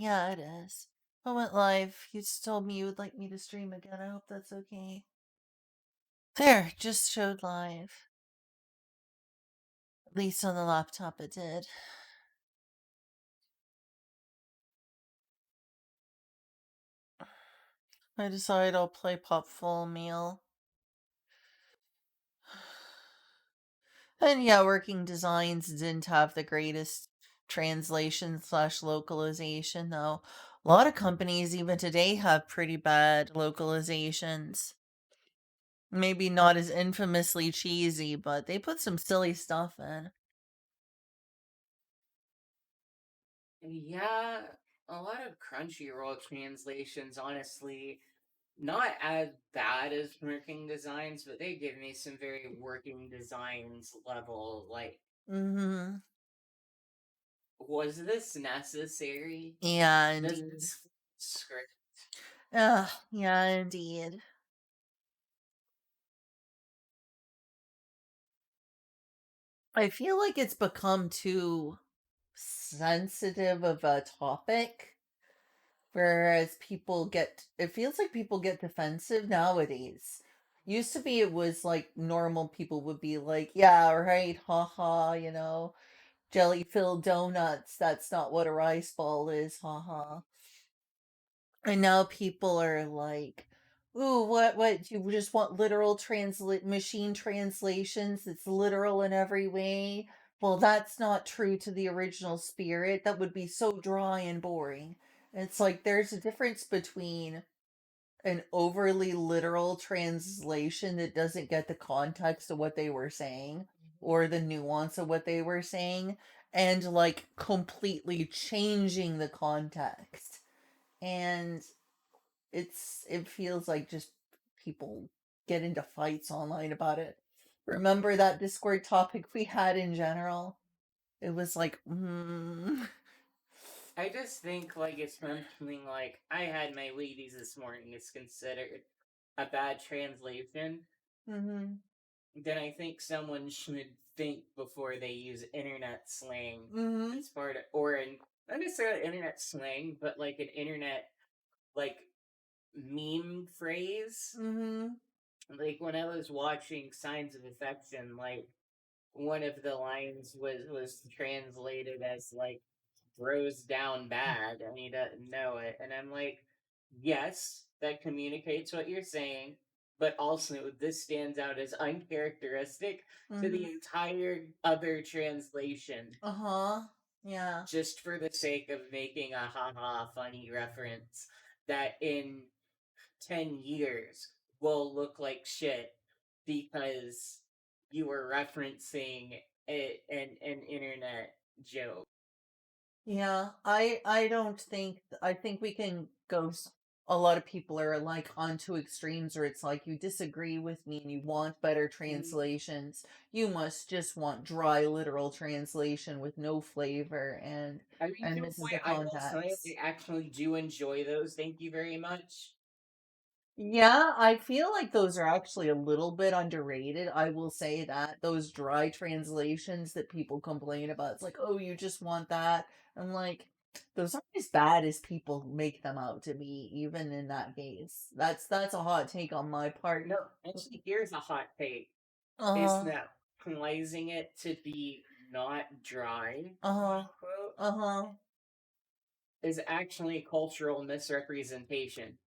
Yeah, it is. I went live. You just told me you would like me to stream again. I hope that's okay. There, just showed live. At least on the laptop it did. I decided I'll play Popful Mail. And yeah, Working Designs didn't have the greatest translation slash localization, though. A lot of companies, even today, have pretty bad localizations. Maybe not as infamously cheesy, but they put some silly stuff in. Yeah, a lot of Crunchyroll translations, honestly, not as bad as working designs, but they give me some very working designs level. Like, Mm-hmm. was this necessary? Yeah, Does indeed. this script? Yeah, indeed. I feel like it's become too sensitive of a topic, whereas it feels like people get defensive nowadays. Used to be it was like normal people would be like, yeah, right, haha, jelly filled donuts, that's not what a rice ball is, haha. And now people are like, ooh, what, you just want literal translate machine translations? It's literal in every way. Well, that's not true to the original spirit. That would be so dry and boring. It's like there's a difference between an overly literal translation that doesn't get the context of what they were saying or the nuance of what they were saying and like completely changing the context. And it feels like just people get into fights online about it. Remember that Discord topic we had in general? It was like, I just think like it's something like I had my Wheaties this morning is considered a bad translation. mm-hmm, Then I think someone should think before they use internet slang mm-hmm, as part of, or not necessarily internet slang, but like an internet like meme phrase. mm-hmm, Like when I was watching Signs of Affection, like one of the lines was translated as like throws down bad and he doesn't know it. And I'm like, yes, that communicates what you're saying, but also this stands out as uncharacteristic to mm-hmm. the entire other translation, Uh-huh. Yeah. just for the sake of making a haha funny reference that in 10 years will look like shit because you were referencing an internet joke. Yeah, I don't think I think we can a lot of people are like on two extremes where it's like you disagree with me and you want better Mm. translations. You must just want dry literal translation with no flavor I mean, and to a misses the point, I will say I context. actually do enjoy those. Thank you very much. Yeah, I feel like those are actually a little bit underrated. I will say that those dry translations that people complain about, it's like, oh, you just want that. I'm like, those aren't as bad as people make them out to be, even in that case. That's a hot take on my part. No, actually, here's a hot take: is Uh-huh. that plaising it to be not dry, quote Uh-huh. unquote, Uh-huh. is actually cultural misrepresentation.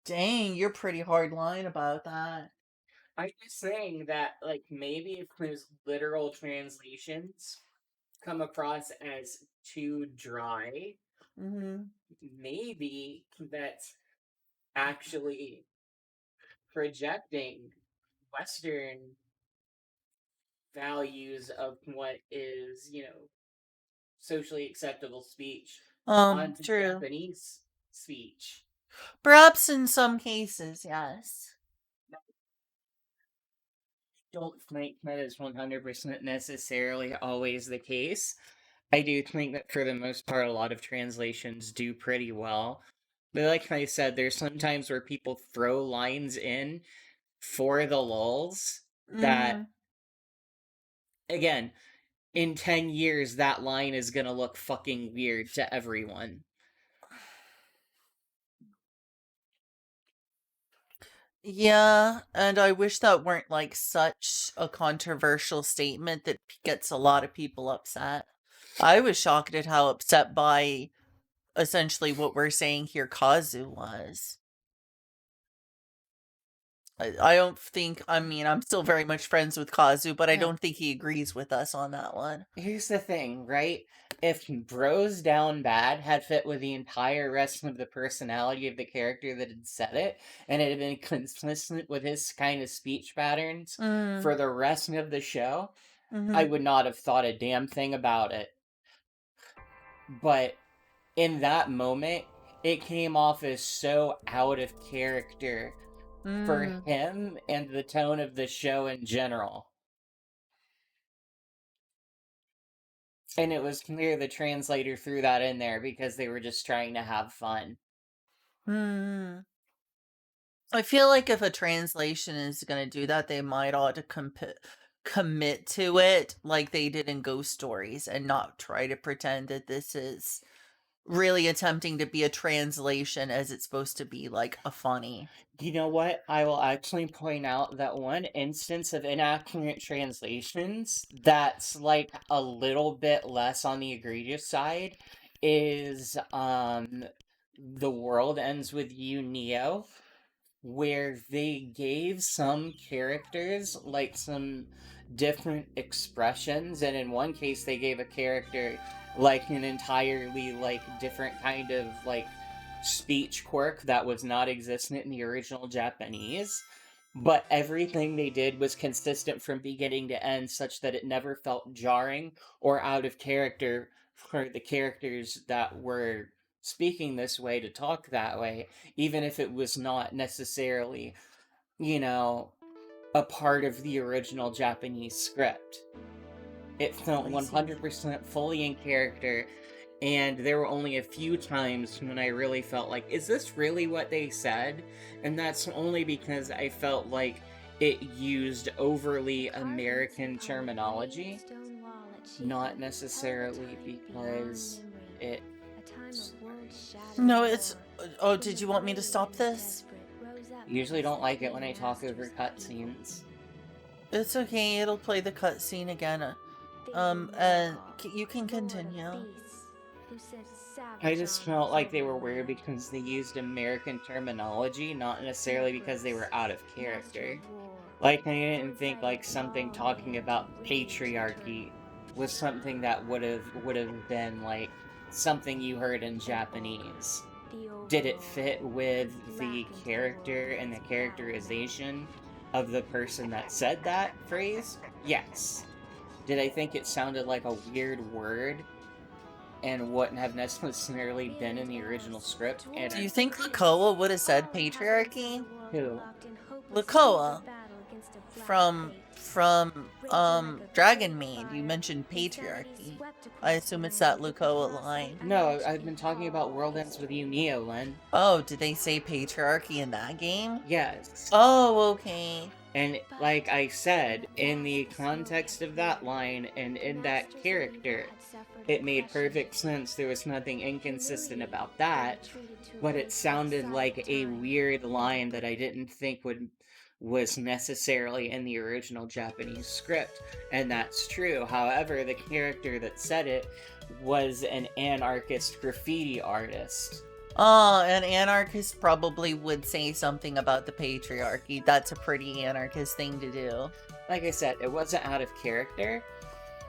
Dang, you're pretty hard line about that. I'm just saying that, like, maybe if those literal translations come across as too dry, Mm-hmm. maybe that's actually projecting Western values of what is, socially acceptable speech onto True. Japanese speech. Perhaps in some cases, yes. Don't think that is 100% necessarily always the case. I do think that for the most part, a lot of translations do pretty well. But like I said, there's sometimes where people throw lines in for the lulls that, Mm-hmm. again, in 10 years that line is gonna look fucking weird to everyone. Yeah, and I wish that weren't like such a controversial statement that gets a lot of people upset. I was shocked at how upset by essentially what we're saying here Kazu was. I don't think, I mean, I'm still very much friends with Kazu, but I Yeah. don't think he agrees with us on that one. Here's the thing, right? If Bros Down Bad had fit with the entire rest of the personality of the character that had said it, and it had been consistent with his kind of speech patterns Mm, for the rest of the show, I mm-hmm, would not have thought a damn thing about it. But in that moment, it came off as so out of character for mm, him and the tone of the show in general. And it was clear the translator threw that in there because they were just trying to have fun. mm. I feel like if a translation is going to do that, they might ought to commit to it like they did in Ghost Stories and not try to pretend that this is really attempting to be a translation as it's supposed to be like a funny. You know what? I will actually point out that one instance of inaccurate translations that's like a little bit less on the egregious side is The World Ends with You Neo, where they gave some characters like some different expressions, and in one case they gave a character like an entirely like different kind of like speech quirk that was not existent in the original Japanese, but everything they did was consistent from beginning to end such that it never felt jarring or out of character for the characters that were speaking this way to talk that way, even if it was not necessarily, you know, a part of the original Japanese script. It felt I see. 100% fully in character, and there were only a few times when I really felt like, is this really what they said? And that's only because I felt like it used overly American terminology, not necessarily because it No, it's. Oh, did you want me to stop this? usually don't like it when I talk over cutscenes. It's okay, it'll play the cutscene again. And you can continue. I just felt like they were weird because they used American terminology, not necessarily because they were out of character. Like, I didn't think like something talking about patriarchy was something that would have been like something you heard in Japanese. Did it fit with the character and the characterization of the person that said that phrase? Yes. Did I think it sounded like a weird word and wouldn't have necessarily been in the original script? And Do you think Lukoa would have said patriarchy? who? Lukoa from Dragon Maid, you mentioned patriarchy. I assume it's that Lukoa line. No, I've been talking about World Ends with You, Neo, Len. Oh, did they say patriarchy in that game? Yes. Oh, okay. And like I said, in the context of that line and in that character, it made perfect sense. There was nothing inconsistent about that, but it sounded like a weird line that I didn't think was necessarily in the original Japanese script, and that's true. However, the character that said it was an anarchist graffiti artist. Oh, an anarchist probably would say something about the patriarchy. That's a pretty anarchist thing to do. Like I said, it wasn't out of character.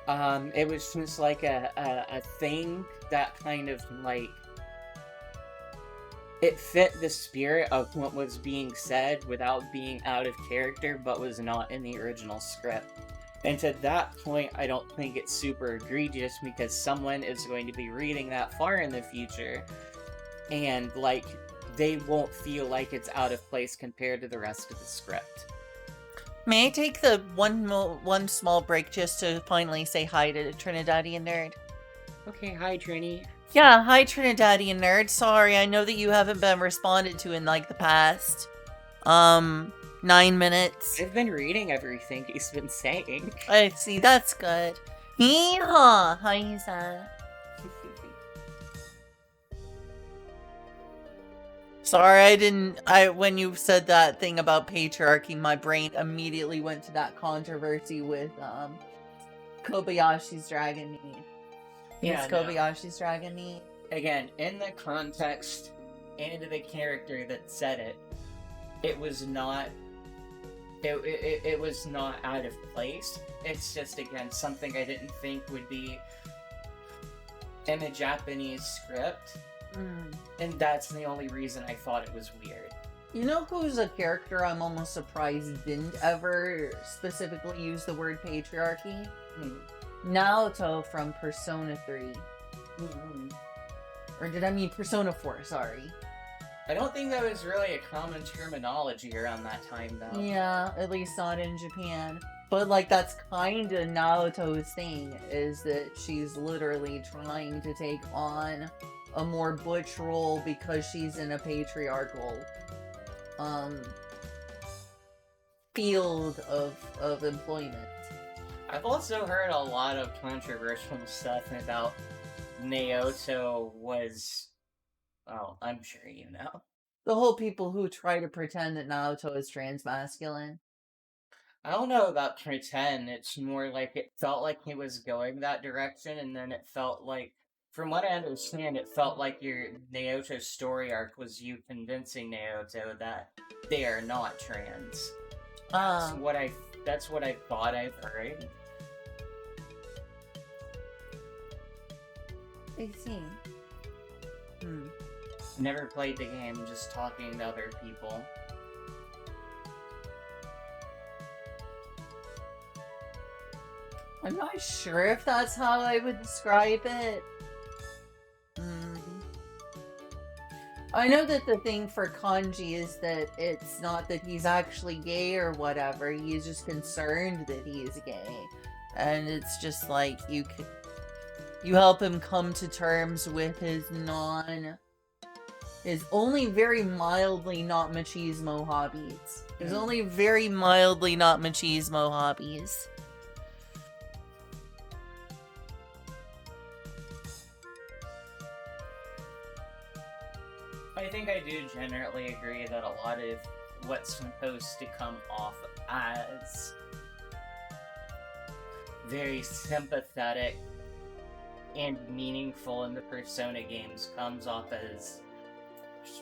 It was just like a thing that kind of like it fit the spirit of what was being said without being out of character, but was not in the original script. And to that point, I don't think it's super egregious because someone is going to be reading that far in the future, and like they won't feel like it's out of place compared to the rest of the script. May I take the one small break just to finally say hi to Trinidadian Nerd? Okay, hi Trini. Yeah, hi Trinidadian Nerd. Sorry, I know that you haven't been responded to in like the past 9 minutes. I've been reading everything he's been saying. I see, that's good. Yeehaw! Hi, Isa. Sorry, when you said that thing about patriarchy, my brain immediately went to that controversy with, Kobayashi's Dragon Meat. Yeah, Miss no. Kobayashi's Dragon Meat. Again, in the context and the character that said it, it was not it was not out of place. It's just, again, something I didn't think would be in a Japanese script, and that's the only reason I thought it was weird. You know who's a character I'm almost surprised didn't ever specifically use the word patriarchy? Naoto from Persona 3. Or did I mean Persona 4? Sorry. I don't think that was really a common terminology around that time, though. Yeah, at least not in Japan. But, like, that's kind of Naoto's thing, is that she's literally trying to take on a more butch role because she's in a patriarchal field of employment. I've also heard a lot of controversial stuff about Naoto was... Oh, I'm sure you know. The whole people who try to pretend that Naoto is transmasculine. I don't know about pretend. It's more like it felt like he was going that direction, and then it felt like, from what I understand, it felt like your Naoto story arc was you convincing Naoto that they are not trans. That's what I thought I've heard. I see. Never played the game, just talking to other people. I'm not sure if that's how I would describe it. I know that the thing for Kanji is that it's not that he's actually gay or whatever. He's just concerned that he is gay. And it's just like you help him come to terms with his only very mildly not machismo hobbies. His only very mildly not machismo hobbies. I think I do generally agree that a lot of what's supposed to come off as very sympathetic and meaningful in the Persona games comes off as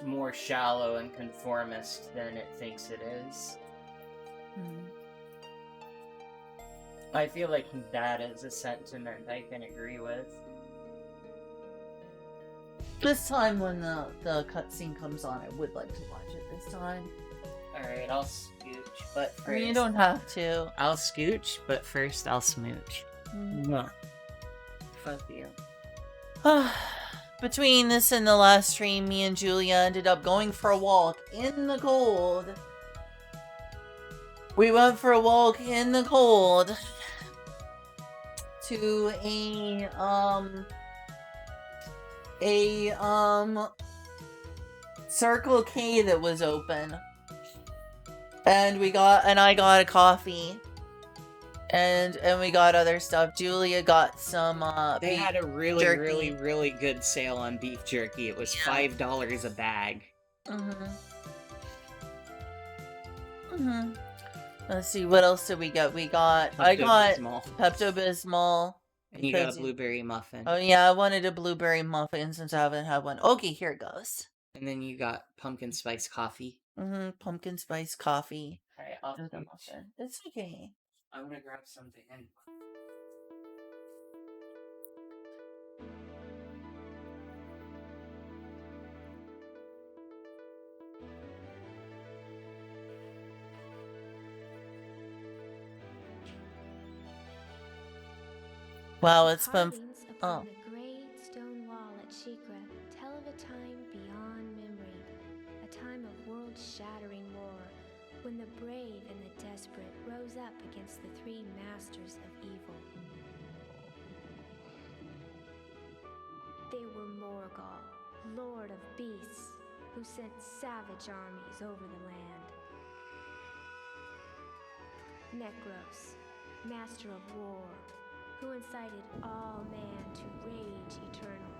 more shallow and conformist than it thinks it is. I feel like that is a sentiment I can agree with. This time when the cutscene comes on, I would like to watch it this time. Alright, I'll scooch, but first... I mean, you don't have to. I'll scooch, but first I'll smooch. Fuck you. Between this and the last stream, me and Julia ended up going for a walk in the cold. We went for a walk in the cold to a Circle K that was open. And I got a coffee. And we got other stuff. Julia got some They had a really, jerky. really good sale on beef jerky. It was $5 a bag. Let's see, what else did we get? I got Pepto-Bismol. And you got a blueberry muffin. Oh yeah, I wanted a blueberry muffin since I haven't had one. Okay, here it goes. And then you got pumpkin spice coffee. Pumpkin spice coffee. Alright, I'll With a muffin. It's okay. I'm gonna grab something in. Wow, it's been... Upon the great stone wall at Shikra tell of a time beyond memory, a time of world-shattering war, when the brave and the desperate rose up against the three masters of evil. They were Morgul, lord of beasts, who sent savage armies over the land. Necros, master of war, who incited all man to rage eternal.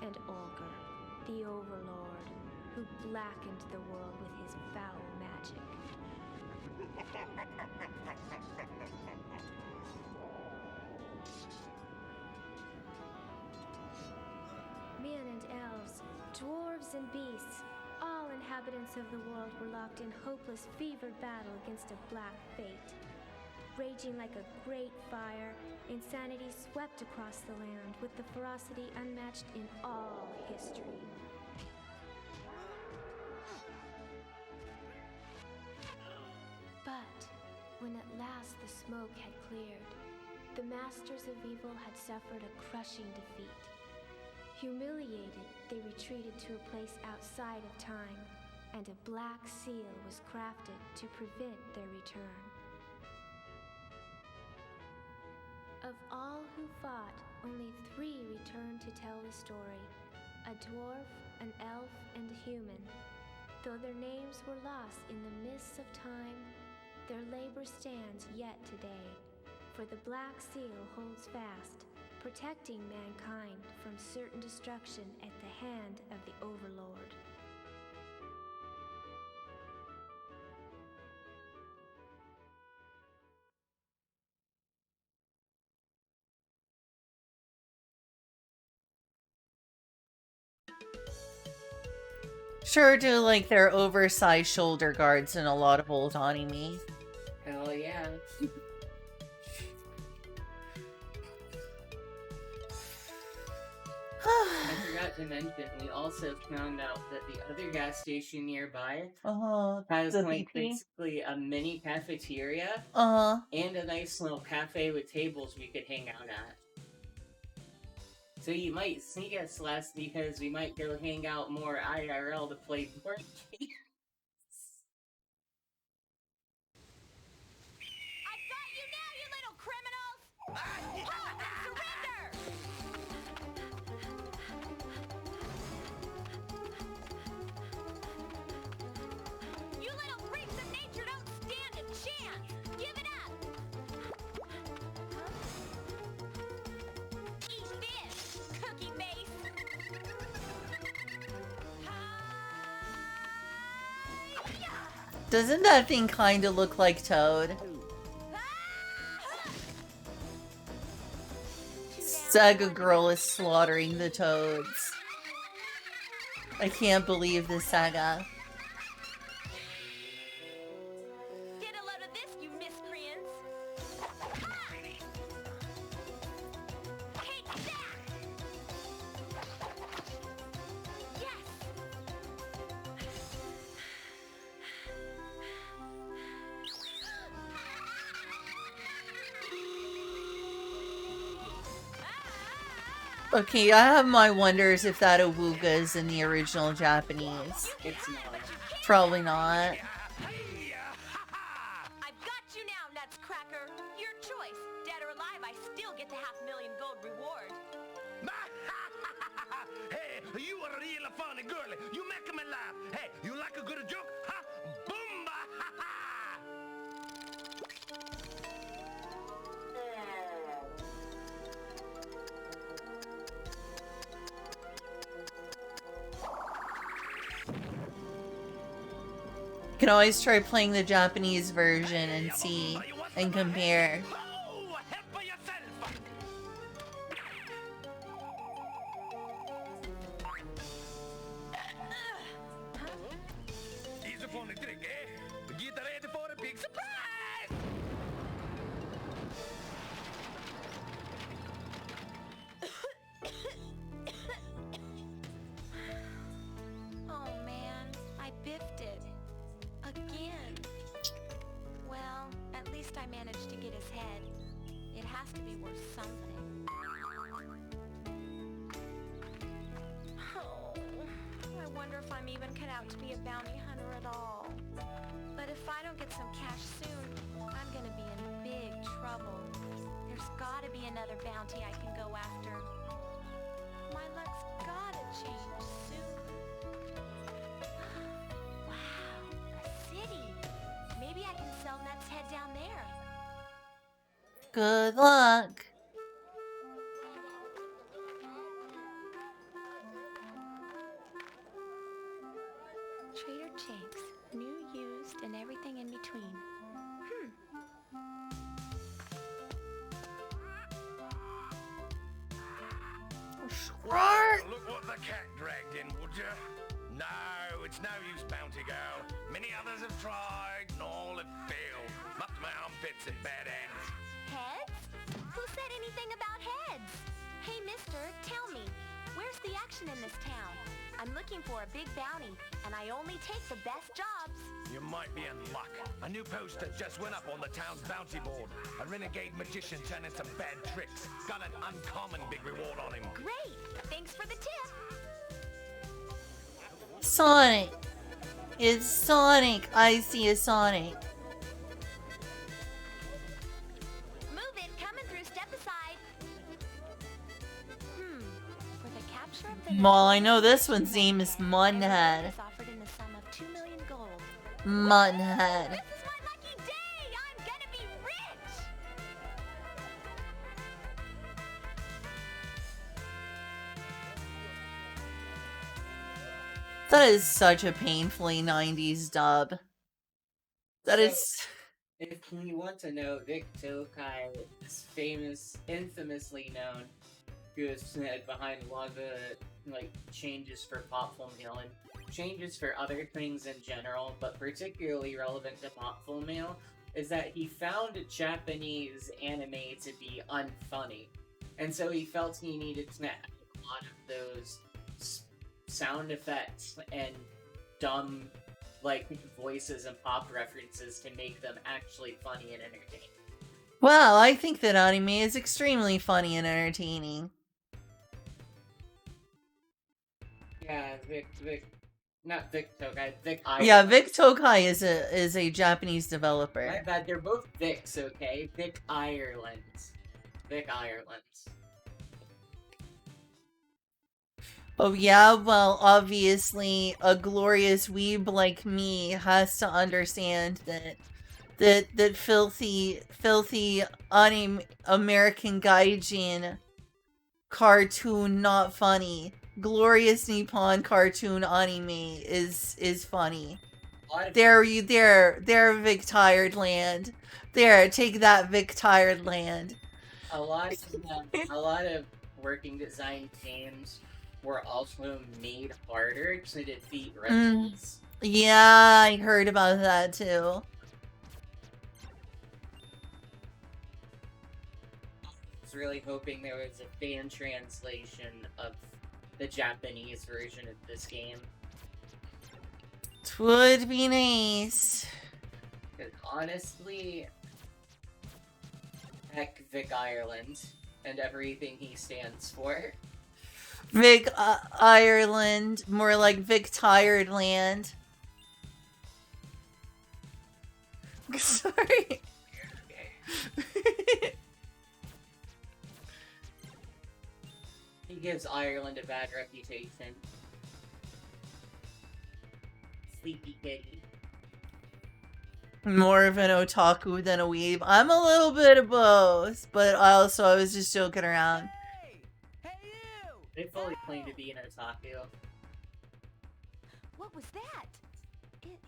And Olger, the overlord, who blackened the world with his foul magic. Men and elves, dwarves and beasts, all inhabitants of the world were locked in hopeless, fevered battle against a black fate. Raging like a great fire, insanity swept across the land with the ferocity unmatched in all history. But when at last the smoke had cleared, the masters of evil had suffered a crushing defeat. Humiliated, they retreated to a place outside of time, and a black seal was crafted to prevent their return. Of all who fought, only 3 returned to tell the story: a dwarf, an elf, and a human. Though their names were lost in the mists of time, their labor stands yet today, for the Black Seal holds fast, protecting mankind from certain destruction at the hand of the Overlord. Sure do like their oversized shoulder guards in a lot of old anime. Hell yeah. I forgot to mention, we also found out that the other gas station nearby has like basically a mini cafeteria and a nice little cafe with tables we could hang out at. So you might see us less because we might go hang out more IRL to play board games. I've got you now, you little criminals! Halt and surrender! You little freaks of nature don't stand a chance! Give it up! Eat this, cookie face! Doesn't that thing kind of look like Toad? Saga Girl is slaughtering the toads. I can't believe this saga. Get a load of this, you miscreants! Take that! Yes! Okay, I have my wonders if that awooga is in the original Japanese. It's not. Probably not. I've got you now, Nutscracker. Your choice. Dead or alive, I still get the $500,000 gold reward. Hey, you are a real funny girl. You make me laugh. Hey, you like a good joke? Ha! Boom! You can always try playing the Japanese version and see and compare. Oh, help for yourself. Easy for the trick, eh? Get ready for a big surprise! Oh man, I biffed it. Again. Well, at least I managed to get his head. It has to be worth something. Oh, I wonder if I'm even cut out to be a bounty hunter at all. But if I don't get some cash soon, I'm gonna be in big trouble. There's gotta be another bounty I can go after. My luck's gotta change soon. Wow, a city. Maybe I can sell Nuts' head to Good luck. Trader Jake's, new, used, and everything in between. Look what the cat dragged in, would you? No, it's no use, Bounty Girl. Many others have tried, and all have failed. Up to my armpits at bad ends. Heads? Who said anything about heads? Hey, mister, tell me, where's the action in this town? I'm looking for a big bounty, and I only take the best jobs. You might be in luck. A new poster just went up on the town's bounty board. A renegade magician turning some bad tricks. Got an uncommon big reward on him. Great! Thanks for the tip. Sonic. It's Sonic. I see a Sonic. Move it, coming through, step aside. For the capture of the... Well, I know this one's name is Muttonhead. is offered in the sum of 2 million gold. Muttonhead. This is my lucky day! I'm gonna be rich! That is such a painfully 90s dub. That So- is... If you want to know, Vic Tokai is infamously known, who is behind a lot of the changes for Popful Mail and changes for other things in general, but particularly relevant to Popful Mail, is that he found Japanese anime to be unfunny, and so he felt he needed to add a lot of those sound effects and dumb voices and pop references to make them actually funny and entertaining. Well, I think that anime is extremely funny and entertaining. Yeah, not Vic Tokai, Vic Ireland. Yeah, Vic Tokai is a Japanese My developer. bad, they're both Vics, okay? Vic Ireland. Oh yeah, well, obviously, a glorious weeb like me has to understand that filthy anime American gaijin cartoon not funny. Glorious Nippon cartoon anime is funny. There, Vic Tired Land. There, take that, Vic Tired Land. A lot of working design teams were also made harder to defeat rentals. Yeah, I heard about that too. I was really hoping there was a fan translation of the Japanese version of this game. Twould be nice. Because honestly, heck Vic Ireland and everything he stands for. Vic Ireland, more like Vic Tired Land. Sorry. He gives Ireland a bad reputation. Sleepy kitty. More of an otaku than a weeb. I'm a little bit of both, but I was just joking around. Hey, you! They fully claim to be an otaku. What was that? It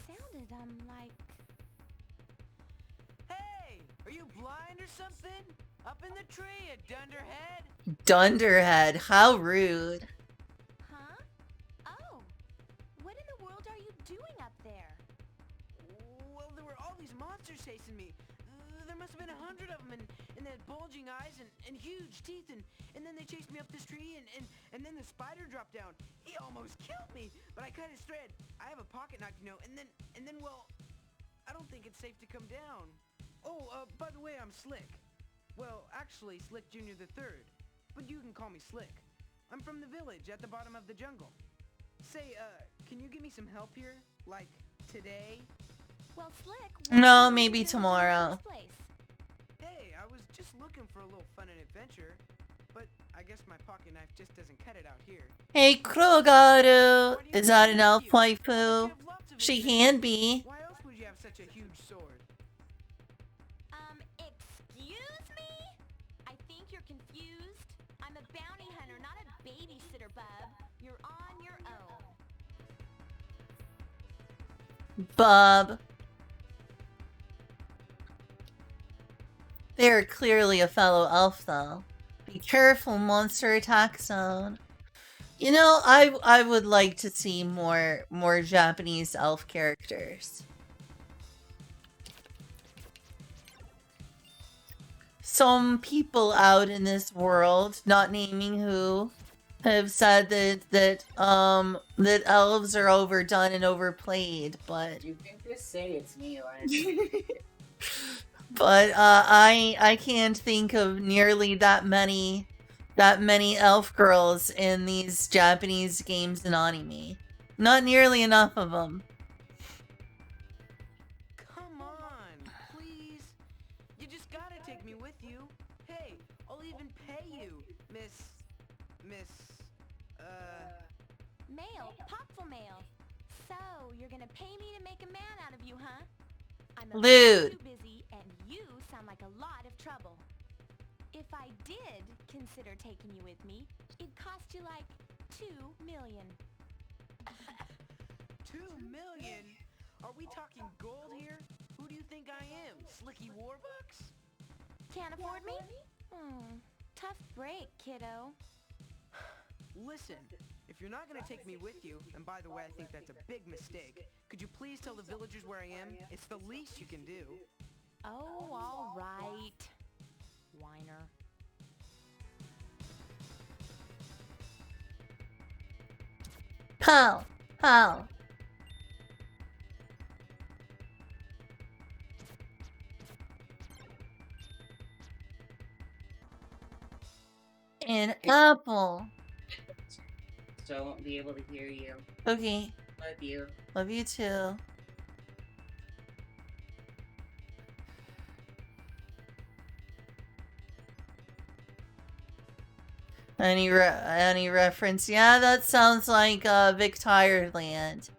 sounded, like... Hey, are you blind or something? Up in the tree, you dunderhead? Dunderhead, how rude. Huh? Oh. What in the world are you doing up there? Well, there were all these monsters chasing me. There must have been 100 of them, and they had bulging eyes and huge teeth, and then they chased me up this tree, and then the spider dropped down. He almost killed me, but I cut his thread. I have a pocket knife, and then, well, I don't think it's safe to come down. Oh, by the way, I'm Slick. Well, actually, Slick Jr. the Third, but you can call me Slick. I'm from the village at the bottom of the jungle. Say, can you give me some help here? Like, today? Well, Slick... No, what maybe did you do in the tomorrow. first place? Hey, I was just looking for a little fun and adventure, but I guess my pocket knife just doesn't cut it out here. Hey, Krogaru! Why do you Is that an think elf you? I bet you waifu? have lots of She adventures. can be. Why else would you have such a huge sword? Excuse Bob. They're clearly a fellow elf, though. Be careful, monster attack zone. You know, I would like to see more Japanese elf characters. Some people out in this world, not naming who, have said that elves are overdone and overplayed, but You can just say it's me, Len. but I can't think of nearly that many elf girls in these Japanese games and anime. Not nearly enough of them. Come on, please. You just gotta take me with you. Hey, I'll even pay you, Miss... Mail, Popful Mail. So, you're gonna pay me to make a man out of you, huh? I'm a Lewd. too busy, and you sound like a lot of trouble. If I did consider taking you with me, it'd cost you like $2 million. 2 million? Are we talking gold here? Who do you think I am, Slicky Warbucks? Can't afford me? Tough break, kiddo. Listen, if you're not gonna take me with you, and by the way, I think that's a big mistake, could you please tell the villagers where I am? It's the least you can do. Oh, all right. Whiner. How? An apple. So I won't be able to hear you. Okay. Love you. Love you too. Any reference? Yeah, that sounds like Vic Tireland.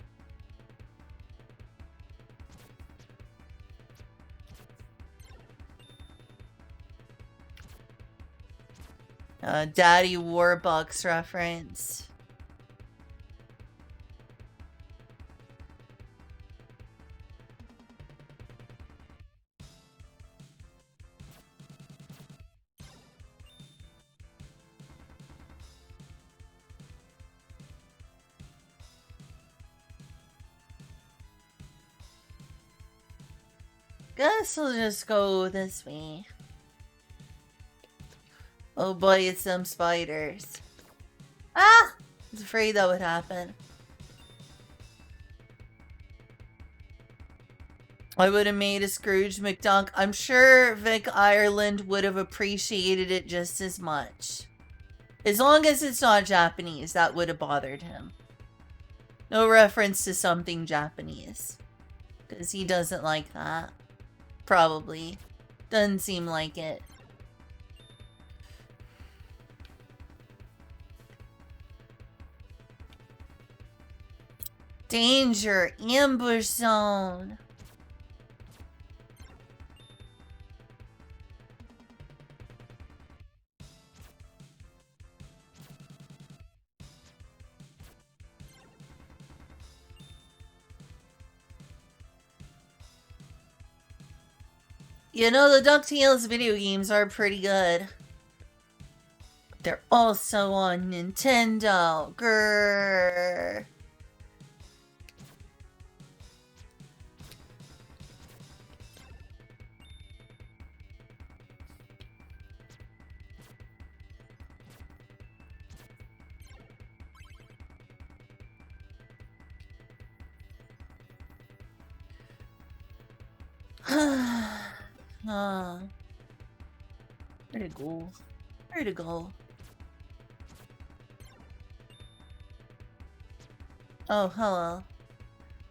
Daddy Warbucks reference. Guess we'll just go this way. Oh boy, it's them spiders. Ah! I was afraid that would happen. I would have made a Scrooge McDuck. I'm sure Vic Ireland would have appreciated it just as much. As long as it's not Japanese, that would have bothered him. No reference to something Japanese. Because he doesn't like that. Probably. Doesn't seem like it. Danger! Ambush zone! You know, the DuckTales video games are pretty good. They're also on Nintendo. Grrr. Where'd it go? Where'd it go? Oh, hello.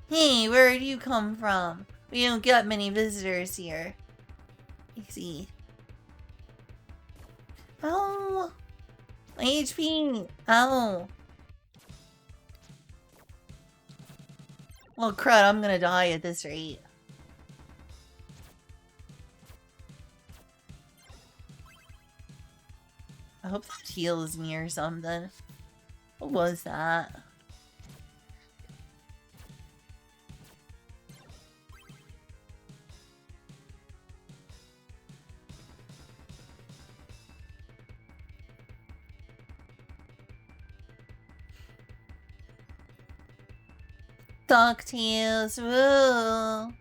Hey, where'd you come from? We don't get many visitors here. Easy. Oh! My HP! Ow! Well, crud, I'm gonna die at this rate. I hope that heals me or something. What was that? DuckTales, woo!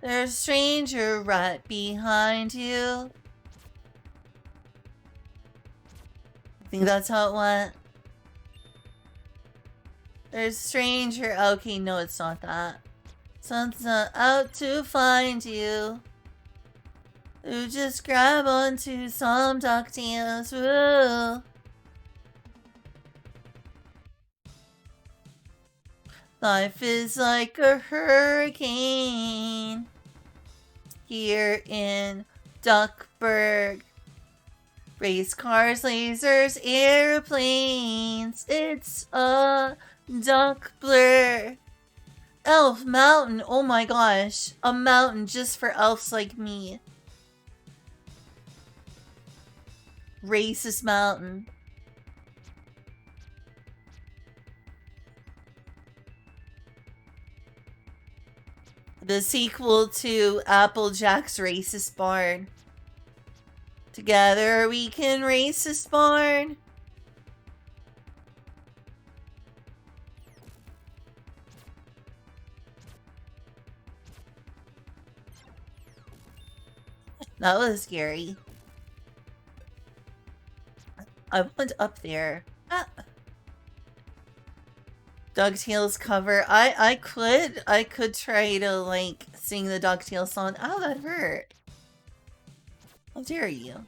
There's a stranger right behind you. I think that's how it went. There's a stranger. Okay, no, it's not that. Something's out to find you. You just grab onto some DuckTales, woo! Life is like a hurricane here in Duckburg. Race cars, lasers, airplanes. It's a duck blur. Elf Mountain. Oh my gosh. A mountain just for elves like me. Racist mountain. The sequel to Applejack's Racist Barn. Together we can racist barn. That was scary. I went up there. Ah. DuckTales cover. I could try to like sing the DuckTales song. Oh, that hurt. How dare you?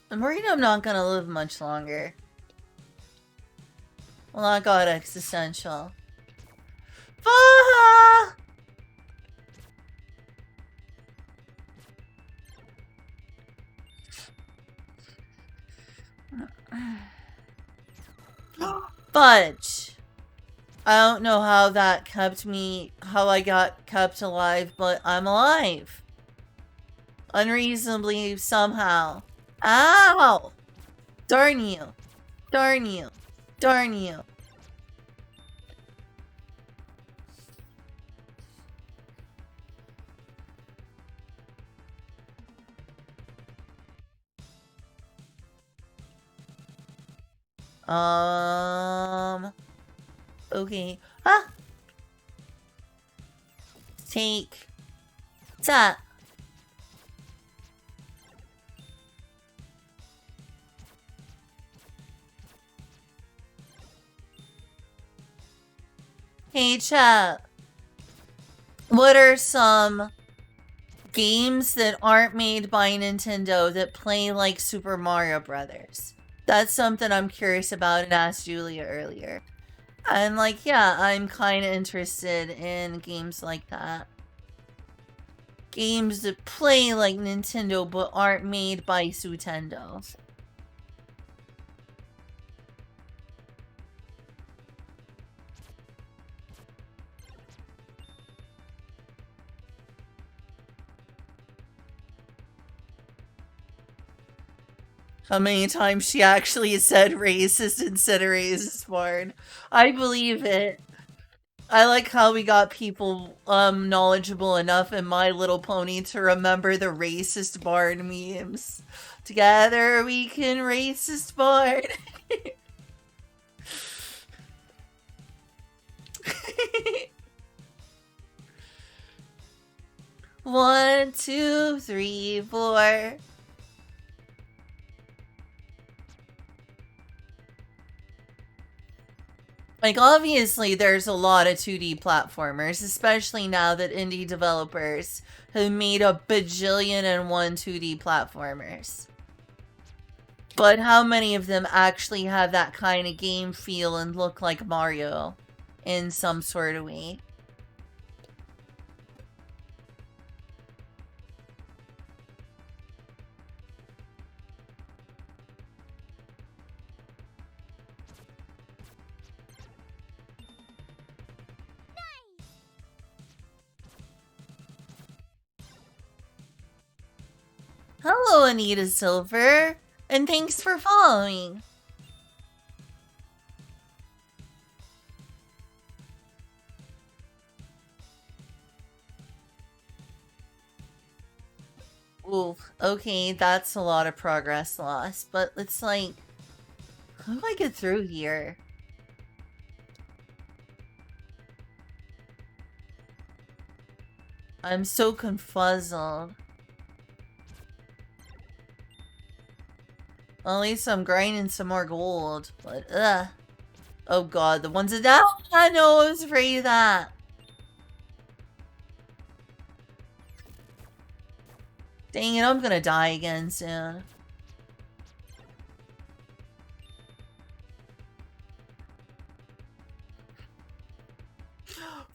I'm worried I'm not gonna live much longer. Well, I got existential. Ah! Fudge. I don't know how that how I got kept alive, but I'm alive. Unreasonably somehow. Ow! Darn you. Darn you. Darn you. Okay. Ah! Take that. Hey chat. What are some games that aren't made by Nintendo that play like Super Mario Brothers? That's something I'm curious about and asked Julia earlier. And like, yeah, I'm kind of interested in games like that. Games that play like Nintendo but aren't made by Sutendo. How many times she actually said racist instead of racist barn. I believe it. I like how we got people knowledgeable enough in My Little Pony to remember the racist barn memes. Together we can racist barn. 1, 2, 3, 4. Like, obviously, there's a lot of 2D platformers, especially now that indie developers have made a bajillion and one 2D platformers. But how many of them actually have that kind of game feel and look like Mario in some sort of way? Hello, Anita Silver, and thanks for following. Ooh, okay, that's a lot of progress lost, but it's like, how do I get through here? I'm so confuzzled. Well, at least I'm grinding some more gold, but oh god, the ones that I know I was afraid of that. Dang it, I'm gonna die again soon.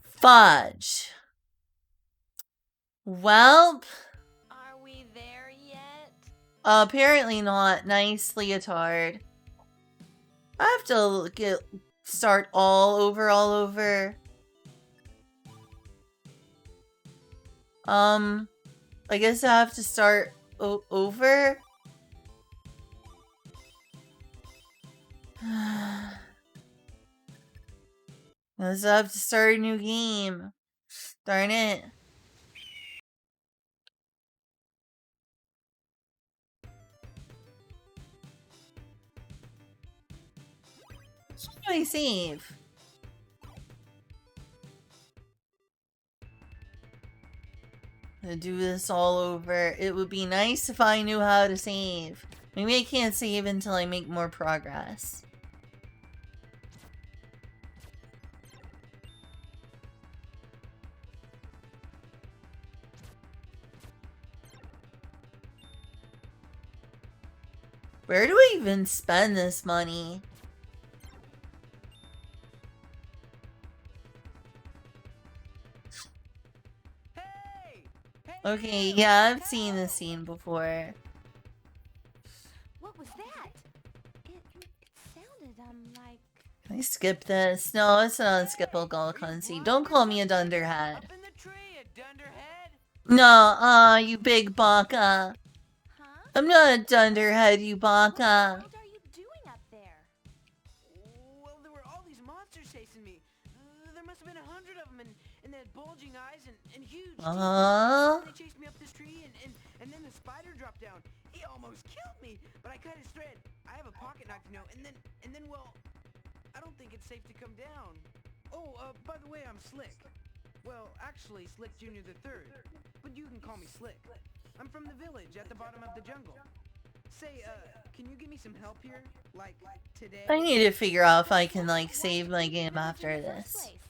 Fudge. Well, Are we there yet? apparently not. Nice leotard. I have to start all over. I guess I have to start over. I guess I have to start a new game. Darn it. How do I save? To do this all over. It would be nice if I knew how to save. Maybe I can't save until I make more progress. Where do I even spend this money? Hey! Hey! Okay, you! yeah, I've seen Help! this scene before. What was that? It sounded, like... Can I skip this? No, it's not a skippable Are you cutscene. blind Don't or call me a something? dunderhead. Up in the tree, you dunderhead! No, you big baka. Huh? I'm not a dunderhead, you What the baka. world are you doing up there? Well, there were all these monsters chasing me. There must have been 100 of them, and they had bulging eyes and huge teeth. And they chased me up this tree, and then the spider dropped down. He almost killed me, but I cut his thread. I have a pocket knife, you know, and then, well, I don't think it's safe to come down. Oh, by the way, I'm Slick. Well, actually, Slick Jr. the Third, but you can call me Slick. I'm from the village at the bottom of the jungle. Say, can you give me some help here? Like, today? I need to figure out if I can, like, save my game after In the first this. place?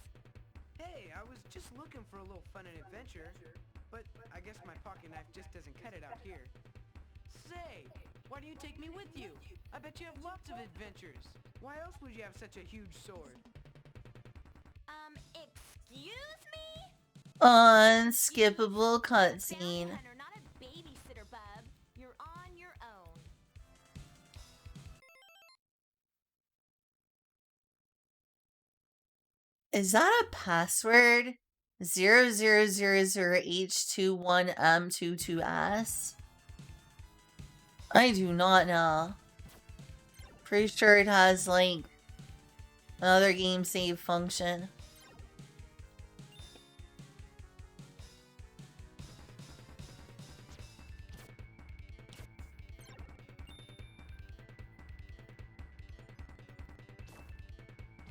Hey, I was just looking for a little fun and adventure, but I guess my pocket knife just doesn't cut it out here. Say, why do you take me with you? I bet you have lots of adventures. Why else would you have such a huge sword? Excuse me? Unskippable Bounty cutscene. hunter, not a babysitter, bub. You're on your own. Is that a password? 0000H21M22S? I do not know. Pretty sure it has, like, another game save function.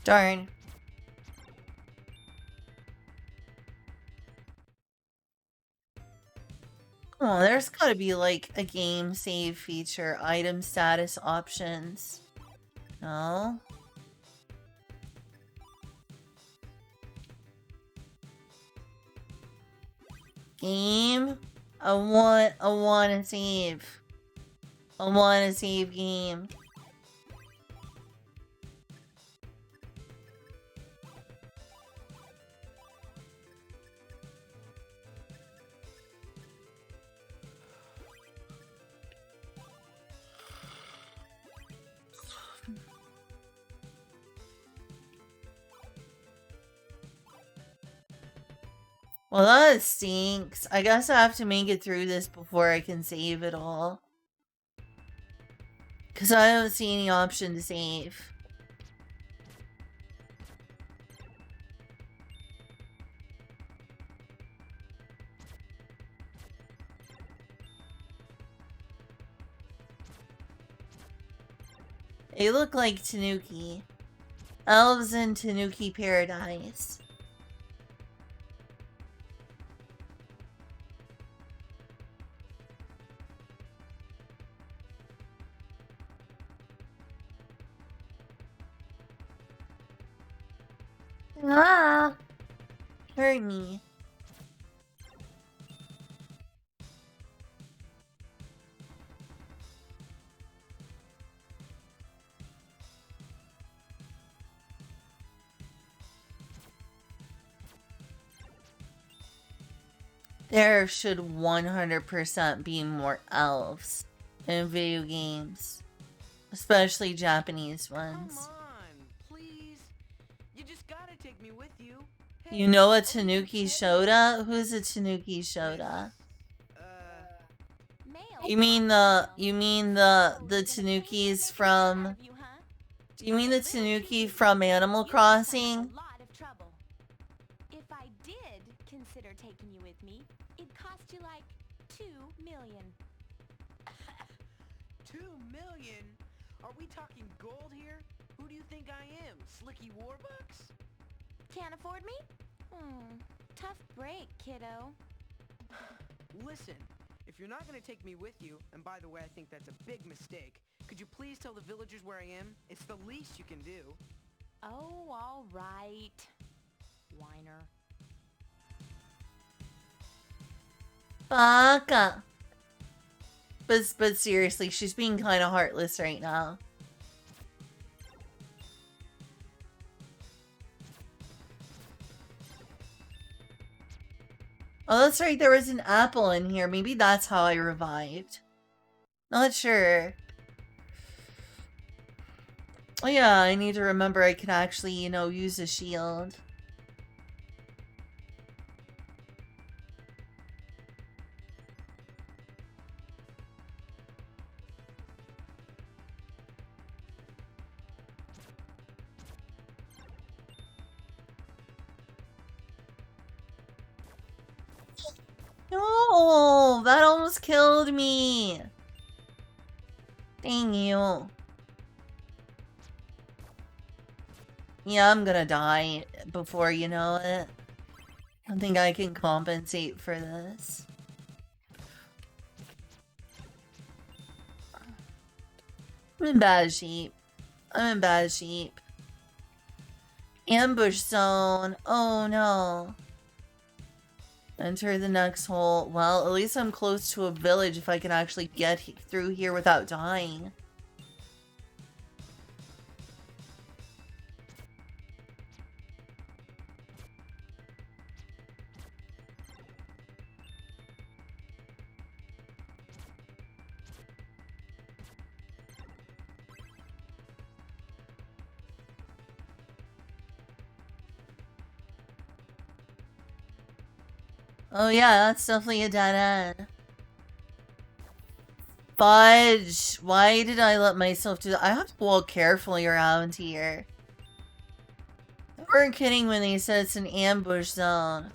Darn. Oh, there's gotta be, like, a game save feature. Item status options. No? Game? I wanna save. I wanna save game. Well, that stinks. I guess I have to make it through this before I can save it all. Because I don't see any option to save. They look like Tanuki. Elves in Tanuki Paradise. Ah! Hurt me. There should 100% be more elves in video games. Especially Japanese ones. Come on, please. You just gotta take me with you. Hey, You know a I'll Tanuki even pet Shoda? Who's a Tanuki Shoda? Mail. You mean the Tanukis from... Do you mean the Tanuki from Animal Crossing? If I did consider taking you with me, it'd cost you like 2 million. 2 million? Are we talking gold here? Who do you think I am, Slicky Warbucks? Can't afford me? Tough break, kiddo. Listen, if you're not gonna take me with you, and by the way, I think that's a big mistake, could you please tell the villagers where I am? It's the least you can do. Oh, all right. Whiner. Baka. But seriously, she's being kind of heartless right now. Oh, that's right, there was an apple in here. Maybe that's how I revived. Not sure. Oh yeah, I need to remember I can actually, you know, use a shield. No, that almost killed me. Dang you. Yeah, I'm gonna die before you know it. I don't think I can compensate for this. I'm in bad shape. I'm in bad shape. Ambush zone. Oh no. Enter the next hole. Well, at least I'm close to a village if I can actually get through here without dying. Oh yeah, that's definitely a dead end. Fudge! Why did I let myself do that? I have to walk carefully around here. They weren't kidding when they said it's an ambush zone.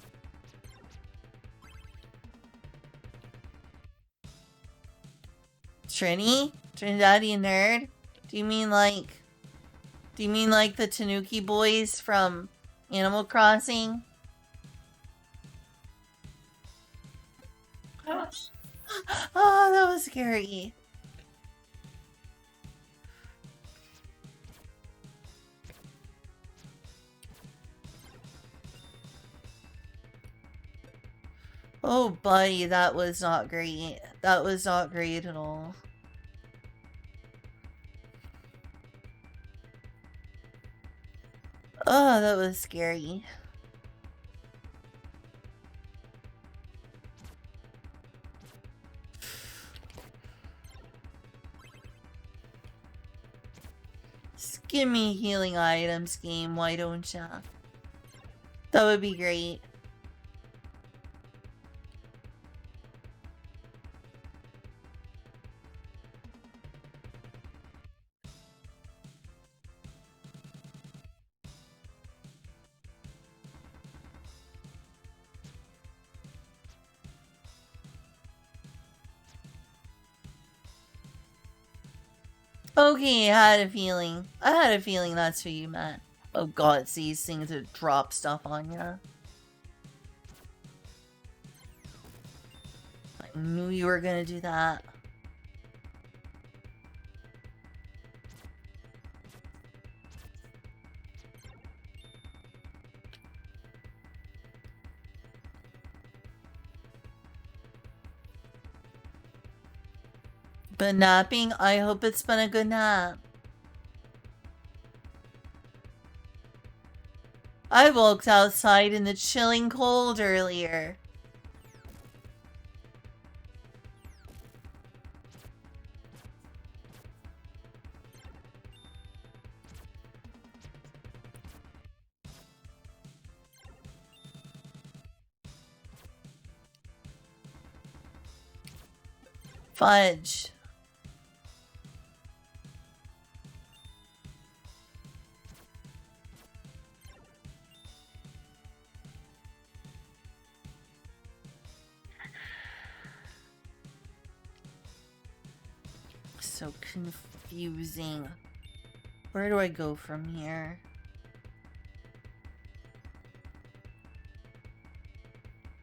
Trini? Trinidadian nerd? Do you mean like the Tanuki boys from Animal Crossing? Oh, that was scary. Oh, buddy, that was not great. That was not great at all. Oh, that was scary. Just give me healing items, game, why don't ya? That would be great. Okay, I had a feeling. I had a feeling that's who you meant. Oh god, it's these things that drop stuff on you. I knew you were gonna do that. But napping, I hope it's been a good nap. I walked outside in the chilling cold earlier. Fudge. So confusing. Where do I go from here?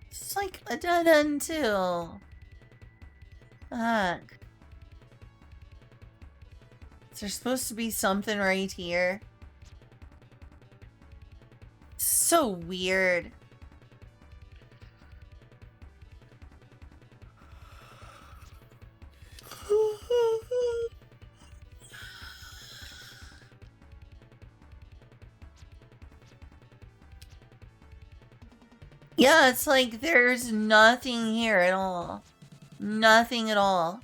It's like a dead end too. Fuck. Is there supposed to be something right here? So weird. Yeah, it's like there's nothing here at all. Nothing at all.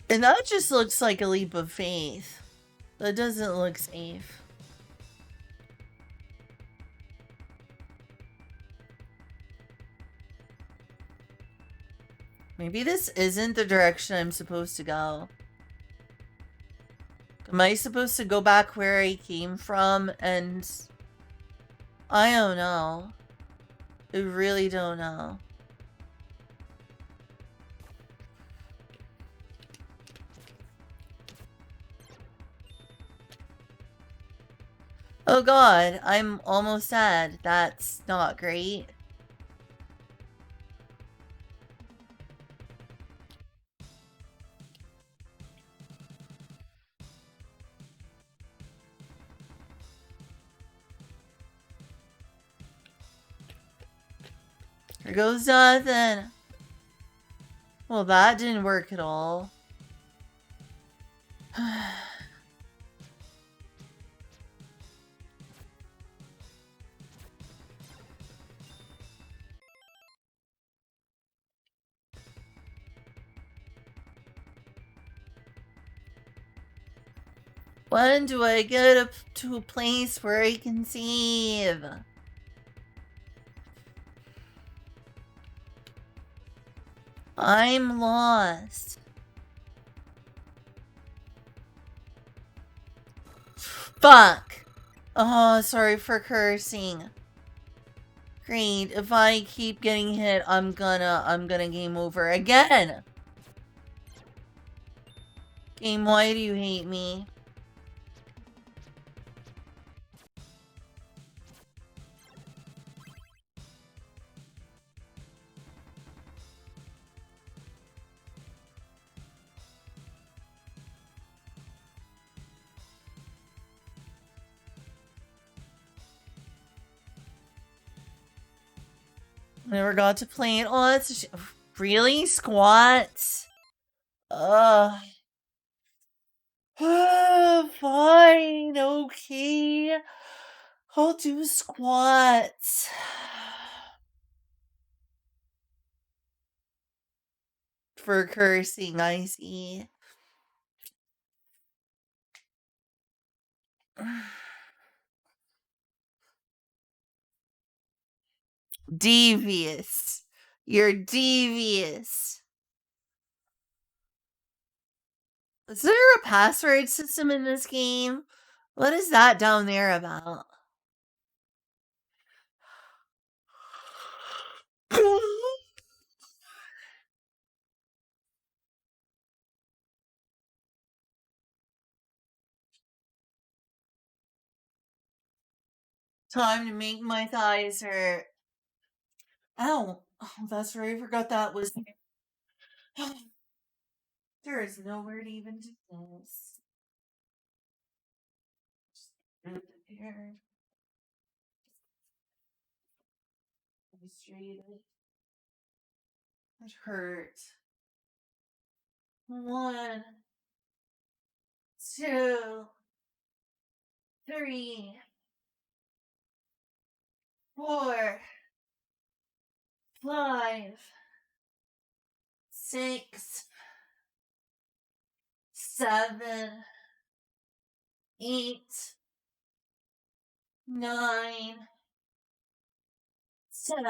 And that just looks like a leap of faith. That doesn't look safe. Maybe this isn't the direction I'm supposed to go. Am I supposed to go back where I came from? And I don't know. I really don't know. Oh god, I'm almost dead. That's not great. There goes nothing. Well, that didn't work at all. When do I get up to a place where I can save? I'm lost. Fuck! Oh, sorry for cursing. Great, if I keep getting hit, I'm gonna game over again! Game, why do you hate me? Never got to play it. Oh, that's really? Squats? Ugh. Fine, okay. I'll do squats. For cursing, I see. Devious. You're devious. Is there a password system in this game? What is that down there about? Time to make my thighs hurt. Ow. Oh, that's right. I forgot that was. There is nowhere to even do this. Just prepared. Frustrated. It hurts. 1, 2, 3, 4, 5, 6, 7, 8, 9, 10.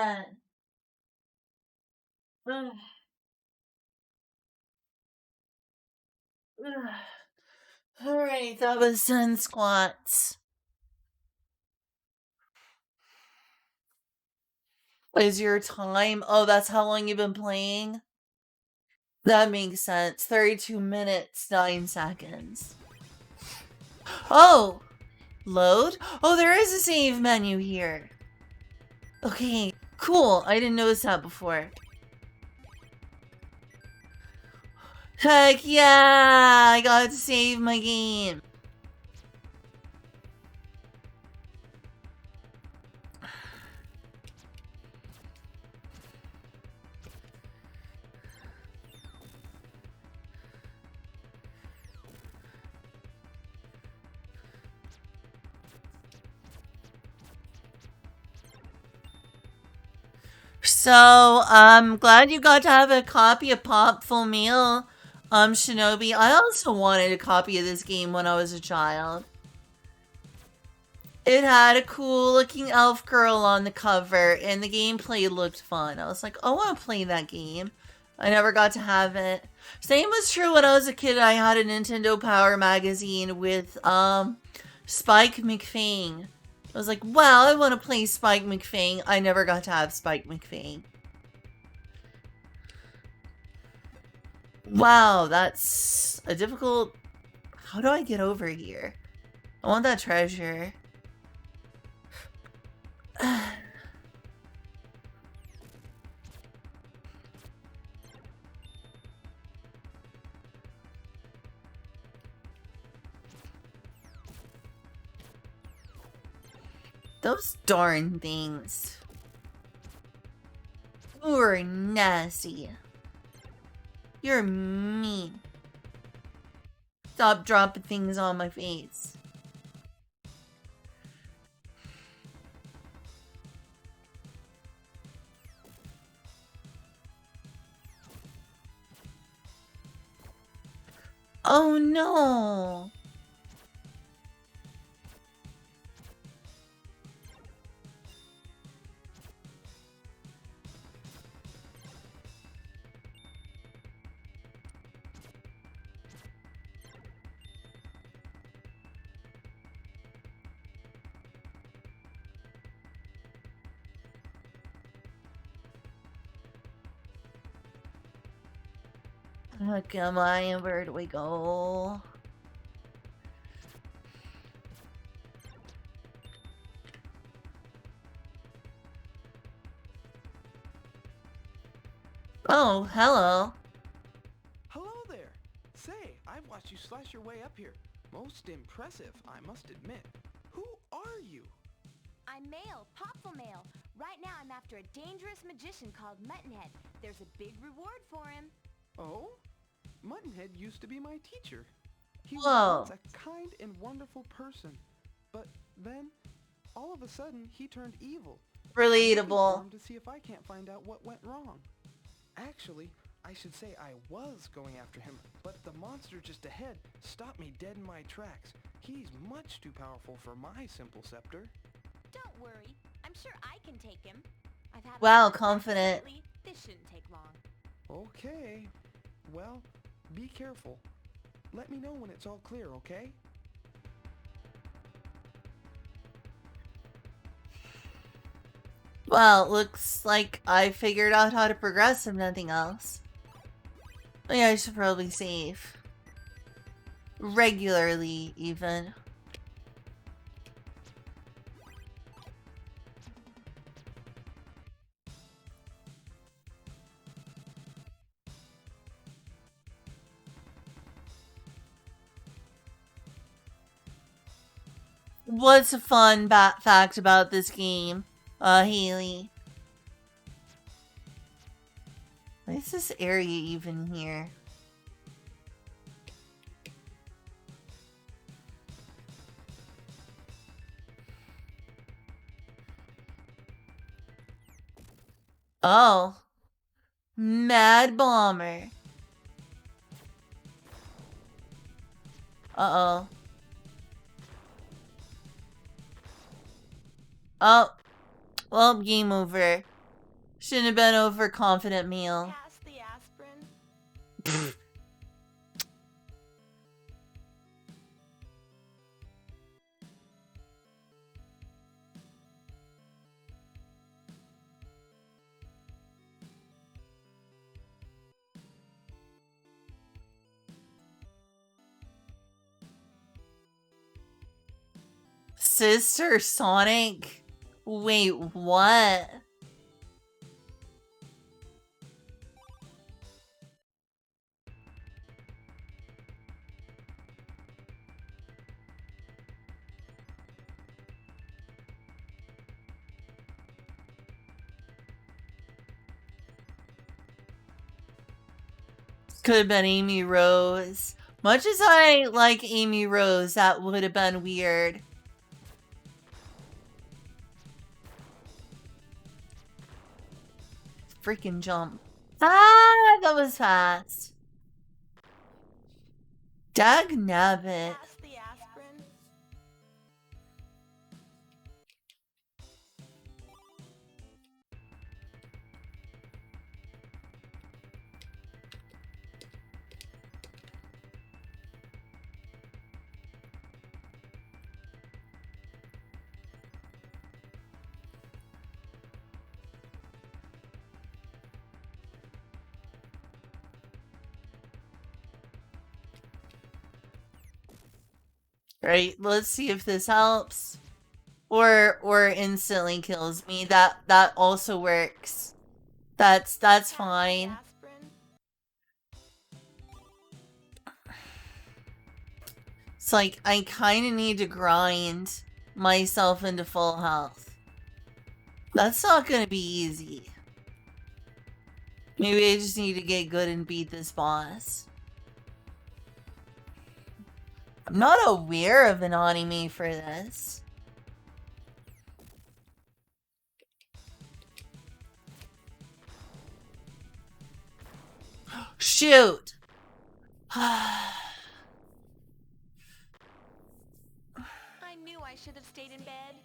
Ugh. Ugh. Alright, that was 10 squats. Is your time? Oh, that's how long you've been playing? That makes sense. 32 minutes, 9 seconds. Oh! Load? Oh, there is a save menu here. Okay, cool. I didn't notice that before. Heck yeah! I got to save my game. So, I'm glad you got to have a copy of Popful Mail, Shinobi. I also wanted a copy of this game when I was a child. It had a cool looking elf girl on the cover, and the gameplay looked fun. I was like, oh, I want to play that game. I never got to have it. Same was true when I was a kid. I had a Nintendo Power magazine with Spike McFang. I was like, wow, I want to play Spike McFang. I never got to have Spike McFang. Wow, that's a difficult... How do I get over here? I want that treasure. Those darn things. You're nasty. You're mean. Stop dropping things on my face. Oh no! Oh, come on, where do we go? Oh, hello. Hello there. Say, I've watched you slash your way up here. Most impressive, I must admit. Who are you? I'm Mail, Popful Mail. Right now I'm after a dangerous magician called Muttonhead. There's a big reward for him. Oh? Muttonhead used to be my teacher. He was Whoa. once a kind and wonderful person. But then, all of a sudden, he turned evil. I'm looking for Relatable. him to see if I can't find out what went wrong. Actually, I should say I was going after him, but the monster just ahead stopped me dead in my tracks. He's much too powerful for my simple scepter. Don't worry. I'm sure I can take him. I've had Wow, a lot of practice confident. lately. This shouldn't take long. Okay. Well, be careful. Let me know when it's all clear, okay? Well, looks like I figured out how to progress if nothing else. Yeah, I should probably save. Regularly, even. What's a fun fact about this game, Haley? Why is this area even here? Oh. Mad Bomber. Uh-oh. Oh. Well, game over. Shouldn't have been overconfident meal. Pass the aspirin. Sister Sonic? Wait, what? Could have been Amy Rose. Much as I like Amy Rose, that would have been weird. Freaking jump. Ah, that was fast. Dagnabbit. Pass the aspirin. Right, let's see if this helps. Or instantly kills me. That also works. That's Pass fine. the aspirin. It's like I kind of need to grind myself into full health. That's not gonna be easy. Maybe I just need to get good and beat this boss. I'm not aware of an anime for this. Shoot! I knew I should have stayed in bed.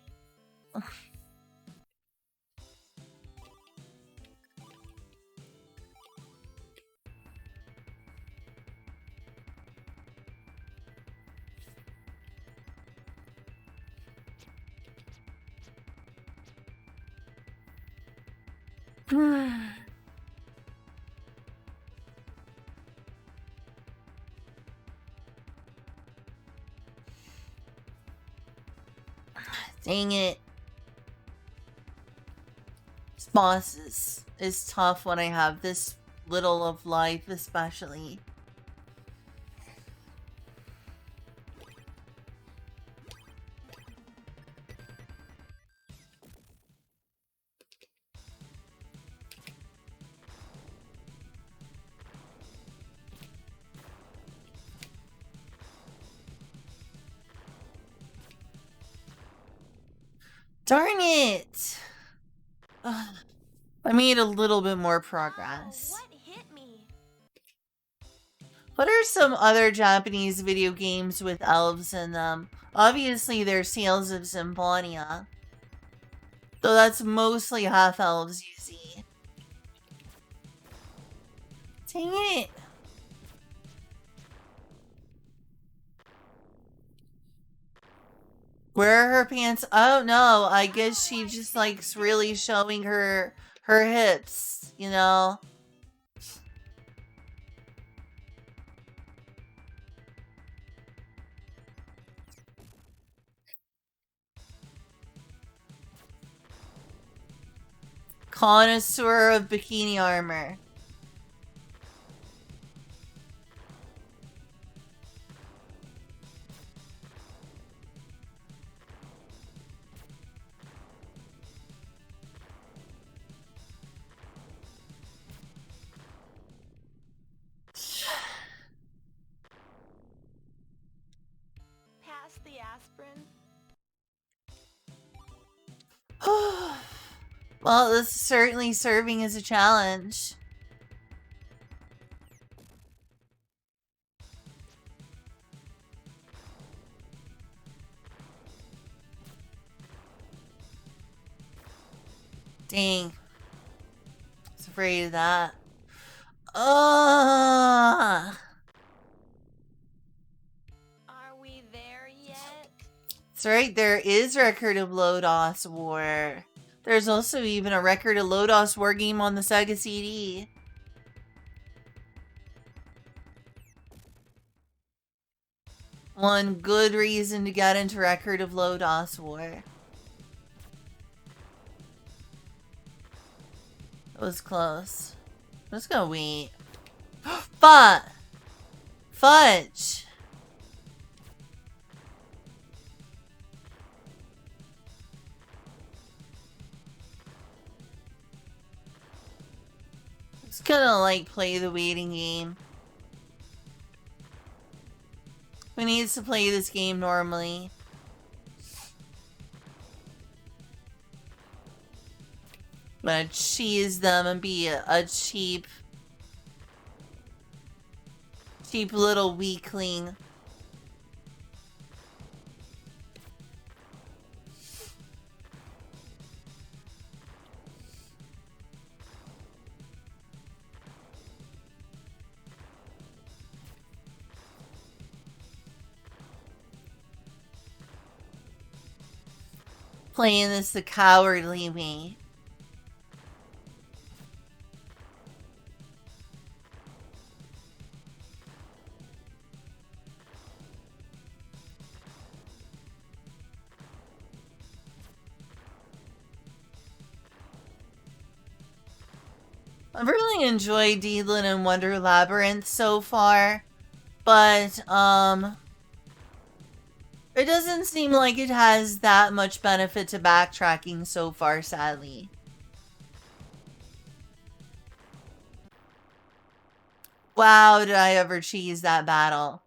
Dang it. This boss is tough when I have this little of life, especially. Darn it! Ugh. I made a little bit more progress. Ow, what hit me? What are some other Japanese video games with elves in them? Obviously, there's Tales of Symphonia. Though that's mostly half elves you see. Dang it! Where are her pants? Oh no, I guess she just likes really showing her hips, you know? Connoisseur of bikini armor. Pass the aspirin. Well, this is certainly serving as a challenge. Dang. I was afraid of that. Ugh. Are we there yet? That's right, there is record of Lodos War. There's also even a record of Lodos War game on the Sega CD. One good reason to get into record of Lodos War. It was close. I'm just gonna wait. Fudge! Just gonna like play the waiting game. Who needs to play this game normally? I'm gonna cheese them and be a cheap little weakling. Playing this the cowardly me. I've really enjoyed Deedlin and Wonder Labyrinth so far, but it doesn't seem like it has that much benefit to backtracking so far, sadly. Wow, did I ever cheese that battle.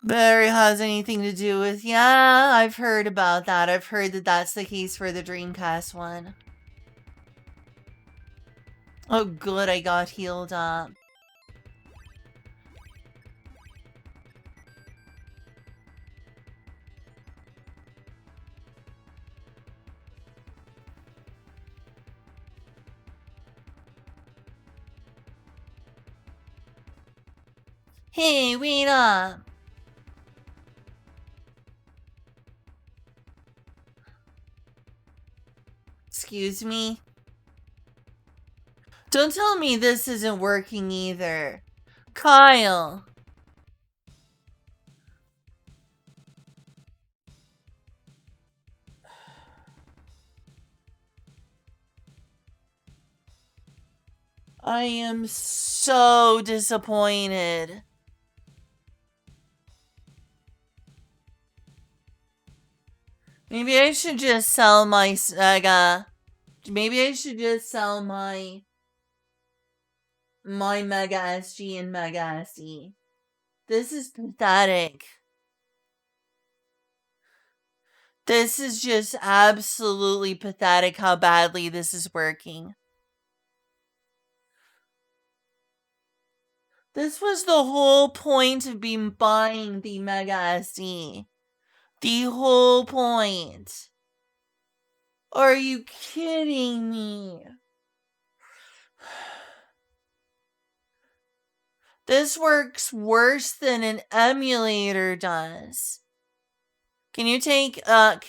Barry has anything to do with... Yeah, I've heard about that. I've heard that that's the case for the Dreamcast one. Oh, good, I got healed up. Hey, wait up! Excuse me? Don't tell me this isn't working either. Kyle! I am so disappointed. Maybe I should just sell my Sega. Maybe I should just sell my Mega SG and Mega SE. This is pathetic. This is just absolutely pathetic how badly this is working. This was the whole point of buying the Mega SD. The whole point. Are you kidding me? This works worse than an emulator does. Can you take a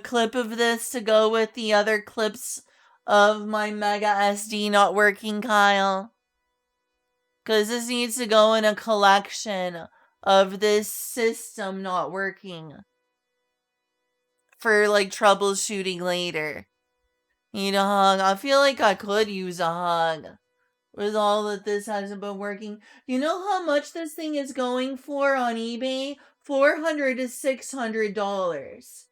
clip of this to go with the other clips of my Mega SD not working, Kyle? Because this needs to go in a collection of this system not working for like troubleshooting later. Need a hug? I feel like I could use a hug with all that this hasn't been working. You know how much this thing is going for on eBay? $400 to $600.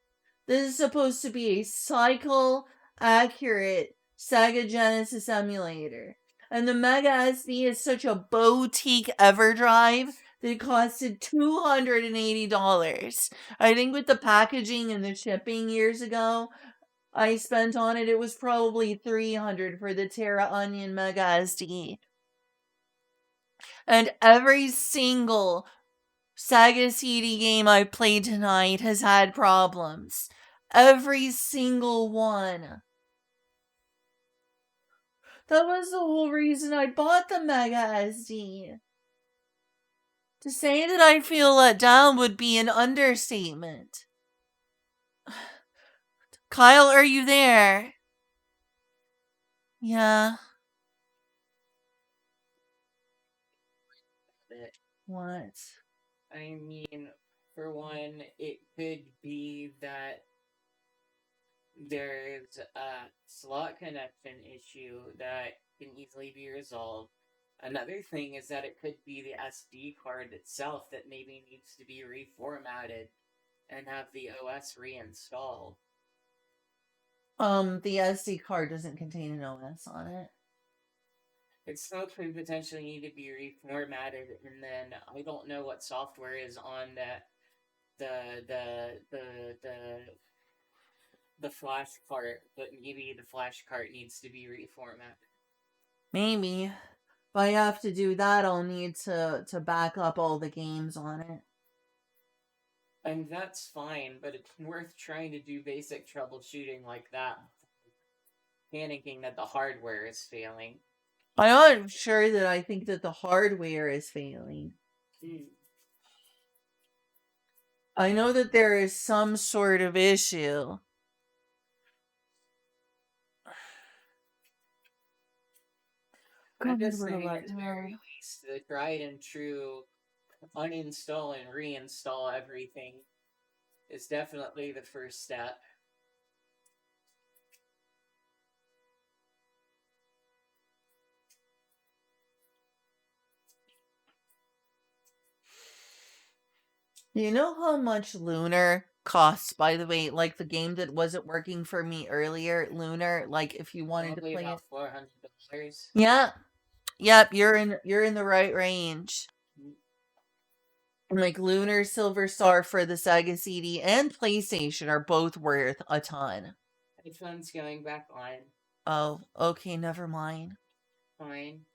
This is supposed to be a cycle accurate Sega Genesis emulator. And the Mega SD is such a boutique EverDrive that it costed $280. I think with the packaging and the shipping years ago, I spent on it, it was probably $300 for the Terra Onion Mega SD. And every single Sega CD game I played tonight has had problems. Every single one. That was the whole reason I bought the Mega SD. To say that I feel let down would be an understatement. Kyle, are you there? Yeah. What? I mean, for one, it could be that there's a slot connection issue that can easily be resolved. Another thing is that it could be the SD card itself that maybe needs to be reformatted and have the OS reinstalled. The SD card doesn't contain an OS on it. It still could potentially need to be reformatted, and then I don't know what software is on the flash cart, but maybe the flash cart needs to be reformatted. Maybe. If I have to do that, I'll need to back up all the games on it. And that's fine, but it's worth trying to do basic troubleshooting like that, panicking that the hardware is failing. I'm not sure that I think that the hardware is failing. I know that there is some sort of issue. I'm just saying, at the very least, the tried and true uninstall and reinstall everything is definitely the first step. Do you know how much Lunar costs, by the way? Like the game that wasn't working for me earlier, Lunar, like if you wanted Probably to play about it. $400. Yeah. Yep, you're in the right range. Like Lunar Silver Star for the Sega CD and PlayStation are both worth a ton. Headphones going back on. Oh, okay, never mind. Fine.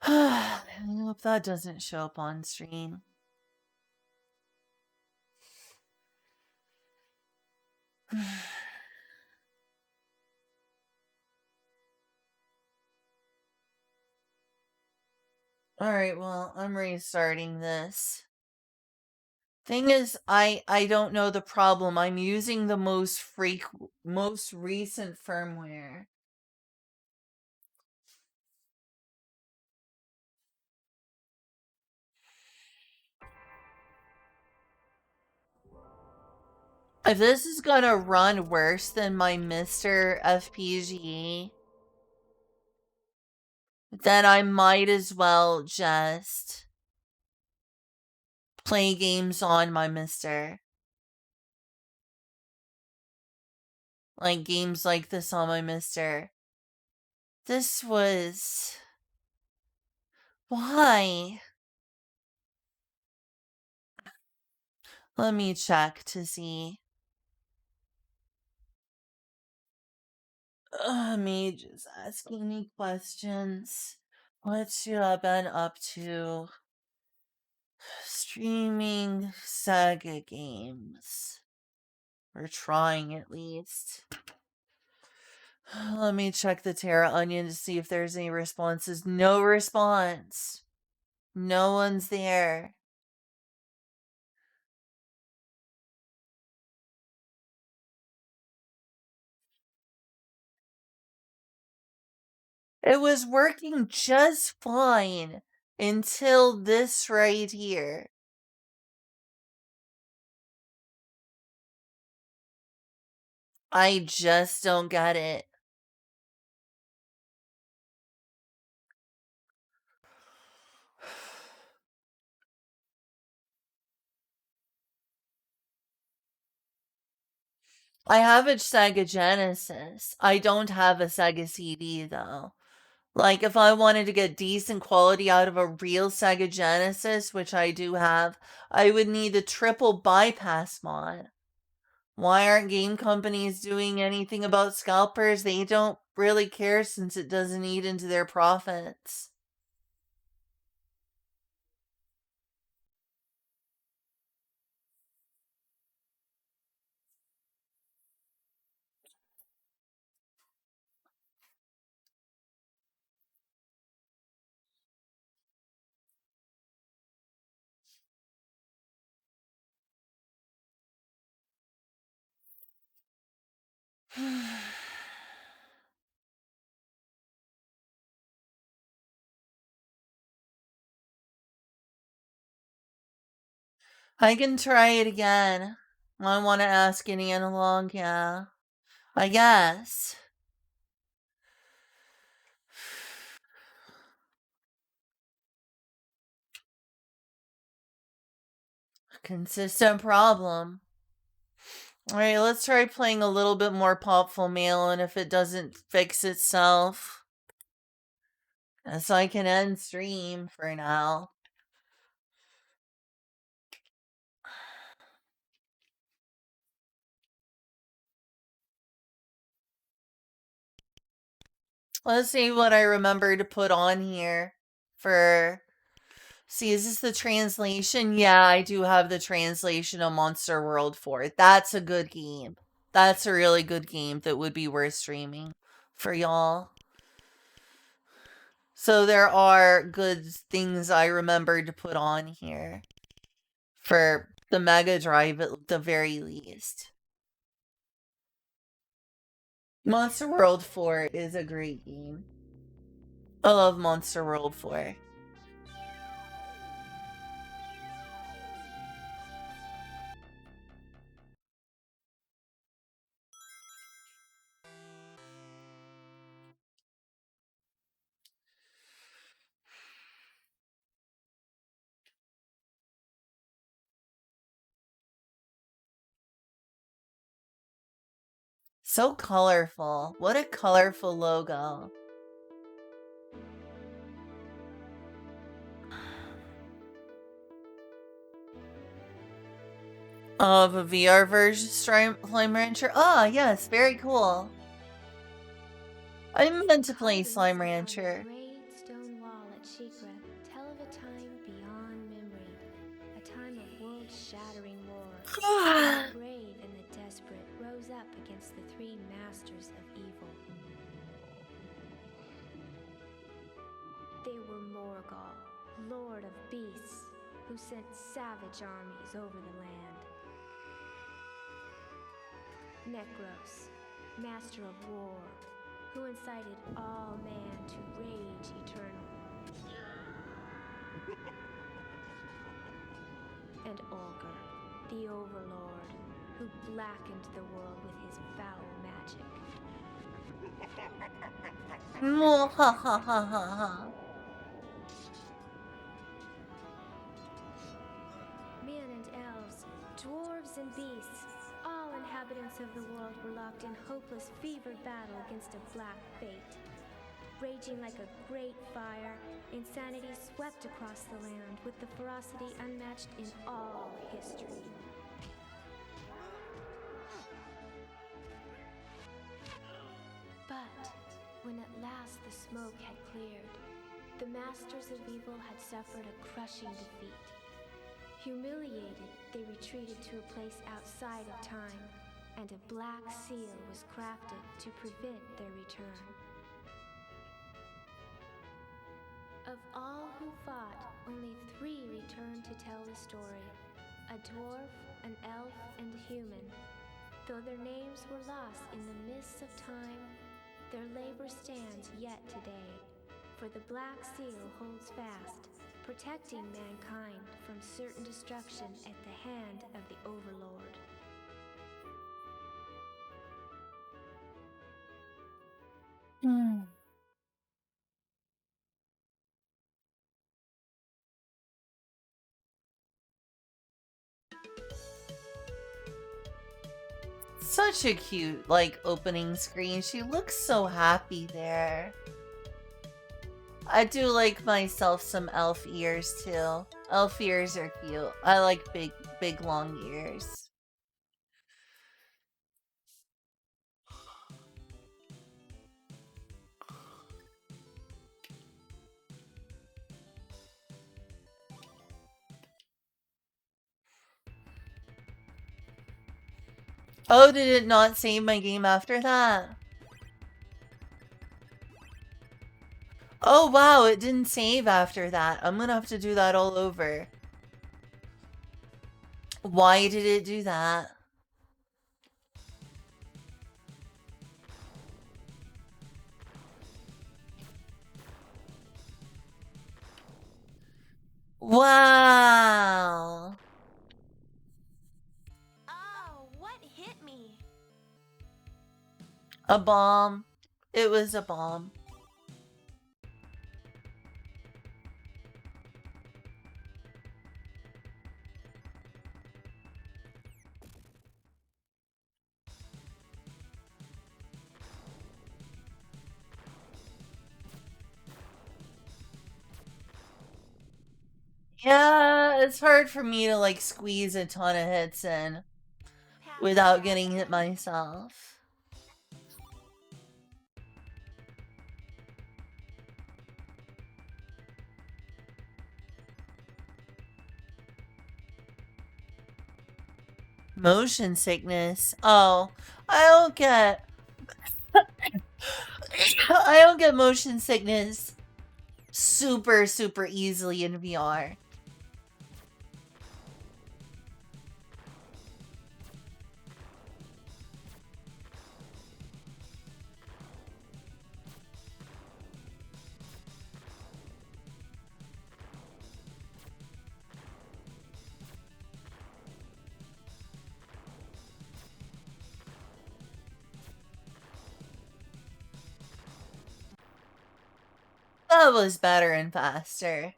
I hope that doesn't show up on stream. Alright, well, I'm restarting this. Thing is, I don't know the problem. I'm using the most recent firmware. If this is gonna run worse than my Mr. FPGA, then I might as well just play games on my Mr. Like games like this on my Mr. This was... Why? Let me check to see. Me just asking me questions. What you been up to? Streaming Saga games. Or trying at least. Let me check the Terra Onion to see if there's any responses. No response. No one's there. It was working just fine until this right here. I just don't get it. I have a Sega Genesis. I don't have a Sega CD though. Like, if I wanted to get decent quality out of a real Sega Genesis, which I do have, I would need a triple bypass mod. Why aren't game companies doing anything about scalpers? They don't really care since it doesn't eat into their profits. I can try it again. I want to ask any analog, yeah. I guess. Consistent problem. Alright, let's try playing a little bit more Popful Mail, and if it doesn't fix itself, so I can end stream for now. Let's see what I remember to put on here for... See, is this the translation? Yeah, I do have the translation of Monster World 4. That's a good game. That's a really good game that would be worth streaming for y'all. So there are good things I remember to put on here for the Mega Drive at the very least. Monster World 4 is a great game. I love Monster World 4. So colorful. What a colorful logo. Of a VR version Slime Rancher? Ah, yes, very cool. I meant to play Slime Rancher. Great stone wall at Shikra tell of a time beyond memory, a time of world-shattering war. When the brave and the desperate rose up against the three masters of evil. They were Morgul, Lord of Beasts, who sent savage armies over the land. Necros, Master of War, who incited all man to rage eternal. And Olger, the Overlord, who blackened the world with his foul magic. Men and elves, dwarves and beasts, all inhabitants of the world were locked in hopeless, fevered battle against a black fate. Raging like a great fire, insanity swept across the land with the ferocity unmatched in all history. But smoke had cleared. The masters of evil had suffered a crushing defeat. Humiliated, they retreated to a place outside of time, and a black seal was crafted to prevent their return. Of all who fought, only 3 returned to tell the story: a dwarf, an elf, and a human. Though their names were lost in the mists of time, their labor stands yet today, for the Black Seal holds fast, protecting mankind from certain destruction at the hand of the Overlord. Such a cute, like, opening screen. She looks so happy there. I do like myself some elf ears, too. Elf ears are cute. I like big, long ears. Oh, did it not save my game after that? Oh, wow, it didn't save after that. I'm gonna have to do that all over. Why did it do that? Wow. Oh, what hit me? A bomb. It was a bomb. Yeah, it's hard for me to, like, squeeze a ton of hits in without getting hit myself. Motion sickness. Oh, I don't get... I don't get motion sickness super easily in VR. That was better and faster.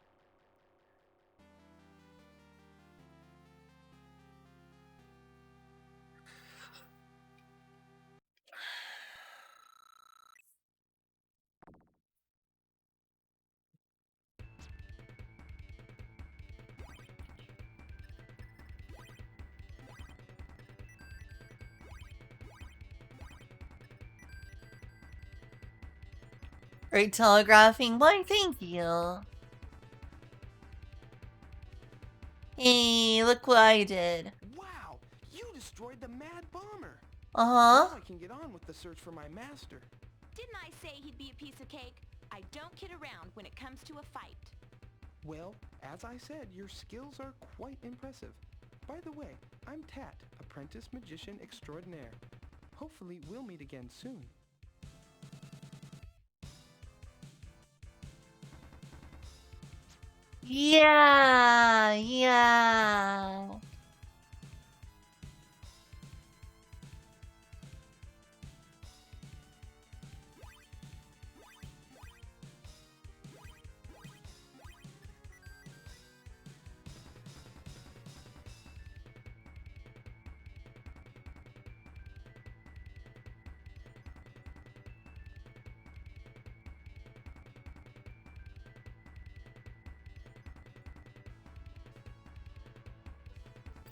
Great telegraphing. Why, thank you. Hey, look what I did. Wow, you destroyed the Mad Bomber. Uh-huh. Now I can get on with the search for my master. Didn't I say he'd be a piece of cake? I don't kid around when it comes to a fight. Well, as I said, your skills are quite impressive. By the way, I'm Tat, apprentice magician extraordinaire. Hopefully we'll meet again soon. Yeah.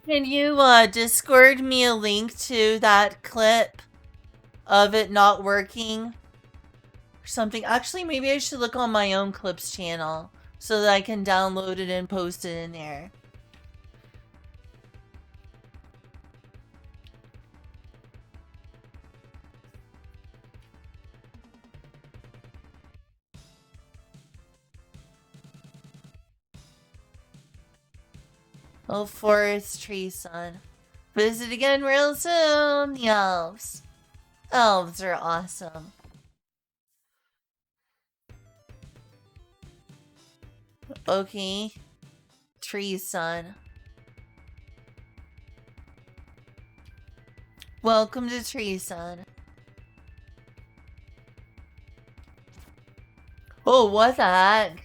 Can you, Discord me a link to that clip of it not working? or something. Actually, maybe I should look on my own clips channel so that I can download it and post it in there. Oh, forest tree son. Visit again real soon. The elves. Elves are awesome. Okay. Tree son. Welcome to Tree son. Oh, what the heck?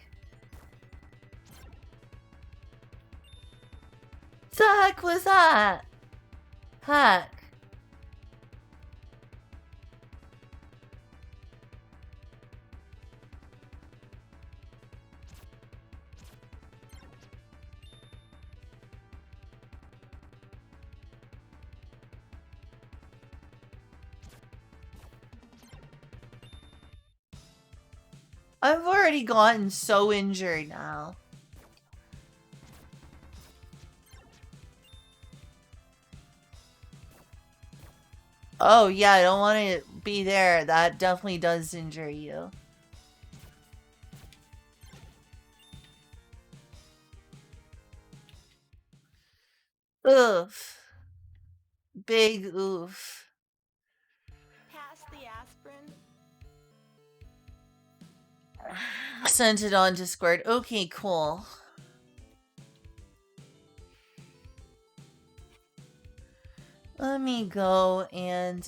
The heck was that? Heck. I've already gotten so injured now. Oh, yeah, I don't want to be there. That definitely does injure you. Oof. Big oof. Pass the aspirin. Sent it on Discord. Okay, cool. Let me go and,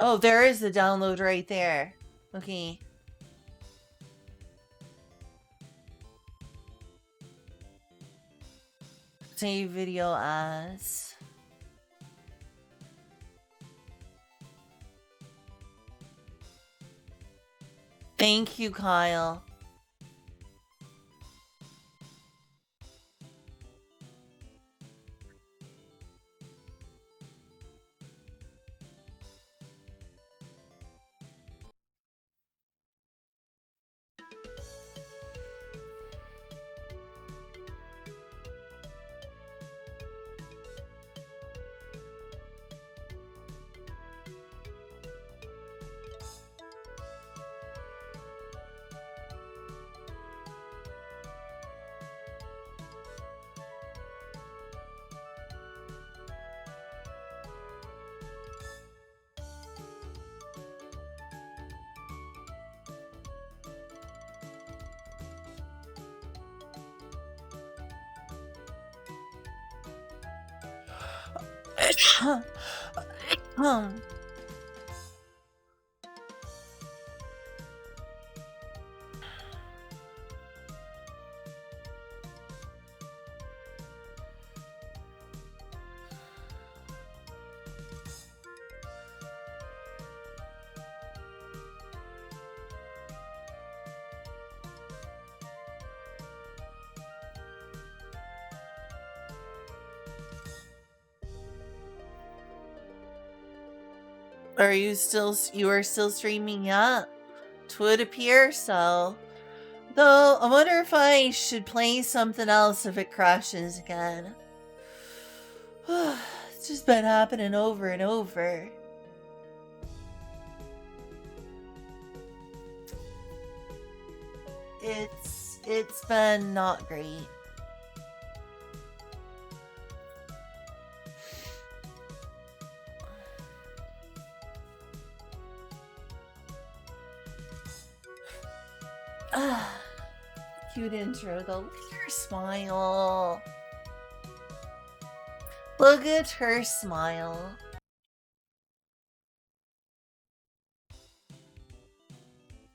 oh, there is the download right there. Okay. Save video as. Thank you, Kyle. um. Are you still, you are still streaming? Yeah, it would appear so. Though, I wonder if I should play something else if it crashes again. It's just been happening over and over. It's been not great. Cute intro though. Look at her smile. Look at her smile.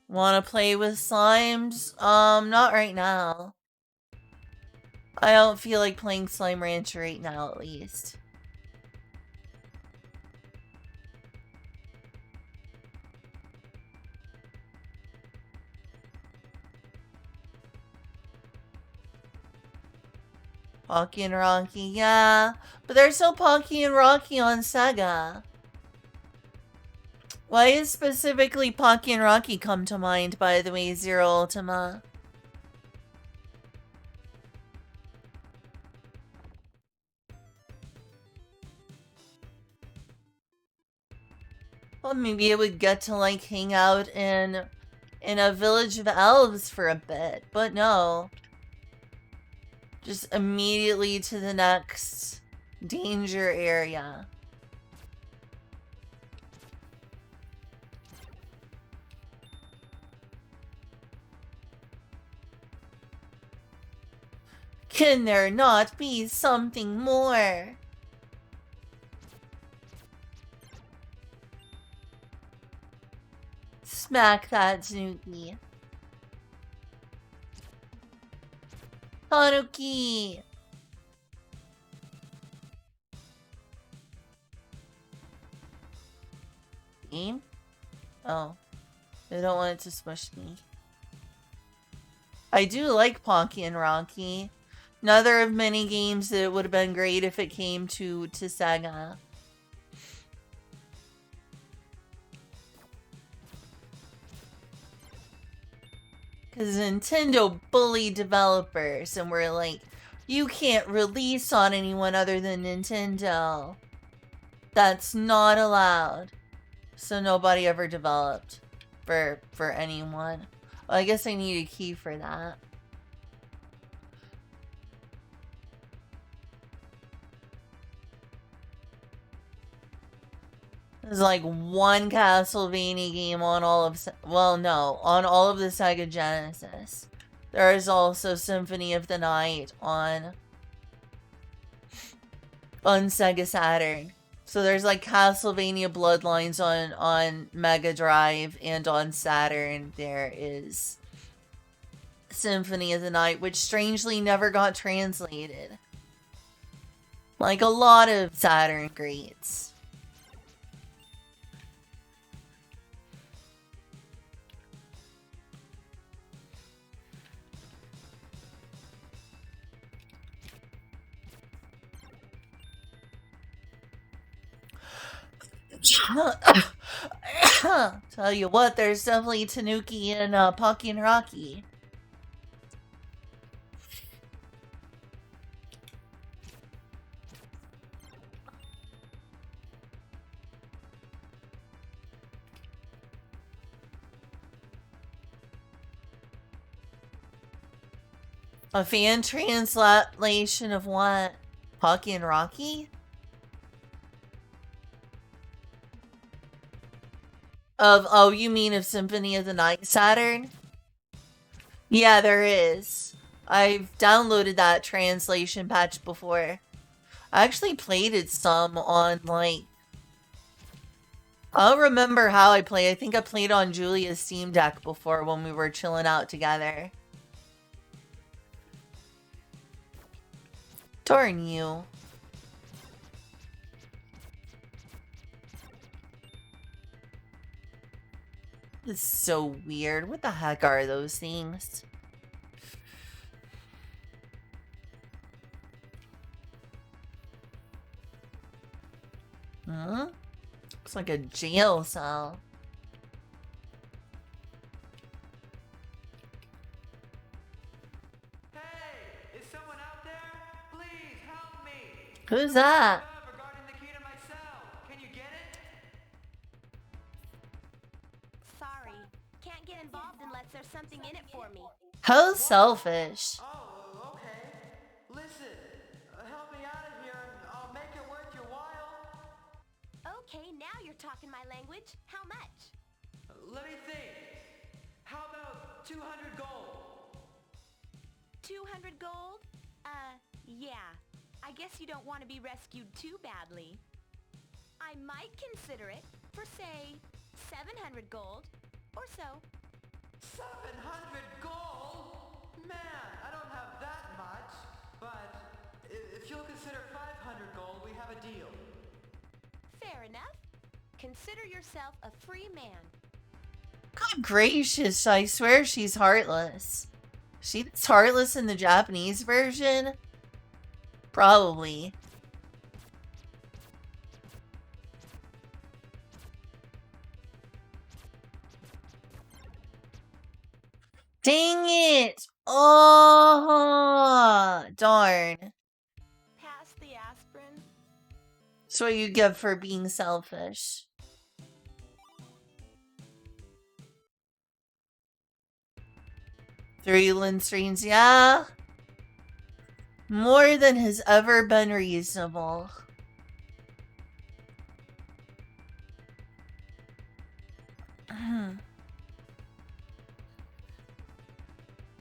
Wanna play with slimes? Not right now. I don't feel like playing Slime Rancher right now, at least. Pocky and Rocky, yeah. But there's no Pocky and Rocky on Sega. Why is specifically Pocky and Rocky come to mind, by the way, Zero Ultima? Well, maybe it would get to, like, hang out in a village of elves for a bit, but no. Just immediately to the next danger area. Can there not be something more? Smack that Tanuki. Tanuki! Game? Oh. I don't want it to smush me. I do like Pocky and Rocky. Another of many games that it would have been great if it came to Sega. Because Nintendo bullied developers and were like, you can't release on anyone other than Nintendo. That's not allowed. So nobody ever developed for anyone. Well, I guess I need a key for that. There's like one Castlevania game on all of... Well, no. On all of the Sega Genesis. There is also Symphony of the Night on Sega Saturn. So there's like Castlevania Bloodlines on Mega Drive, and on Saturn there is Symphony of the Night, which strangely never got translated. Like a lot of Saturn greats. Tell you what, there's definitely Tanuki and Pocky and Rocky. A fan translation of what? Pocky and Rocky? Oh, you mean of Symphony of the Night Saturn? Yeah, there is. I've downloaded that translation patch before. I actually played it some on, like... I don't remember how I played. I think I played on Julia's Steam Deck before when we were chilling out together. Darn you. This is so weird. What the heck are those things? Huh? Looks like a jail cell. Hey, is someone out there? Please help me. Who's that? Regarding the key to my cell. Can you get it? Sorry, can't get involved unless there's something in it for me. How selfish. Oh, okay. Listen, help me out of here and I'll make it worth your while. Okay, now you're talking my language. How much? Let me think. How about 200 gold? 200 gold? Yeah. I guess you don't want to be rescued too badly. I might consider it for, say, 700 gold or so. 700 gold? Man, I don't have that much. But if you'll consider 500 gold, we have a deal. Fair enough. Consider yourself a free man. Good gracious, I swear she's heartless. She's heartless in the Japanese version. Probably. Dang it! Oh, darn. Pass the aspirin. That's what you get for being selfish. Virulent strains, yeah. More than has ever been reasonable.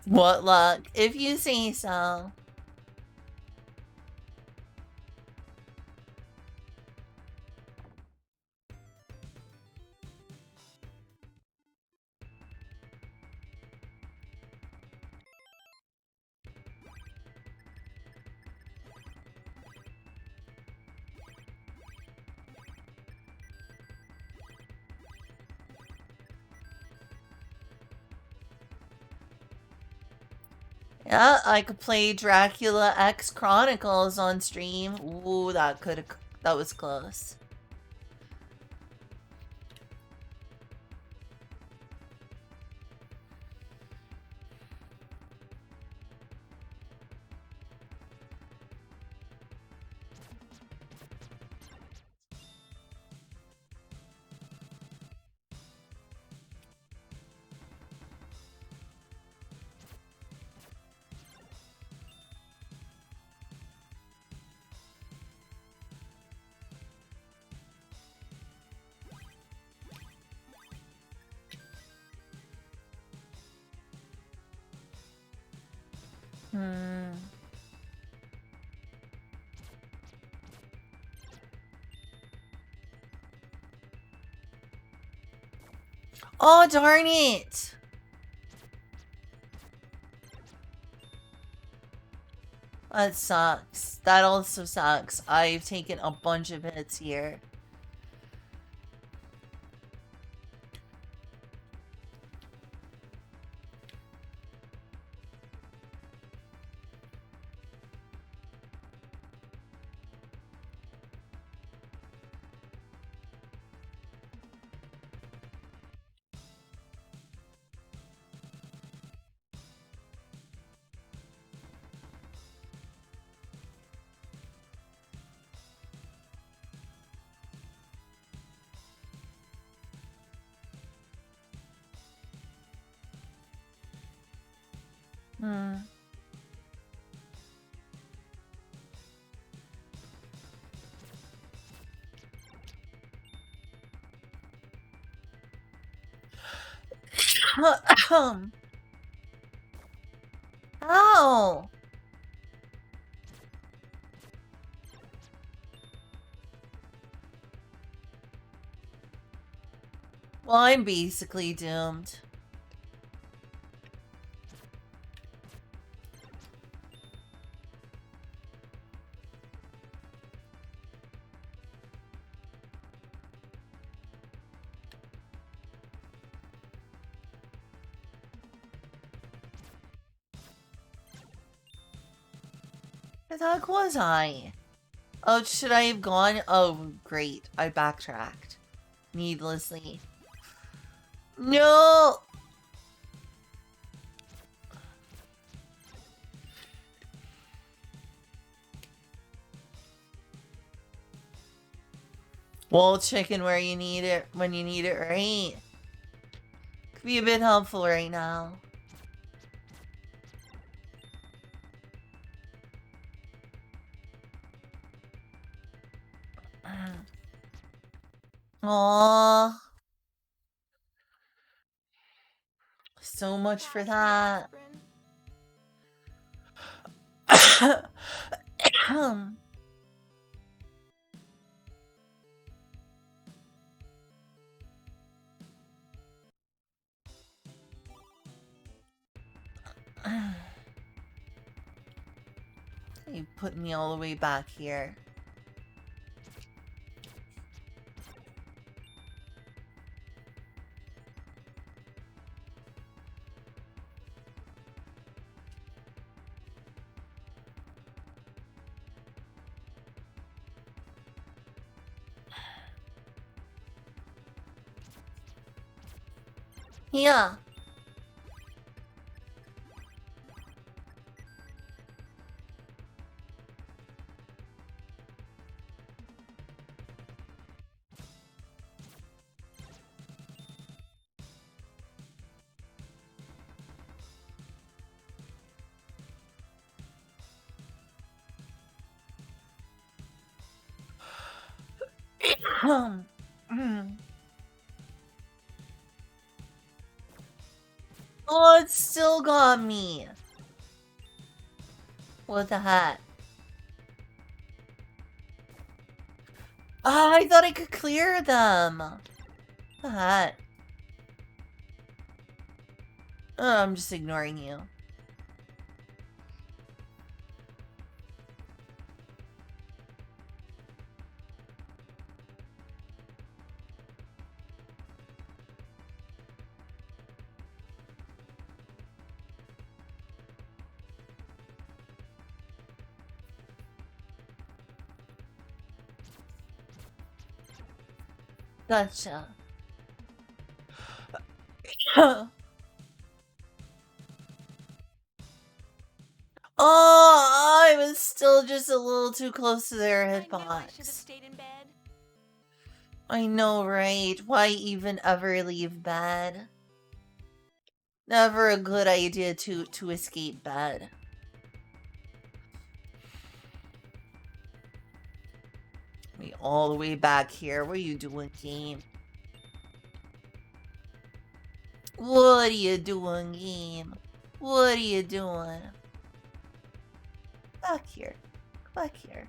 What luck, if you say so. Yeah, I could play Dracula X Chronicles on stream. Ooh, that was close. Oh, darn it! That sucks. That also sucks. I've taken a bunch of hits here. Ow! Well, I'm basically doomed. The heck was I? Oh, should I have gone? Oh, great. I backtracked. Needlessly. No! Well, chicken where you need it, when you need it, right? Could be a bit helpful right now. Aww. So much for that. You put me all the way back here. Yeah. Oh, it still got me. What the heck? Oh, I thought I could clear them. What the heck? Oh, I'm just ignoring you. Gotcha. Oh, I was still just a little too close to their I knew I should have hitbox. stayed in bed. I know, right? Why even ever leave bed? Never a good idea to escape bed. Me all the way back here. What are you doing, game? What are you doing, game? What are you doing? Back here. Back here.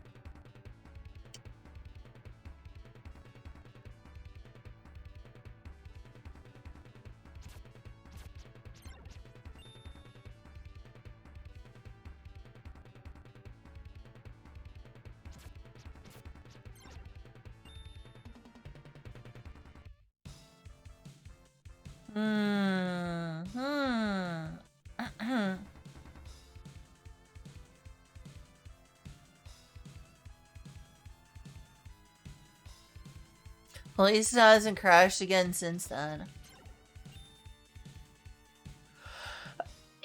Well, at least it hasn't crashed again since then.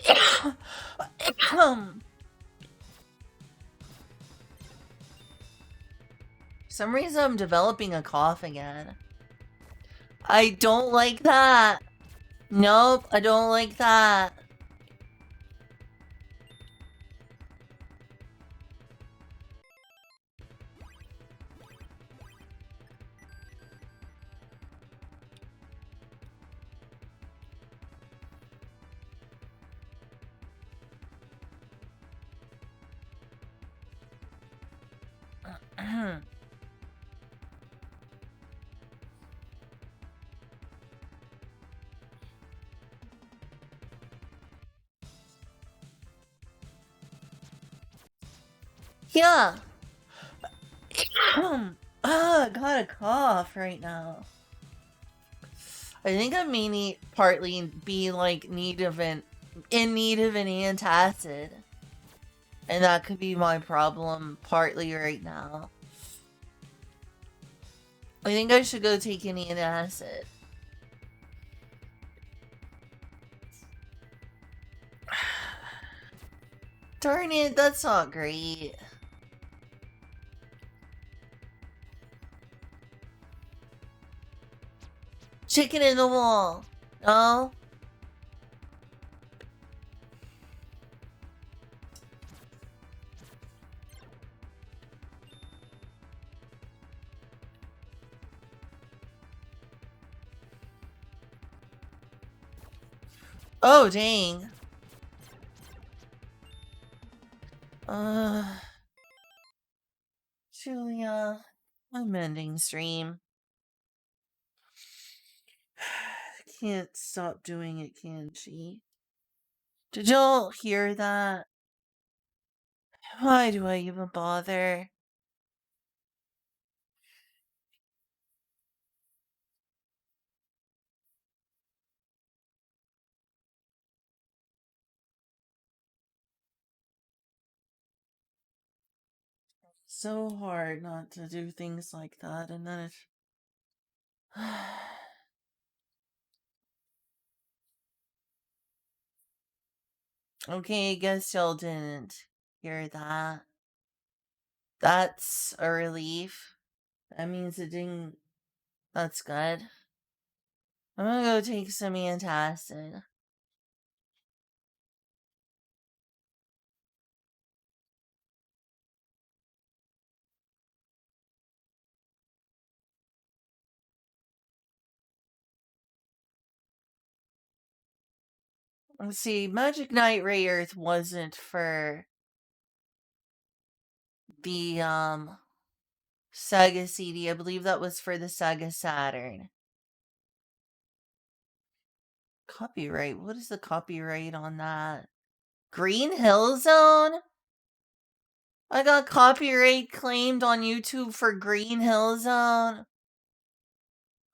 For some reason, I'm developing a cough again. I don't like that. Nope, I don't like that. Yeah. I got a cough right now. I think I may need partly be like in need of an antacid. And that could be my problem partly right now. I think I should go take an antacid. Darn it, that's not great. Chicken in the wall. No? Oh, dang. Julia, I'm ending stream. Can't stop doing it, can she? Did y'all hear that? Why do I even bother? So hard not to do things like that, and then it. Okay, I guess y'all didn't hear that. That's a relief. That means it didn't. That's good. I'm gonna go take some antacid. Let's see, Magic Knight Ray Earth wasn't for the Sega CD. I believe that was for the Sega Saturn. Copyright. What is the copyright on that? Green Hill Zone? I got copyright claimed on YouTube for Green Hill Zone.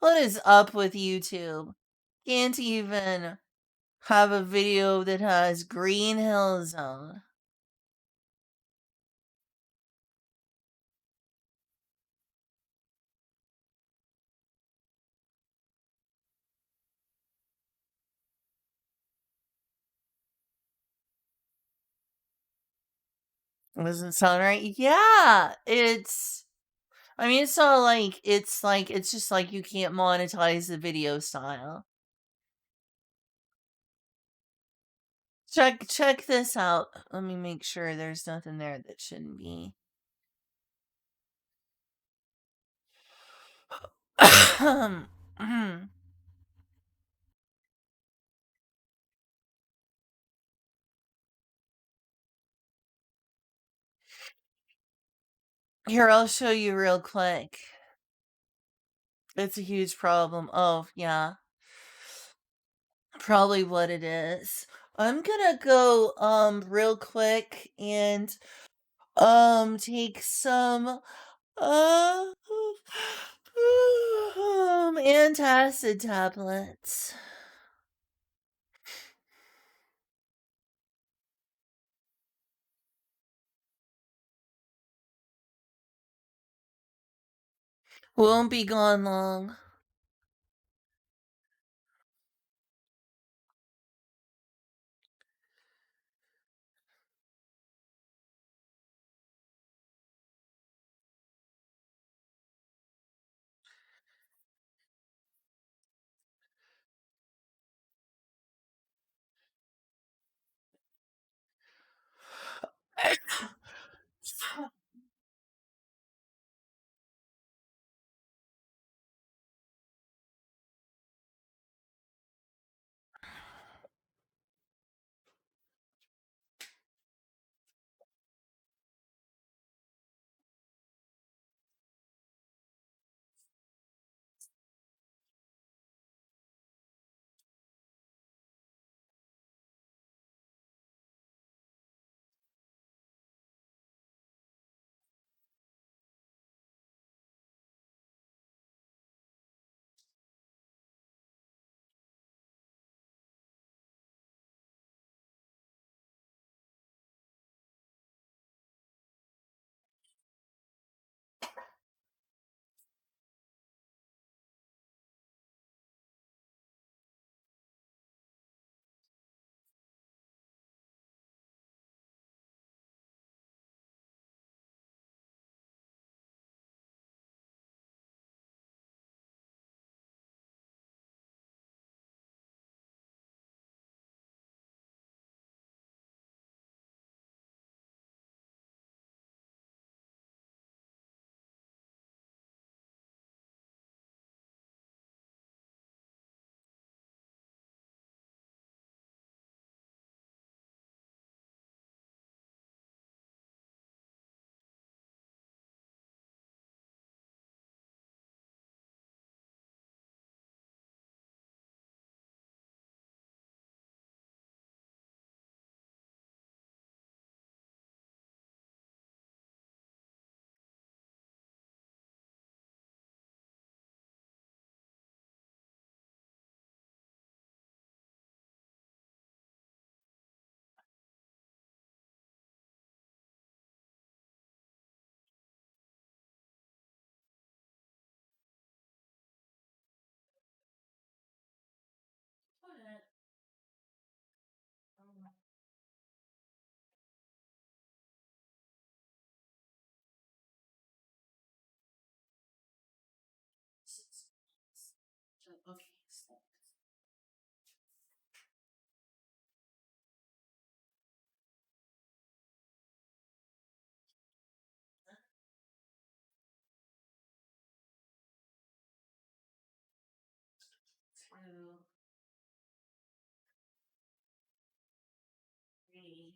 What is up with YouTube? Can't even have a video that has Green Hill Zone. Doesn't sound right. Yeah, I mean, it's not like it's just like you can't monetize the video style. Check this out. Let me make sure there's nothing there that shouldn't be. Here, I'll show you real quick. It's a huge problem. Oh, yeah. Probably what it is. I'm gonna go real quick and take some antacid tablets. Won't be gone long. two, three.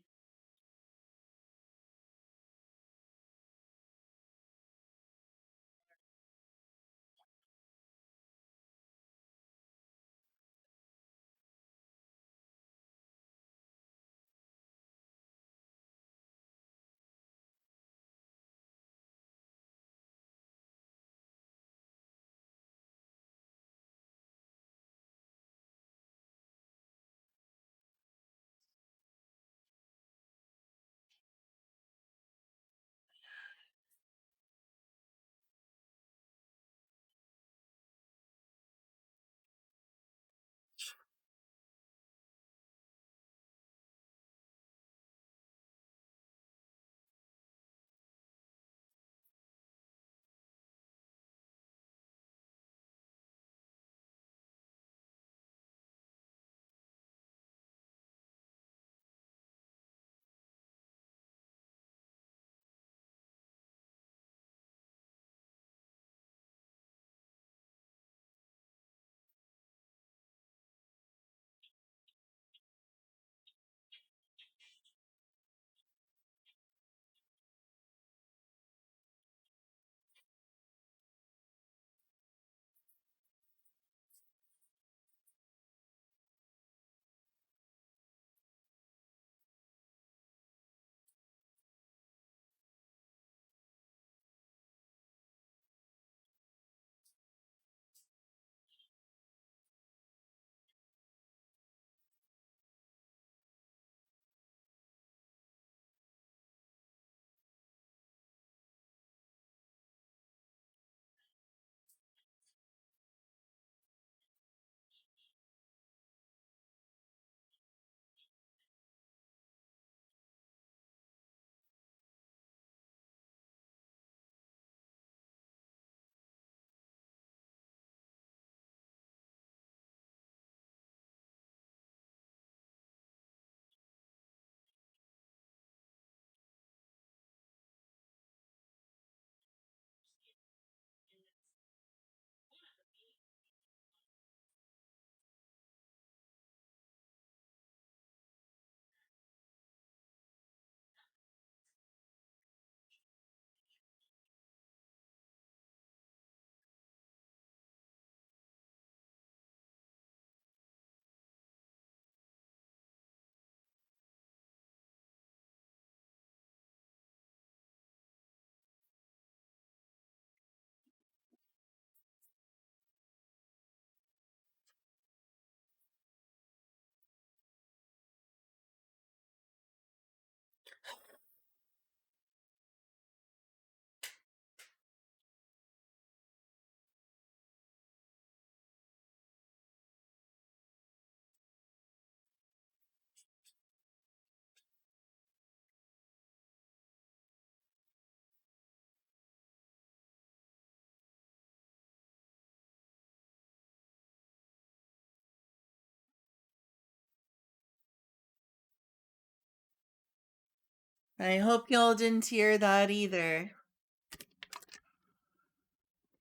I hope y'all didn't hear that either.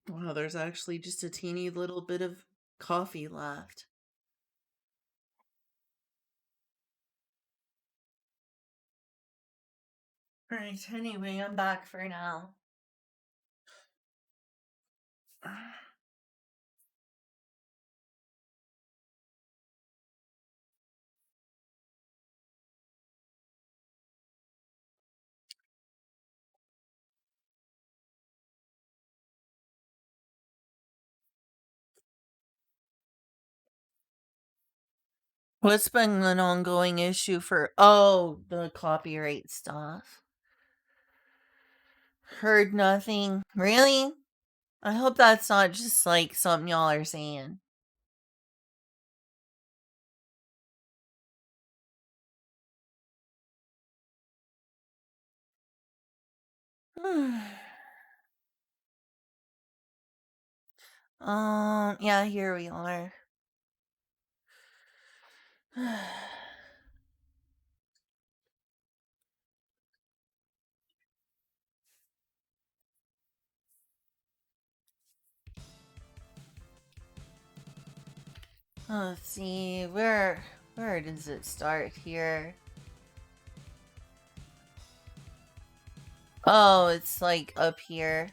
Wow, there's actually just a teeny little bit of coffee left. Alright, anyway, I'm back for now. What's been an ongoing issue for the copyright stuff? Heard nothing. Really? I hope that's not just like something y'all are saying. Yeah, here we are. Let's see, where does it start here? Oh, it's like up here.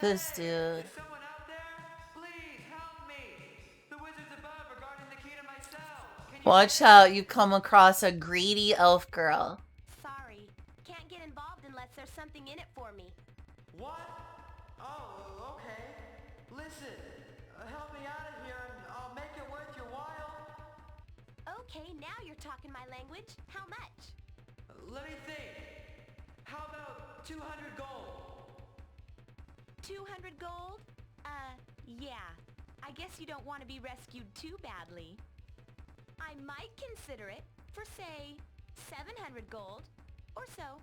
This dude. Is someone out there? Please help me. The wizards above are guarding the key to my cell. Can you Watch out, you come across a greedy elf girl. Sorry, can't get involved unless there's something in it for me. What? Oh, okay. Listen, help me out of here and I'll make it worth your while. Okay, now you're talking my language. How much? Let me think. How about 200 gold? 200 gold? Yeah. I guess you don't want to be rescued too badly. I might consider it for, say, 700 gold or so.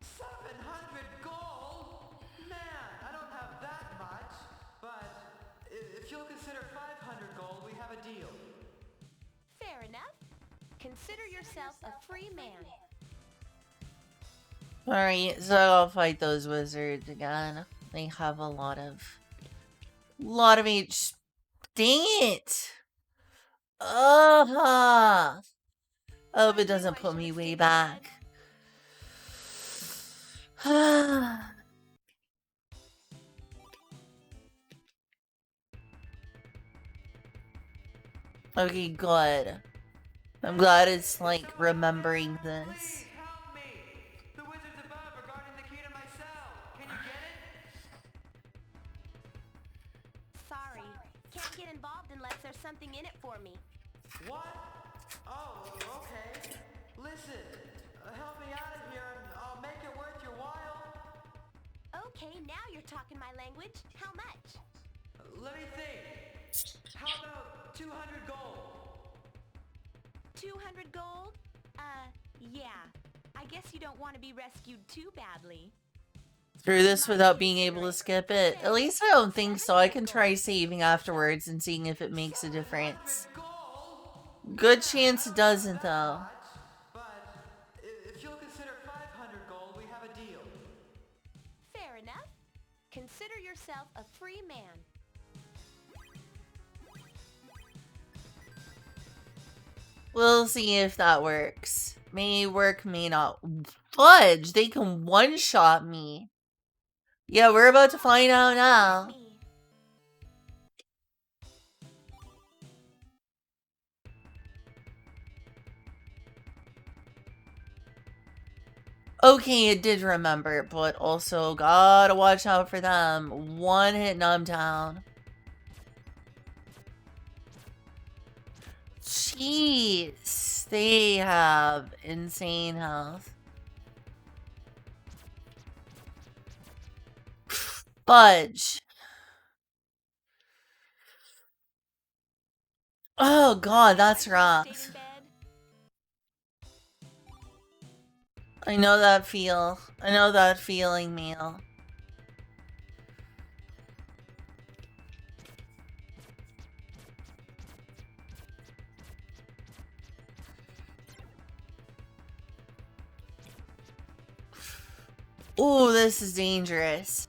700 gold? Man, I don't have that much. But if you'll consider 500 gold, we have a deal. Fair enough. Consider yourself a free man. Alright, so I'll fight those wizards again. They have a lot of H. Dang it! I hope it doesn't put me way back. Okay, good. I'm glad it's like remembering this. Please help me. The wizards above are guarding the key to my cell. Can you get it? Sorry, can't get involved unless there's something in it for me. What? Oh, okay. Listen, help me out of here and I'll make it worth your while. Okay, now you're talking my language. How much? Let me think. How about 200 gold? 200 gold? Yeah. I guess you don't want to be rescued too badly. Through this without being able to skip it. At least I don't think so. I can try saving afterwards and seeing if it makes a difference. Good chance it doesn't though. But if you'll consider 500 gold, we have a deal. Fair enough. Consider yourself a free man. We'll see if that works. May work, may not. Fudge! They can one-shot me. Yeah, we're about to find out now. Okay, it did remember, but also gotta watch out for them. One hit and I'm down. Jeez, they have insane health. Fudge. Oh god, that's rough. I know that feel. I know that feeling, Meal. Ooh, this is dangerous.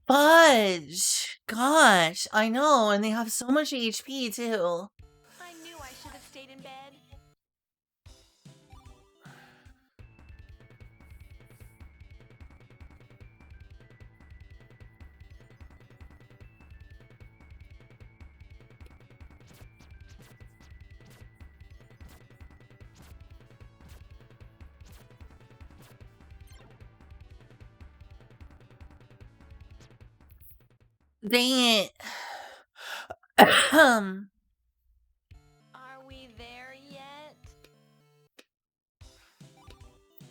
Fudge! Gosh, I know, and they have so much HP too. I knew I should have stayed in bed. Dang it. Are we there yet?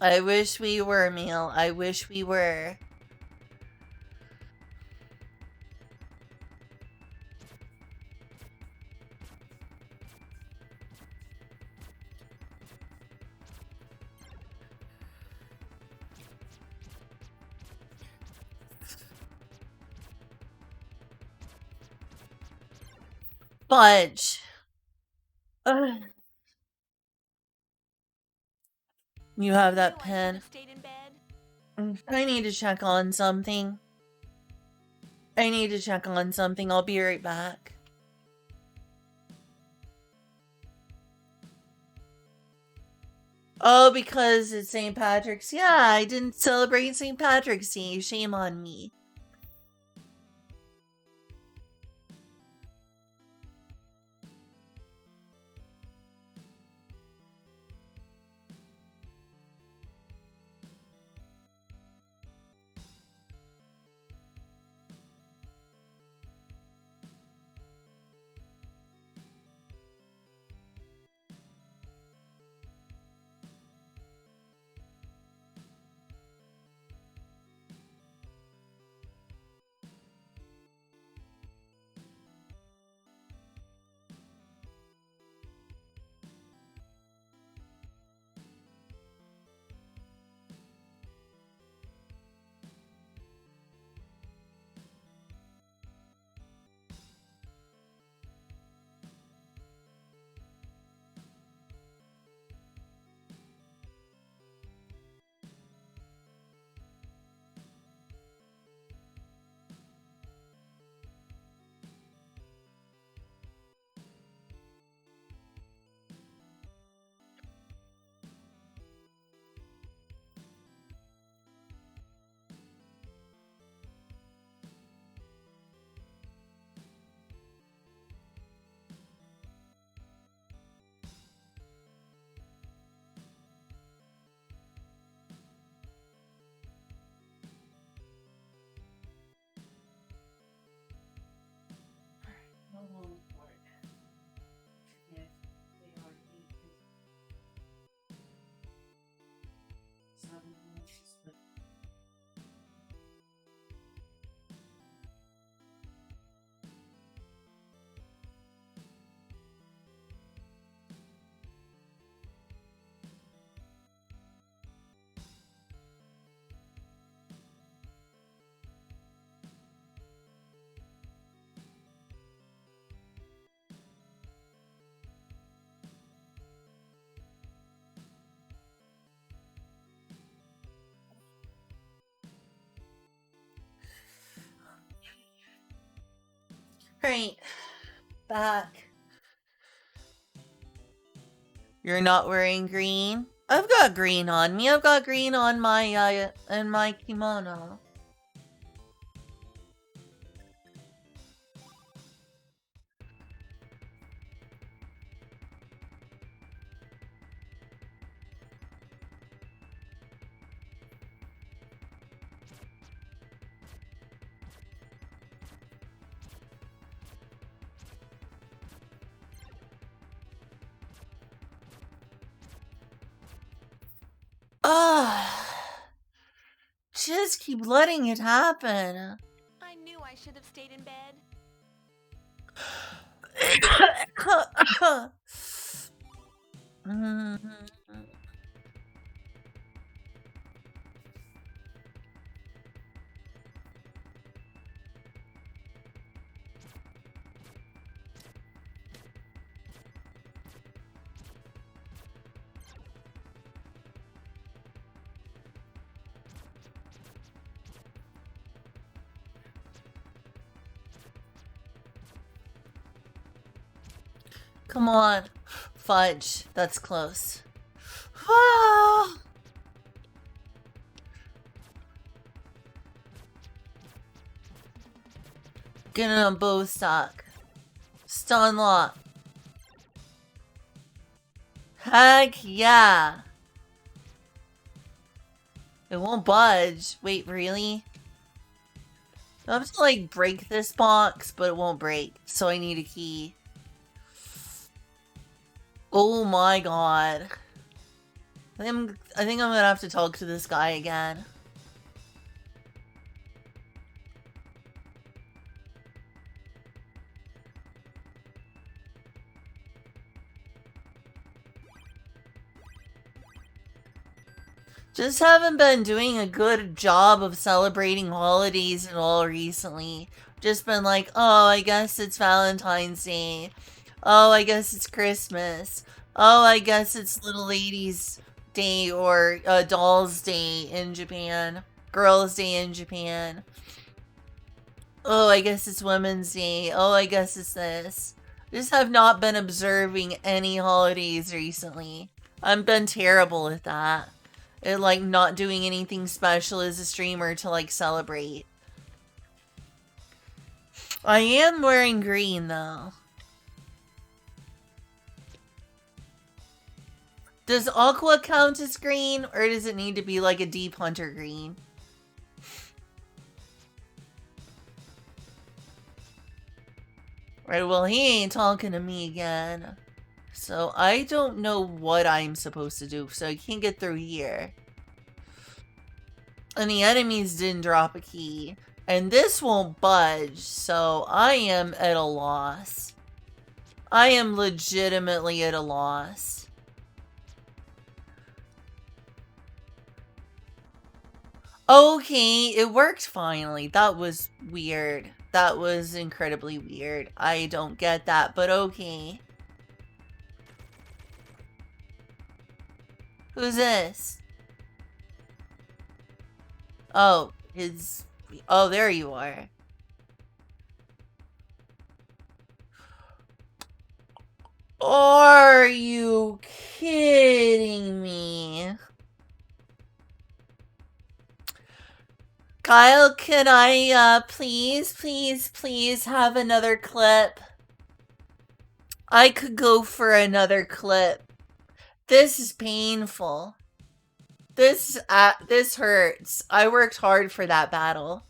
I wish we were, Meal. I wish we were. Budge. You have that I pen. should've stayed in bed. I need to check on something. I'll be right back. Oh, because it's St. Patrick's. Yeah, I didn't celebrate St. Patrick's Day. Shame on me. Right. Back. You're not wearing green? I've got green on me. I've got green on my kimono. Just keep letting it happen. I knew I should have stayed in bed. Come on. Fudge. That's close. Ah! Getting them both stuck. Stun lock. Heck yeah. It won't budge. Wait, really? I have to like break this box, but it won't break. So I need a key. Oh my god. I think I'm gonna have to talk to this guy again. Just haven't been doing a good job of celebrating holidays at all recently. Just been like, oh, I guess it's Valentine's Day. Oh, I guess it's Christmas. Oh, I guess it's Little Ladies Day or Dolls Day in Japan. Girls Day in Japan. Oh, I guess it's Women's Day. Oh, I guess it's this. Just have not been observing any holidays recently. I've been terrible at that. At like not doing anything special as a streamer to like celebrate. I am wearing green though. Does aqua count as green, or does it need to be like a deep hunter green? Right, well, he ain't talking to me again. So I don't know what I'm supposed to do, so I can't get through here. And the enemies didn't drop a key. And this won't budge, so I am at a loss. I am legitimately at a loss. Okay, it worked finally. That was weird. That was incredibly weird. I don't get that, but okay. Who's this? Oh, it's... Oh, there you are. Are you kidding me? Kyle, can I, please have another clip? I could go for another clip. This is painful. This hurts. I worked hard for that battle.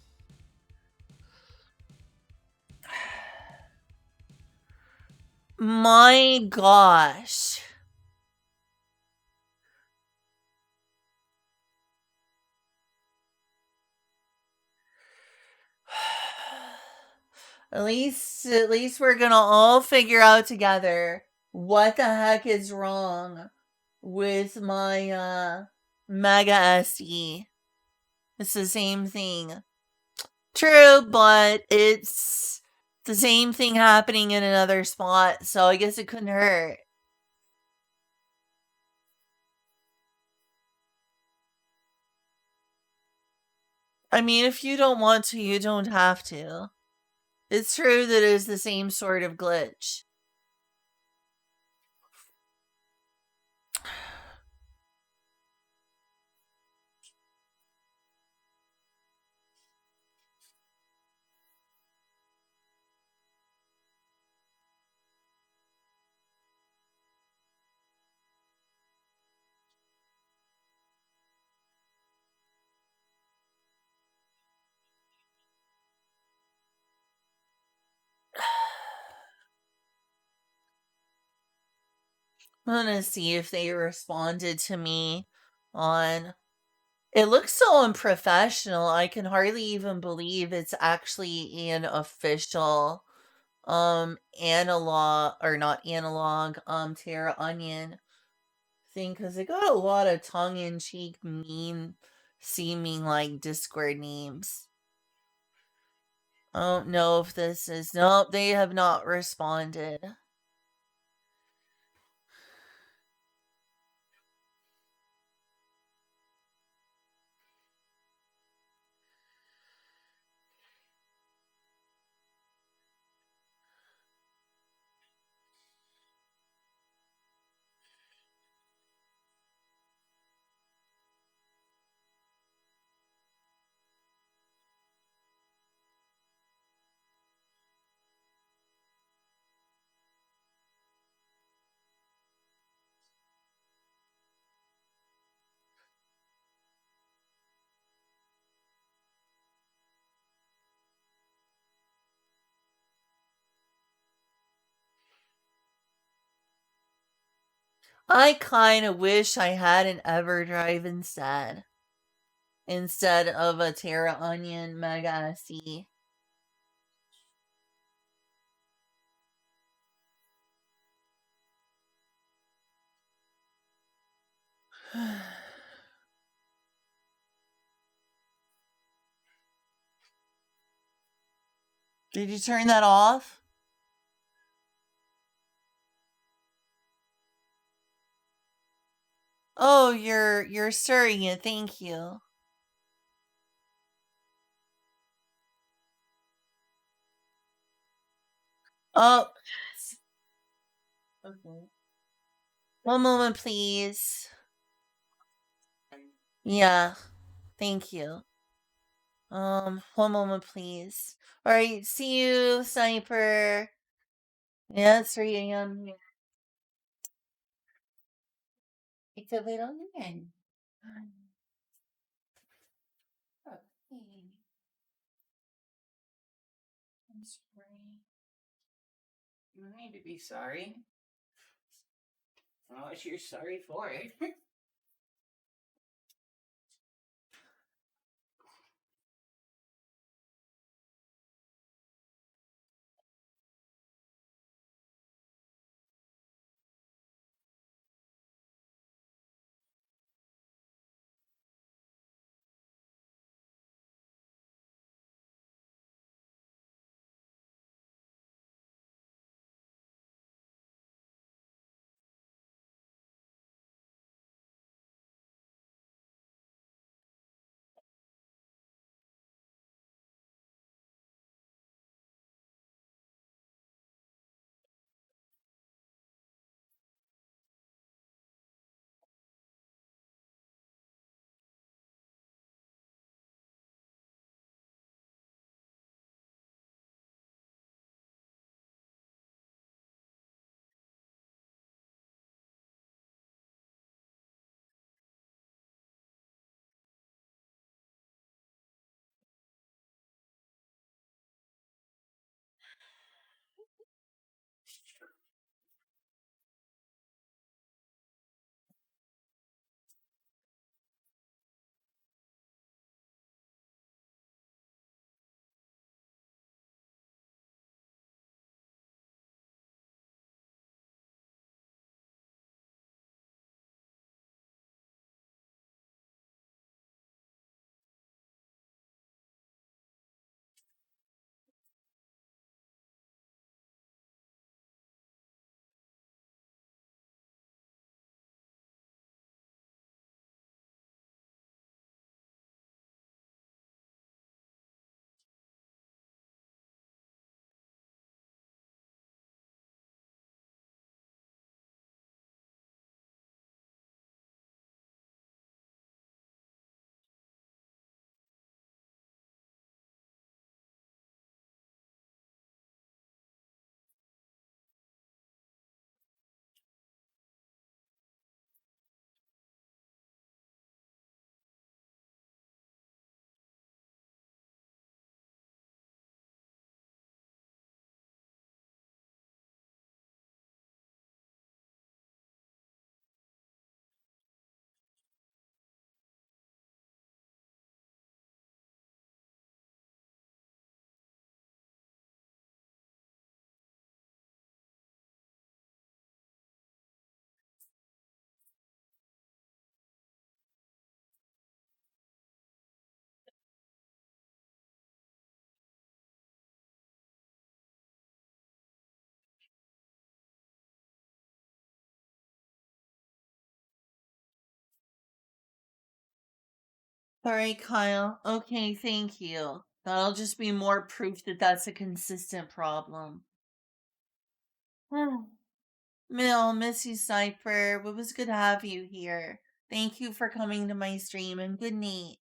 My gosh. At least we're gonna all figure out together what the heck is wrong with my Mega SE. It's the same thing. True, but it's the same thing happening in another spot, so I guess it couldn't hurt. I mean, if you don't want to, you don't have to. It's true that it's the same sort of glitch. I'm gonna see if they responded to me on... It looks so unprofessional. I can hardly even believe it's actually an official analog, or not analog, Terra Onion thing, because it got a lot of tongue-in-cheek, mean seeming like Discord names. I don't know if this is... Nope, they have not responded. I kind of wish I had an EverDrive instead of a Terra Onion Mega SE. Did you turn that off? Oh, you're stirring it. Thank you. Oh, okay. One moment, please. Yeah, thank you. One moment, please. All right, see you, Sniper. Yeah, it's 3 a.m. here. It's a little again. Okay. I'm sorry. You don't need to be sorry. Oh, you're sorry for it. All right, Kyle. Okay, thank you. That'll just be more proof that that's a consistent problem. Mill, miss you, Sniper. It was good to have you here. Thank you for coming to my stream and good night.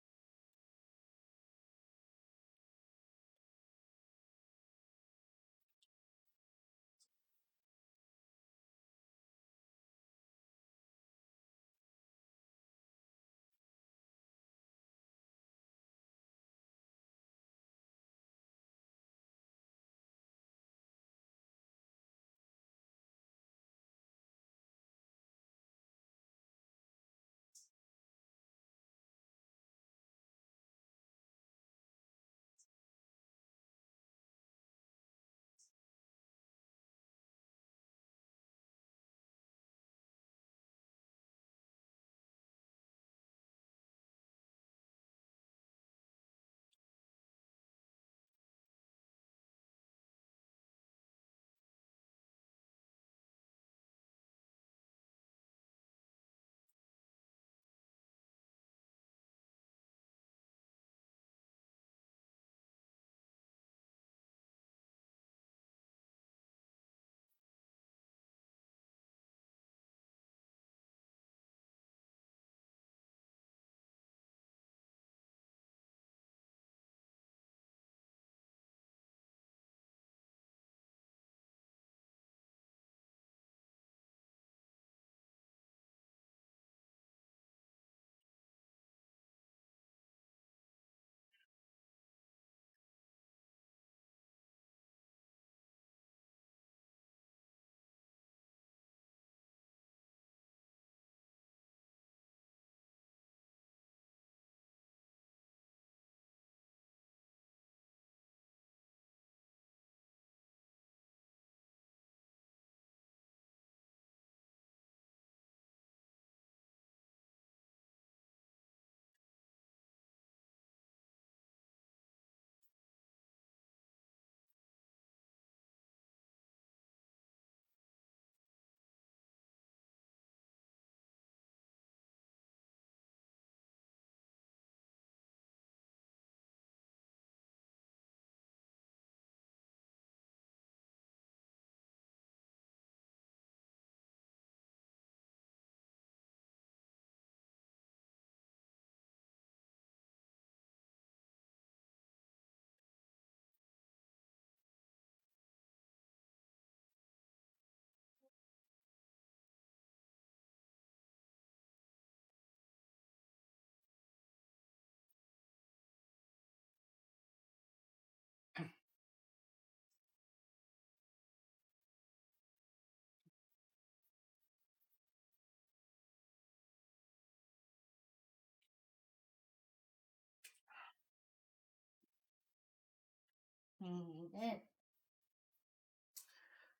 Need it.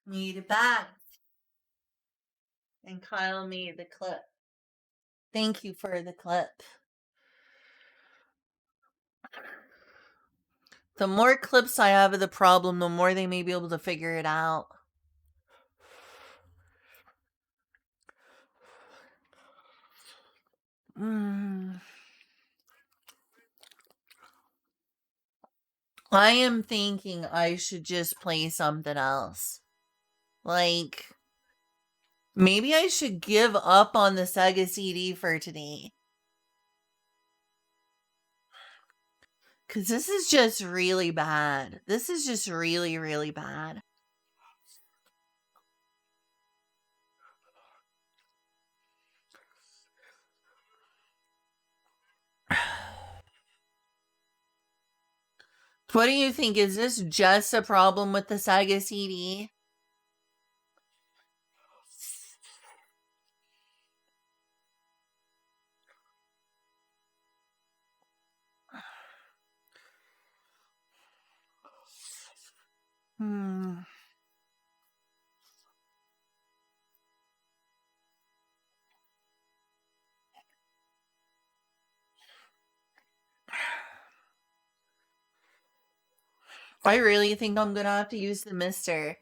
Need it back. And Kyle made the clip. Thank you for the clip. The more clips I have of the problem, the more they may be able to figure it out. I am thinking I should just play something else. Like, maybe I should give up on the Sega CD for today. Because this is just really bad. This is just really, really bad. What do you think? Is this just a problem with the Sega CD? I really think I'm gonna have to use the mister.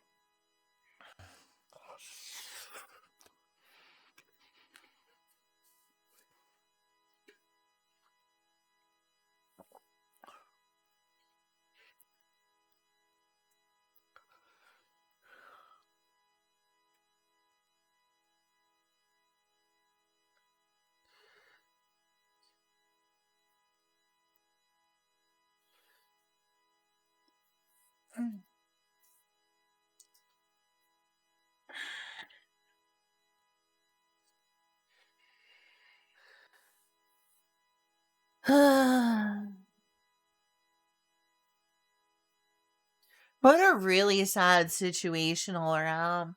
What a really sad situation all around.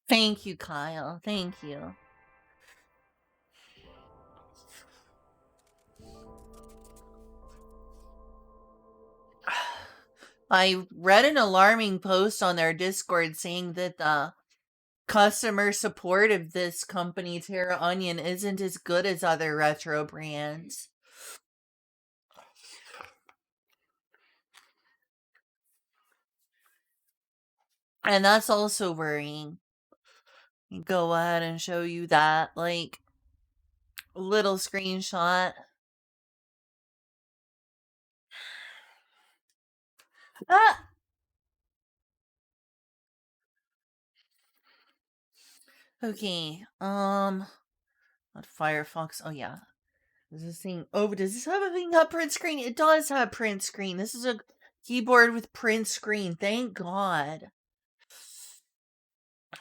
Thank you, Kyle. Thank you. I read an alarming post on their Discord saying that the customer support of this company, Terra Onion, isn't as good as other retro brands. And that's also worrying. Go ahead and show you that, like, little screenshot. Ah! Okay, what Firefox? Oh yeah, does this thing? Oh, does this have a thing got print screen? It does have print screen. This is a keyboard with print screen. Thank God.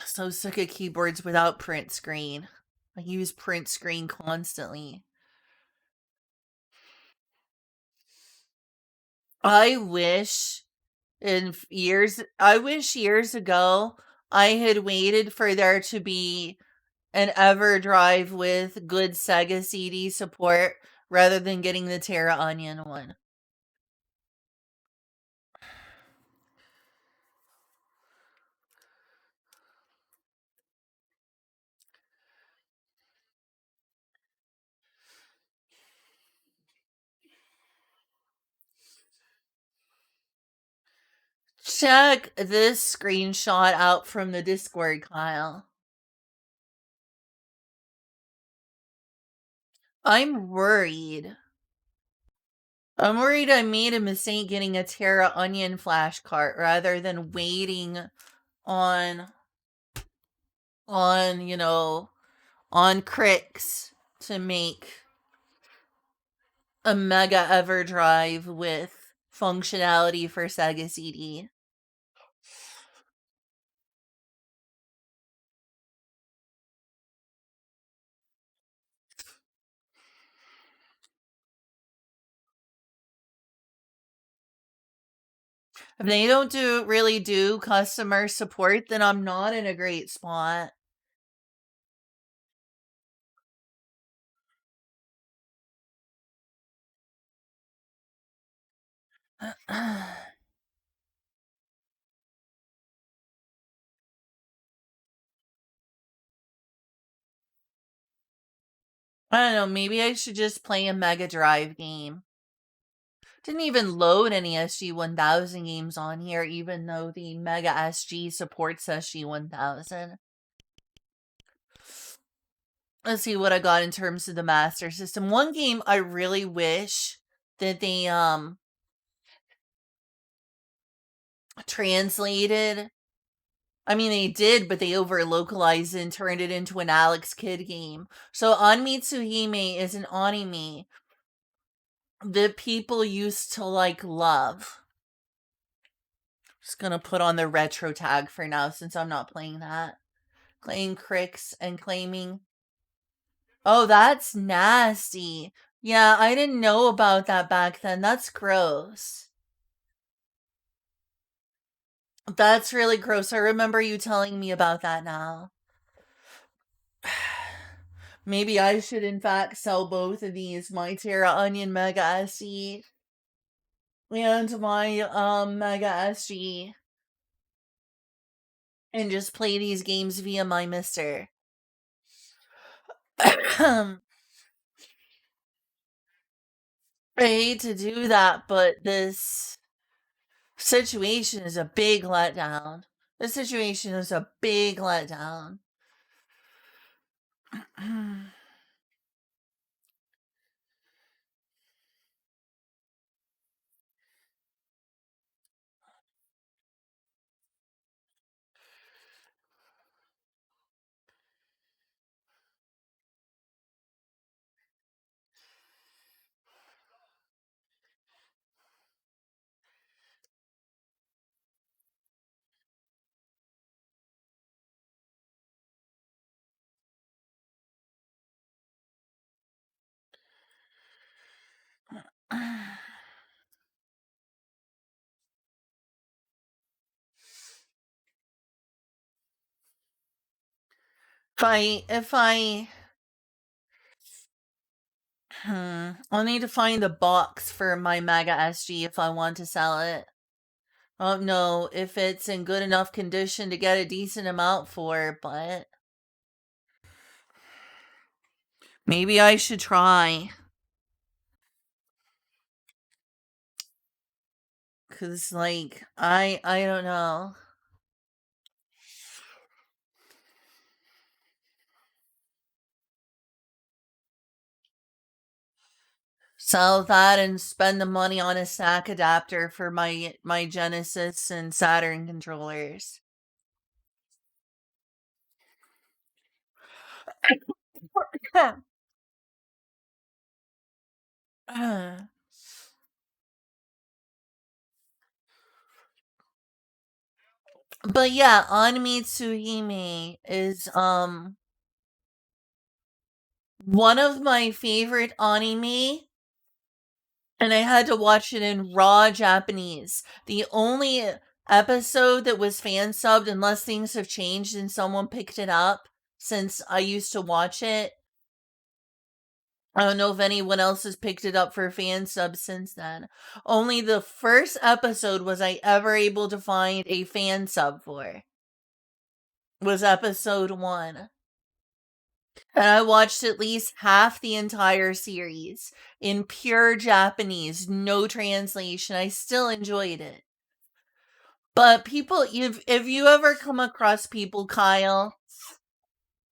So sick of keyboards without print screen. I use print screen constantly. I wish years ago I had waited for there to be an EverDrive with good Sega CD support rather than getting the Terra Onion one. Check this screenshot out from the Discord, Kyle. I'm worried. I'm worried I made a mistake getting a Terra Onion flash cart rather than waiting on on Crix to make a Mega EverDrive with functionality for Sega CD. If they don't really do customer support, then I'm not in a great spot. I don't know, maybe I should just play a Mega Drive game. Didn't even load any SG-1000 games on here, even though the Mega SG supports SG-1000. Let's see what I got in terms of the Master System. One game I really wish that they translated. I mean, they did, but they over localized and turned it into an Alex Kidd game. So, Anmitsuhime is an anime that people used to love. Just gonna put on the retro tag for now since I'm not playing that. Claim cricks and claiming. Oh, that's nasty. Yeah, I didn't know about that back then. That's gross. That's really gross. I remember you telling me about that now. Maybe I should, in fact, sell both of these, my Terra Onion Mega SG and my Mega SG, and just play these games via my Mister. I hate to do that, but this situation is a big letdown. This situation is a big letdown. If I I'll need to find the box for my Mega SG if I want to sell it. I don't know if it's in good enough condition to get a decent amount for, but maybe I should try. Cause I don't know. Sell that and spend the money on a SAC adapter for my Genesis and Saturn controllers. But yeah, Anime Tsuhime is one of my favorite anime, and I had to watch it in raw Japanese. The only episode that was fan subbed, unless things have changed and someone picked it up since I used to watch it. I don't know if anyone else has picked it up for fan sub since then. Only the first episode was I ever able to find a fan sub for. Was episode 1. And I watched at least half the entire series in pure Japanese, no translation. I still enjoyed it. But people, if you ever come across people, Kyle,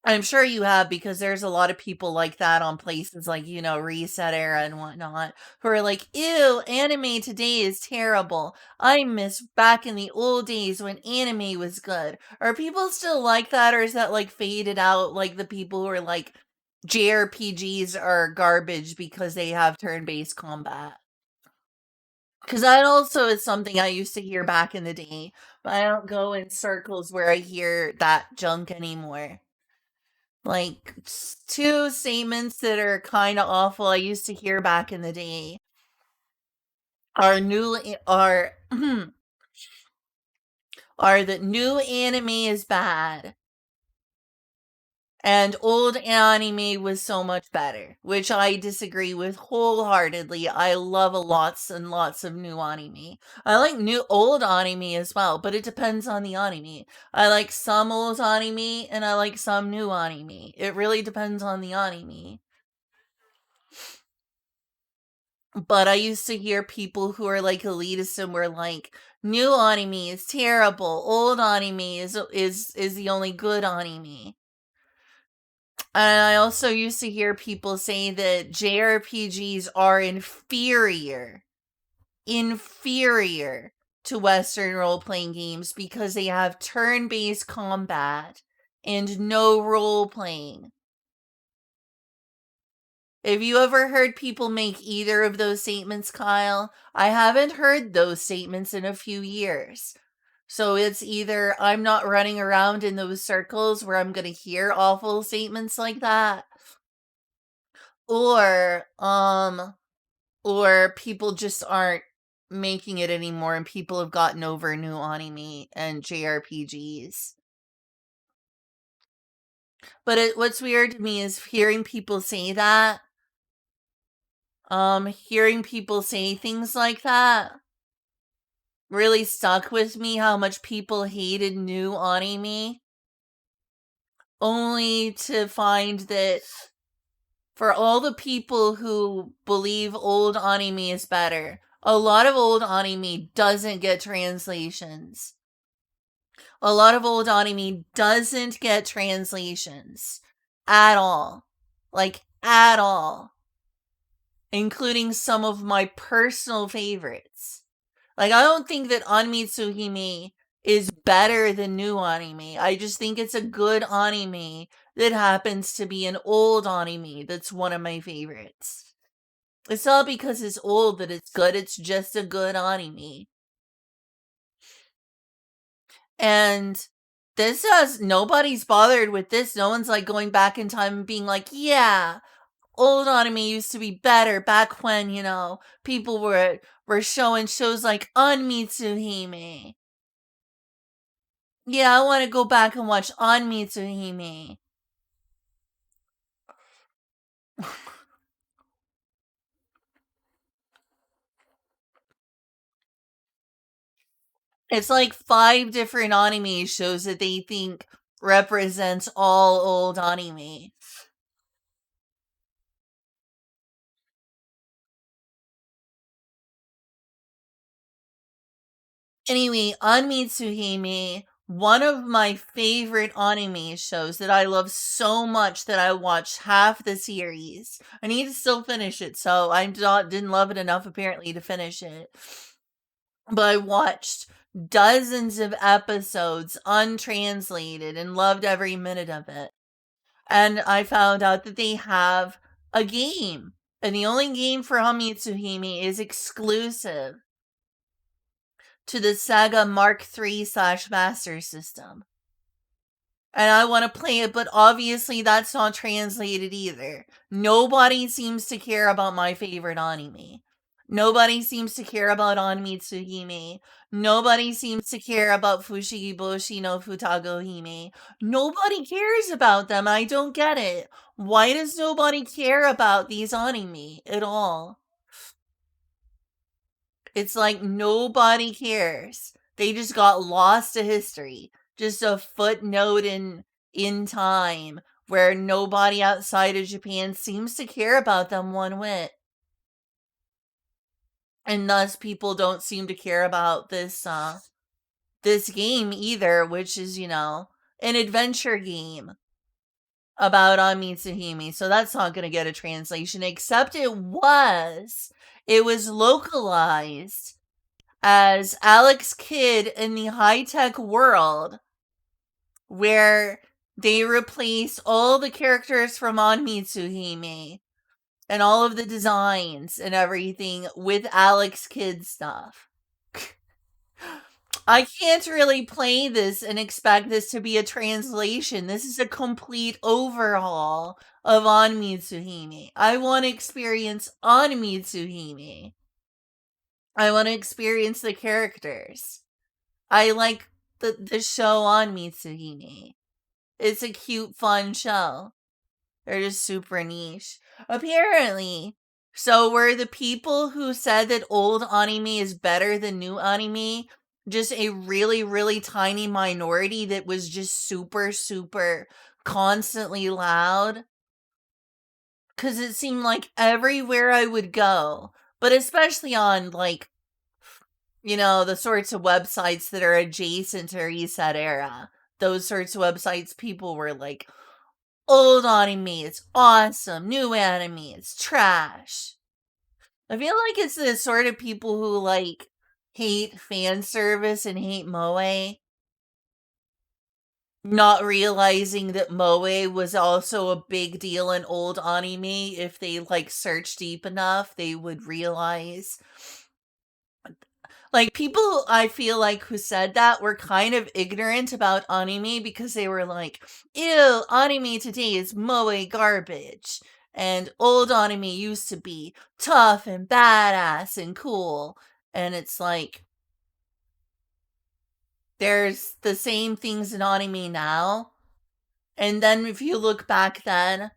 I'm sure you have, because there's a lot of people like that on places like, Reset Era and whatnot, who are like, ew, anime today is terrible. I miss back in the old days when anime was good. Are people still like that, or is that faded out, like the people who are like, JRPGs are garbage because they have turn-based combat? Because that also is something I used to hear back in the day, but I don't go in circles where I hear that junk anymore. Two statements that are kind of awful I used to hear back in the day are are that new anime is bad and old anime was so much better, which I disagree with wholeheartedly. I love lots and lots of new anime. I like old anime as well, but it depends on the anime. I like some old anime and I like some new anime. It really depends on the anime. But I used to hear people who are like elitist and were like, new anime is terrible, old anime is the only good anime. And I also used to hear people say that JRPGs are inferior to Western role playing games because they have turn based combat and no role playing. Have you ever heard people make either of those statements, Kyle? I haven't heard those statements in a few years. So it's either I'm not running around in those circles where I'm going to hear awful statements like that, or people just aren't making it anymore and people have gotten over new anime and JRPGs. But what's weird to me is hearing people say that. Hearing people say things like that really stuck with me, how much people hated new anime. Only to find that for all the people who believe old anime is better, a lot of old anime doesn't get translations. A lot of old anime doesn't get translations at all. Like, at all. Including some of my personal favorites. Like, I don't think that Anmitsuhime is better than new anime. I just think it's a good anime that happens to be an old anime that's one of my favorites. It's not because it's old that it's good, it's just a good anime. And nobody's bothered with this. No one's like going back in time and being like, yeah, old anime used to be better back when, people were showing shows like Anmitsuhime. Yeah, I want to go back and watch Anmitsuhime. It's like 5 different anime shows that they think represents all old anime. Anyway, Anmitsuhime, one of my favorite anime shows that I love so much that I watched half the series. I need to still finish it, so didn't love it enough apparently to finish it. But I watched dozens of episodes untranslated and loved every minute of it. And I found out that they have a game. And the only game for Anmitsuhime is exclusive to the Sega Mark III / Master System. And I want to play it, but obviously that's not translated either. Nobody seems to care about my favorite anime. Nobody seems to care about Anmitsuhime. Nobody seems to care about Fushigiboshi no Futagohime. Nobody cares about them. I don't get it. Why does nobody care about these anime at all? It's like nobody cares. They just got lost to history. Just a footnote in time where nobody outside of Japan seems to care about them one whit. And thus people don't seem to care about this game either, which is, an adventure game about Anmitsuhime. So that's not going to get a translation, except it was localized as Alex Kidd in the high-tech world, where they replace all the characters from Anmitsuhime and all of the designs and everything with Alex Kidd stuff. I can't really play this and expect this to be a translation. This is a complete overhaul of Anmitsuhime. I want to experience Anmitsuhime. I want to experience the characters. I like the show on Mitsuhime. It's a cute, fun show. They're just super niche. Apparently, so were the people who said that old anime is better than new anime just a really, really tiny minority that was just super, super constantly loud? Because it seemed like everywhere I would go, but especially on, like, the sorts of websites that are adjacent to Reset Era, those sorts of websites, people were like, old anime, it's awesome. New anime, it's trash. I feel like it's the sort of people who, like, hate fan service and hate moe, not realizing that moe was also a big deal in old anime. If they, like, search deep enough, they would realize. Like, people, I feel like, who said that were kind of ignorant about anime because they were like, ew, anime today is moe garbage. And old anime used to be tough and badass and cool. And it's like, there's the same things in anime now. And then if you look back then,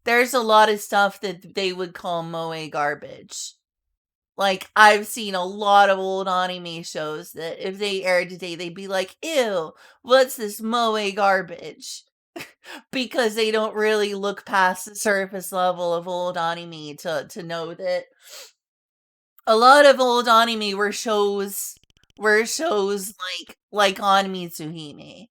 there's a lot of stuff that they would call moe garbage. Like, I've seen a lot of old anime shows that if they aired today, they'd be like, ew, what's this moe garbage? Because they don't really look past the surface level of old anime to know that a lot of old anime were shows like on Mitsuhime.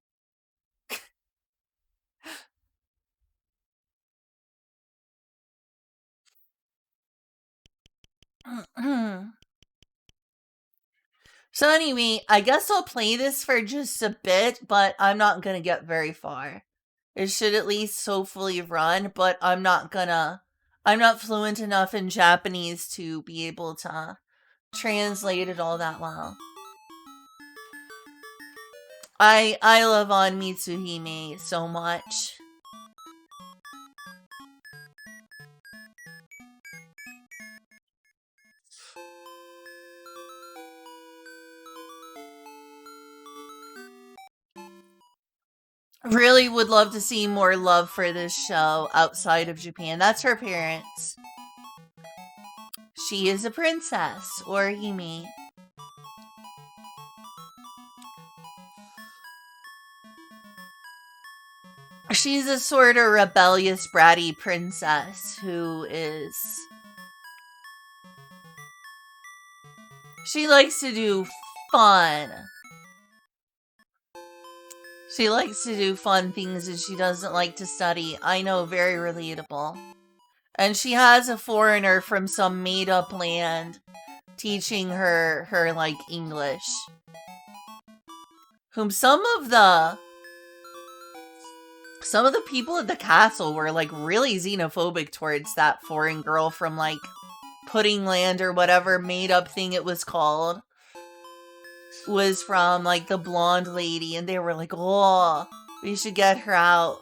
So anyway, I guess I'll play this for just a bit, but I'm not gonna get very far. It should at least hopefully run, but I'm not fluent enough in Japanese to be able to translate it all that well. I love on Mitsuhime so much. Really would love to see more love for this show outside of Japan. That's her parents. She is a princess, or Hime. She's a sort of rebellious, bratty princess who is... She likes to do fun. She likes to do fun things and she doesn't like to study. I know, very relatable. And she has a foreigner from some made-up land teaching her like, English. Whom some of the people at the castle were, like, really xenophobic towards that foreign girl from, like, Pudding Land or whatever made-up thing it was called. Was from, like, the blonde lady, and they were like, oh, we should get her out.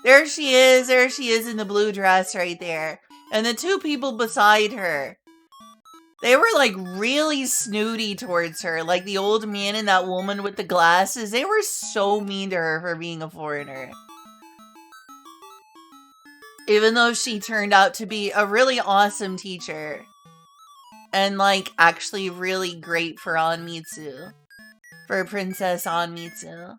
There she is in the blue dress right there. And the two people beside her, they were, like, really snooty towards her. Like, the old man and that woman with the glasses, they were so mean to her for being a foreigner. Even though she turned out to be a really awesome teacher. And, like, actually really great for Anmitsu. For Princess Anmitsu.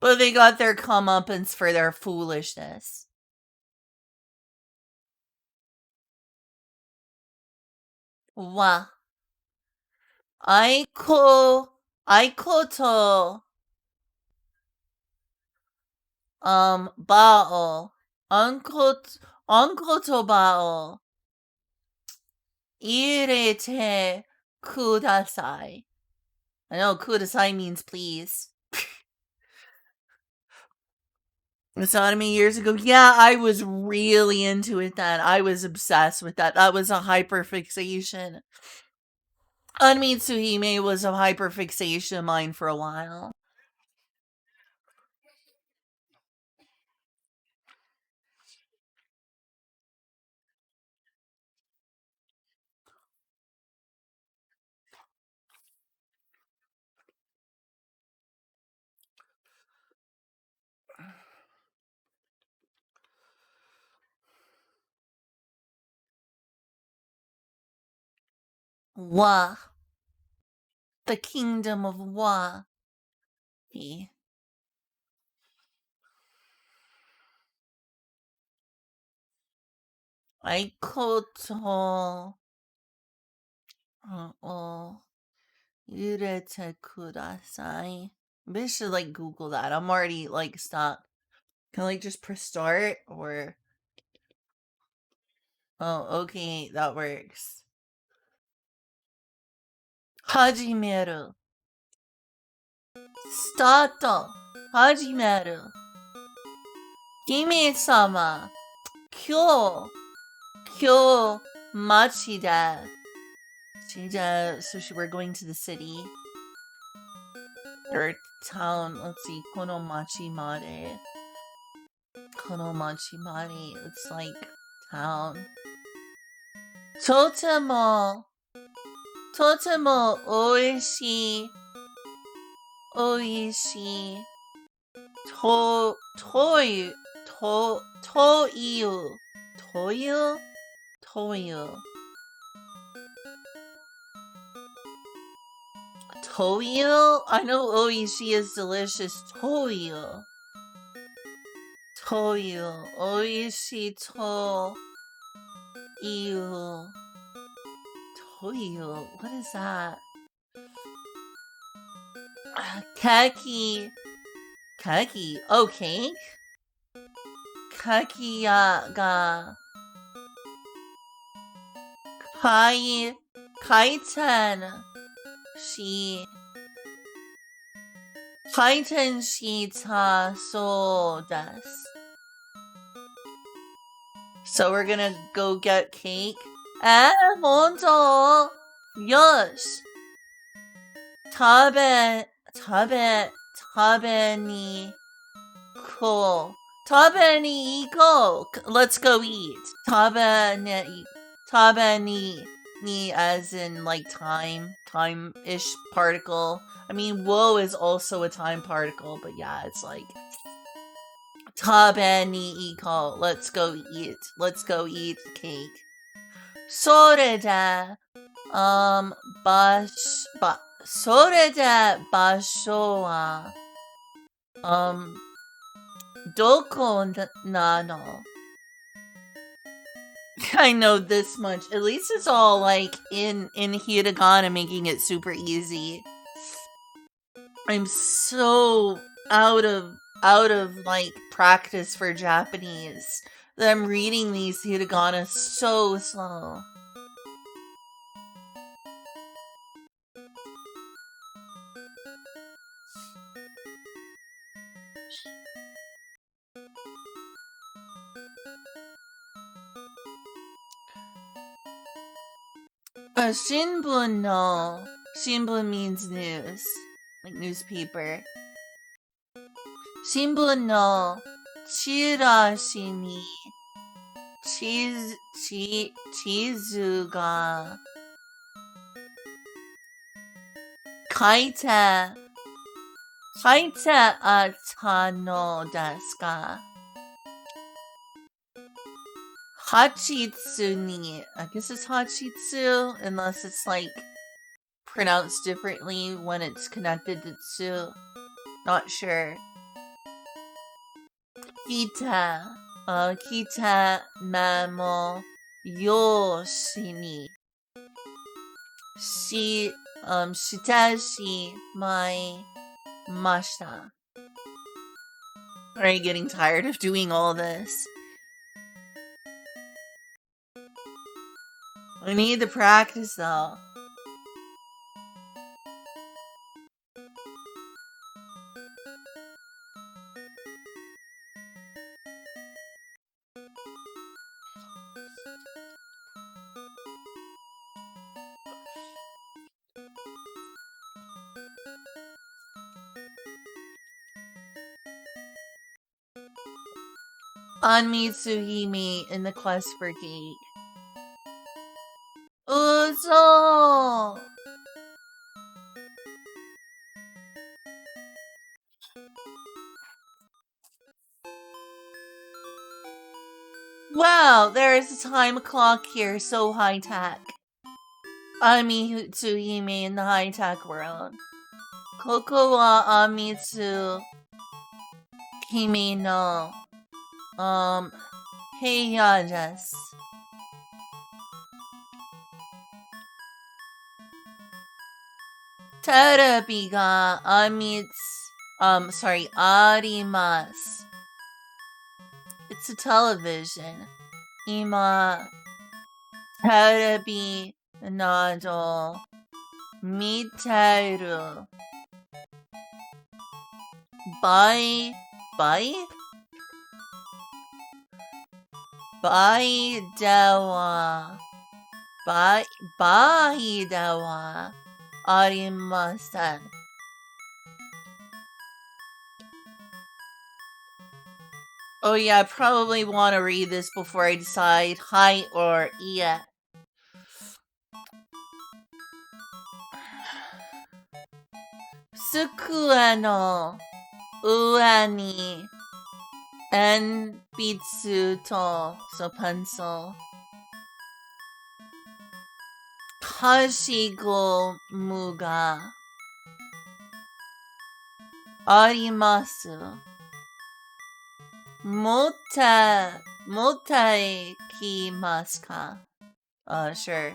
But they got their comeuppance for their foolishness. Wa. Aiko to bao. Anko to bao. Irete kudasai. I know kudasai means please. This anime years ago. Yeah, I was really into it then. I was obsessed with that. That was a hyperfixation. Anmitsuhime was a hyperfixation of mine for a while. Wa. The kingdom of Wa. He. Aikoto. Yurete kudasai. Maybe I should like Google that. I'm already like stuck. Can I like just press start or oh okay, that works. Hajimeru. Start. Hajimeru. Hime-sama. Kyo. Kyo. Machida. So we're going to the city. Or town. Let's see. Konomachi mare. Konomachi mare. It's like town. Totemo oishii. Oishii. Toyu. Toyu. Toyu? Toyu. Toyu? I know oishii is delicious. Toyu. Toyu. Oishii toyu. Toyu. What is that? Keki. Keki. Oh, cake? Keki ga. Kaiten shi ta so desu. So we're gonna go get cake. Honto. Yosh. Tabe ni ko. Tabe ni iko. Let's go eat. Tabe ni as in like time-ish particle. I mean, wo is also a time particle, but yeah, it's like tabe ni iko. Let's go eat. Let's go eat cake. Sore de sore de basho wa doko nano. I know this much. At least it's all like in hiragana, making it super easy. I'm so out of like practice for Japanese that I'm reading these hiragana so slow. Shinbun no. Shinbun means news. Like newspaper. Shinbun no chirashi ni chizu ga kaite ata no desu ka? Hachitsu ni. I guess it's hachitsu, unless it's like pronounced differently when it's connected to tsu. Not sure. Kita. Kita mamo yoshi ni. Shitashi mai mashita. Are you getting tired of doing all this? I need to practice though. On Mitsuhime in the quest for cake. Uzo! Wow, there is a time clock here, so high tech. Amitsu Hime in the high-tech world. Koko wa Amitsu Hime no, heiya desu. Terebi ga arimasu. It's a television. Ima, terebi nado miteru. Bai dewa arimasen. Oh yeah, I probably want to read this before I decide hi or iya. Sukue no ue ni enbitsu to, so pencil, kashigomu ga arimasu. Motekimasu ka? Sure.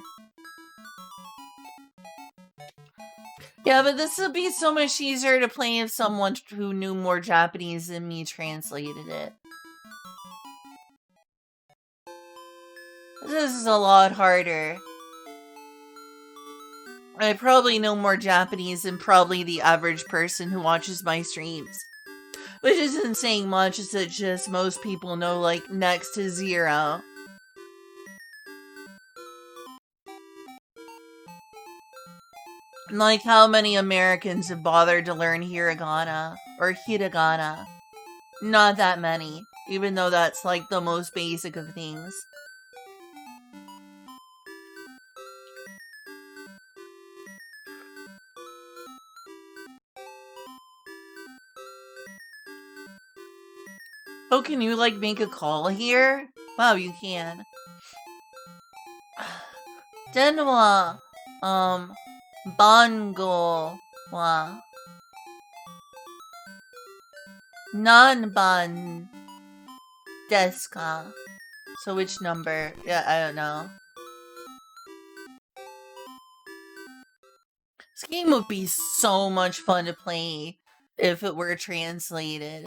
Yeah, but this would be so much easier to play if someone who knew more Japanese than me translated it. This is a lot harder. I probably know more Japanese than probably the average person who watches my streams. Which isn't saying much, it's that just most people know, like, next to zero. Like how many Americans have bothered to learn hiragana or hiragana. Not that many, even though that's like the most basic of things. Oh, can you like make a call here? Wow, you can. Denwa, bango wa nanban desu ka? So which number? Yeah, I don't know. This game would be so much fun to play if it were translated.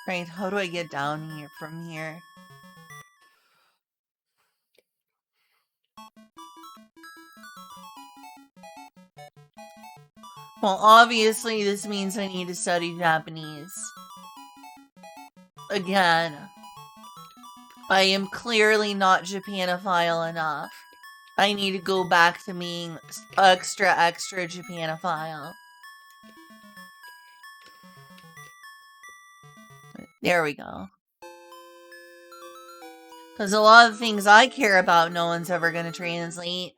Right, how do I get down here from here? Well, obviously this means I need to study Japanese. Again, I am clearly not Japanophile enough. I need to go back to being extra Japanophile. There we go. Because a lot of things I care about, no one's ever going to translate.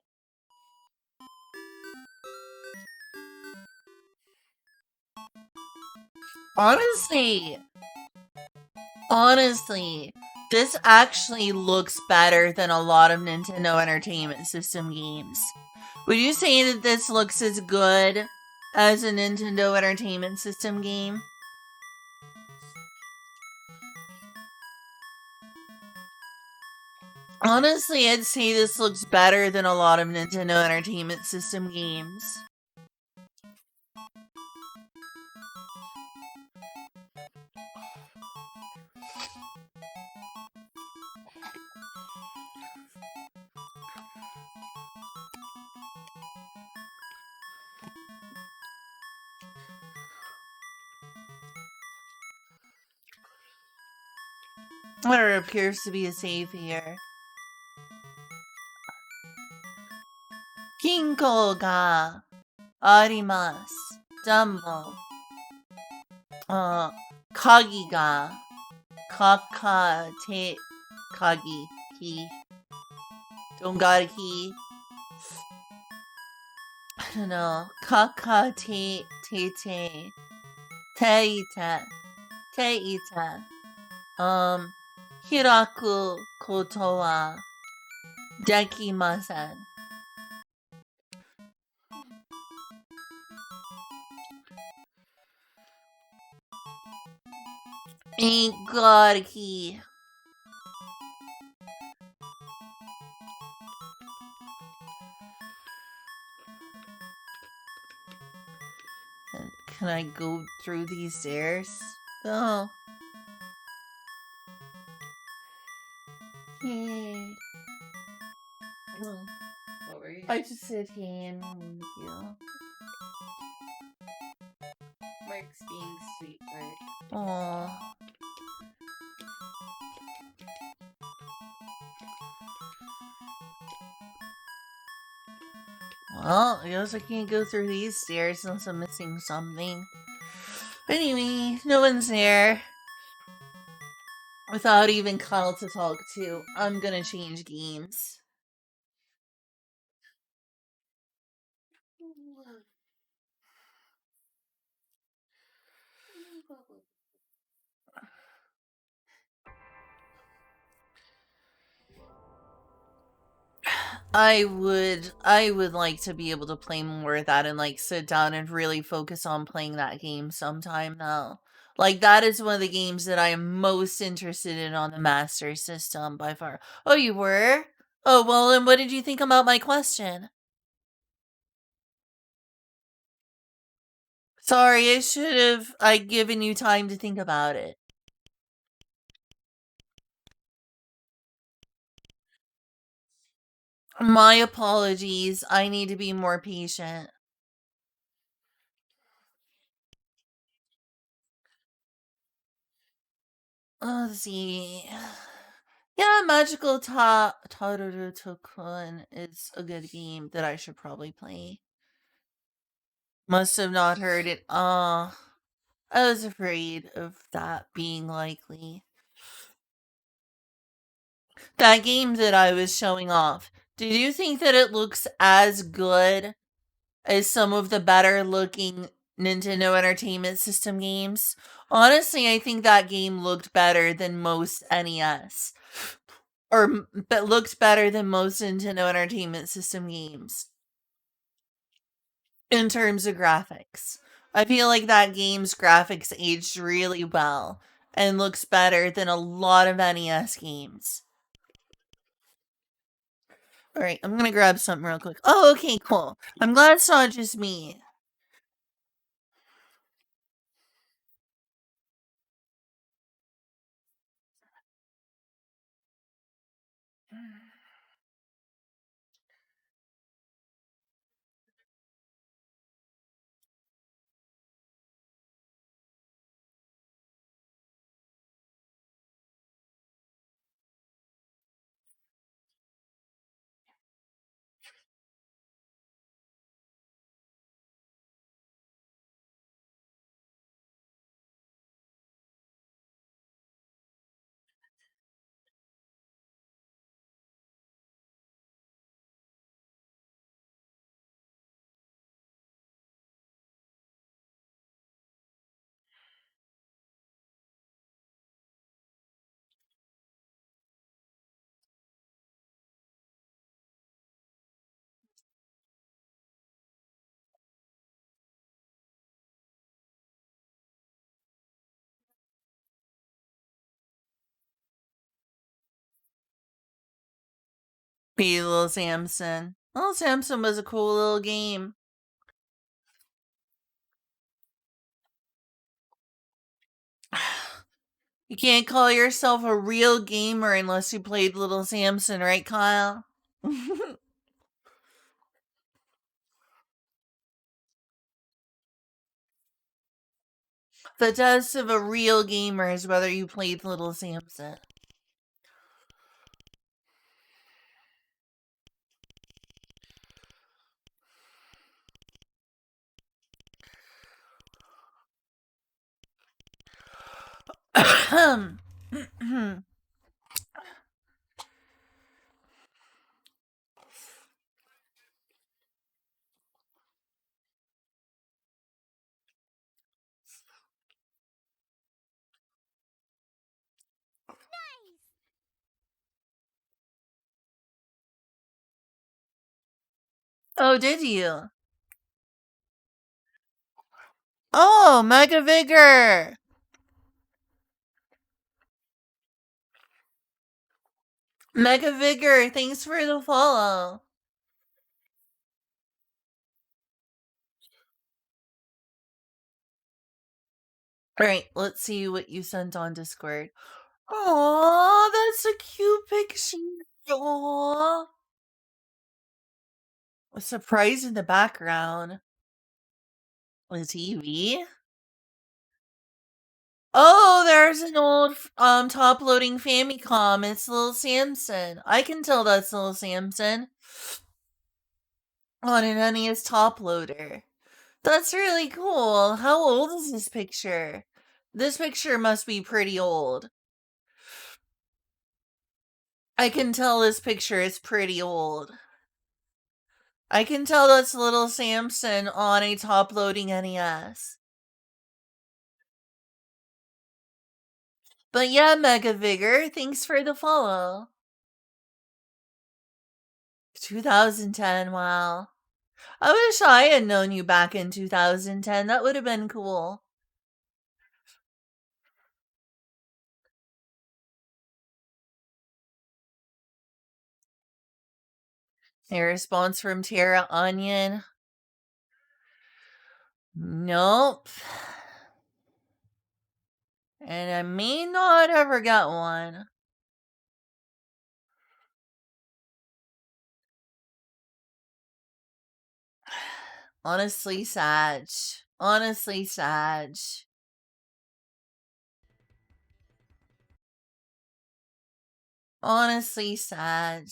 Honestly, this actually looks better than a lot of Nintendo Entertainment System games. Would you say that this looks as good as a Nintendo Entertainment System game? Honestly, I'd say this looks better than a lot of Nintendo Entertainment System games. There appears to be a save here. Kinko ga arimasu. Dumbo. Kagi ga kakate kagi. key. Don't got a key. I don't know. Kaka te te te. Teita. Teita. Hiraku koto wa dekimasen. Ain't got a key. Can I go through these stairs? No. Hey. What were you? I just said hey and thank you. Mark's being sweet, Mark. Aw. Well, I guess I can't go through these stairs unless I'm missing something. But anyway, no one's there. Without even Kyle to talk to, I'm gonna change games. I would like to be able to play more of that and like sit down and really focus on playing that game sometime now. Like that is one of the games that I am most interested in on the Master System by far. Oh, you were? Oh, well, and what did you think about my question? Sorry, I should have given you time to think about it. My apologies. I need to be more patient. Let's see. Yeah, Magical Taruru Tokun is a good game that I should probably play. Must have not heard it. I was afraid of that being likely. That game that I was showing off, did you think that it looks as good as some of the better looking Nintendo Entertainment System games? Honestly, I think that game looked better than most NES. But looked better than most Nintendo Entertainment System games. In terms of graphics. I feel like that game's graphics aged really well and looks better than a lot of NES games. Alright, I'm gonna grab something real quick. Oh, okay, cool. I'm glad it's not just me. Be Little Samson. Little Samson was a cool little game. You can't call yourself a real gamer unless you played Little Samson, right, Kyle? The test of a real gamer is whether you played Little Samson. Oh, did you? Oh, Mega Vigor! Mega Vigor, thanks for the follow. Alright, let's see what you sent on Discord. Aw, that's a cute picture. Aw. A surprise in the background. The TV? Oh, there's an old top-loading Famicom. It's little Samson. I can tell that's little Samson on an NES top loader. That's really cool. How old is this picture? This picture must be pretty old. I can tell this picture is pretty old. I can tell that's little Samson on a top-loading NES. But yeah, Mega Vigor, thanks for the follow. 2010, wow. I wish I had known you back in 2010. That would have been cool. A response from Tara Onion. Nope. And I may not ever get one. Honestly, Sag. Honestly, Sag. Honestly, Sag.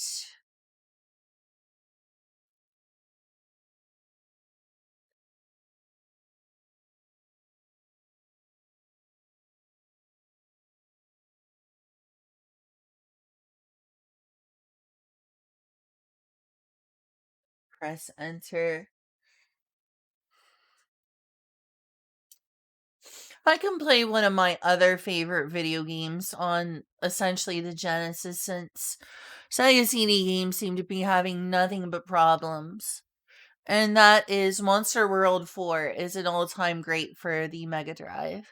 Press enter. I can play one of my other favorite video games on essentially the Genesis since Sega CD games seem to be having nothing but problems. And that is Monster World 4 is an all-time great for the Mega Drive.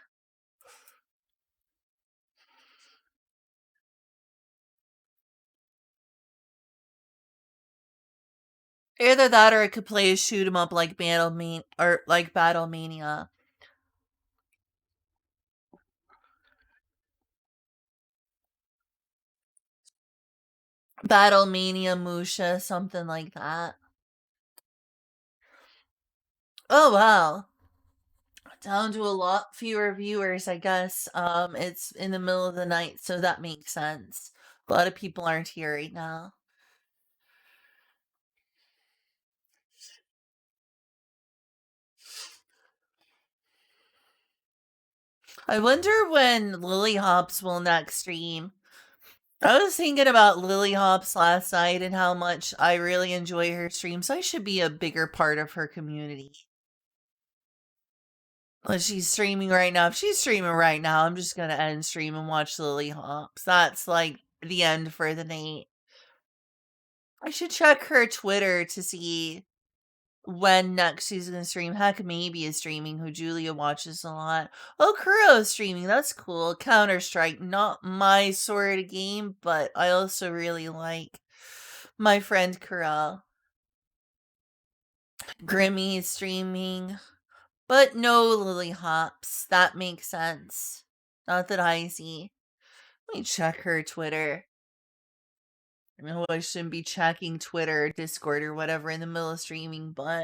Either that or I could play a shoot 'em up like Battlemania. Battlemania Musha, something like that. Oh wow. Down to a lot fewer viewers, I guess. It's in the middle of the night, so that makes sense. A lot of people aren't here right now. I wonder when Lily Hops will next stream. I was thinking about Lily Hops last night and how much I really enjoy her streams. I should be a bigger part of her community. Well, she's streaming right now. If she's streaming right now, I'm just gonna end stream and watch Lily Hops. That's like the end for the night. I should check her Twitter to see when next she's gonna stream. Heck, maybe is streaming who Julia watches a lot. Oh, Kuro's streaming. That's cool. Counter-Strike, not my sort of game, but I also really like my friend Kuro. Grimmy is streaming. But no Lily Hops. That makes sense. Not that I see. Let me check her Twitter. I know I shouldn't be checking Twitter or Discord or whatever in the middle of streaming, but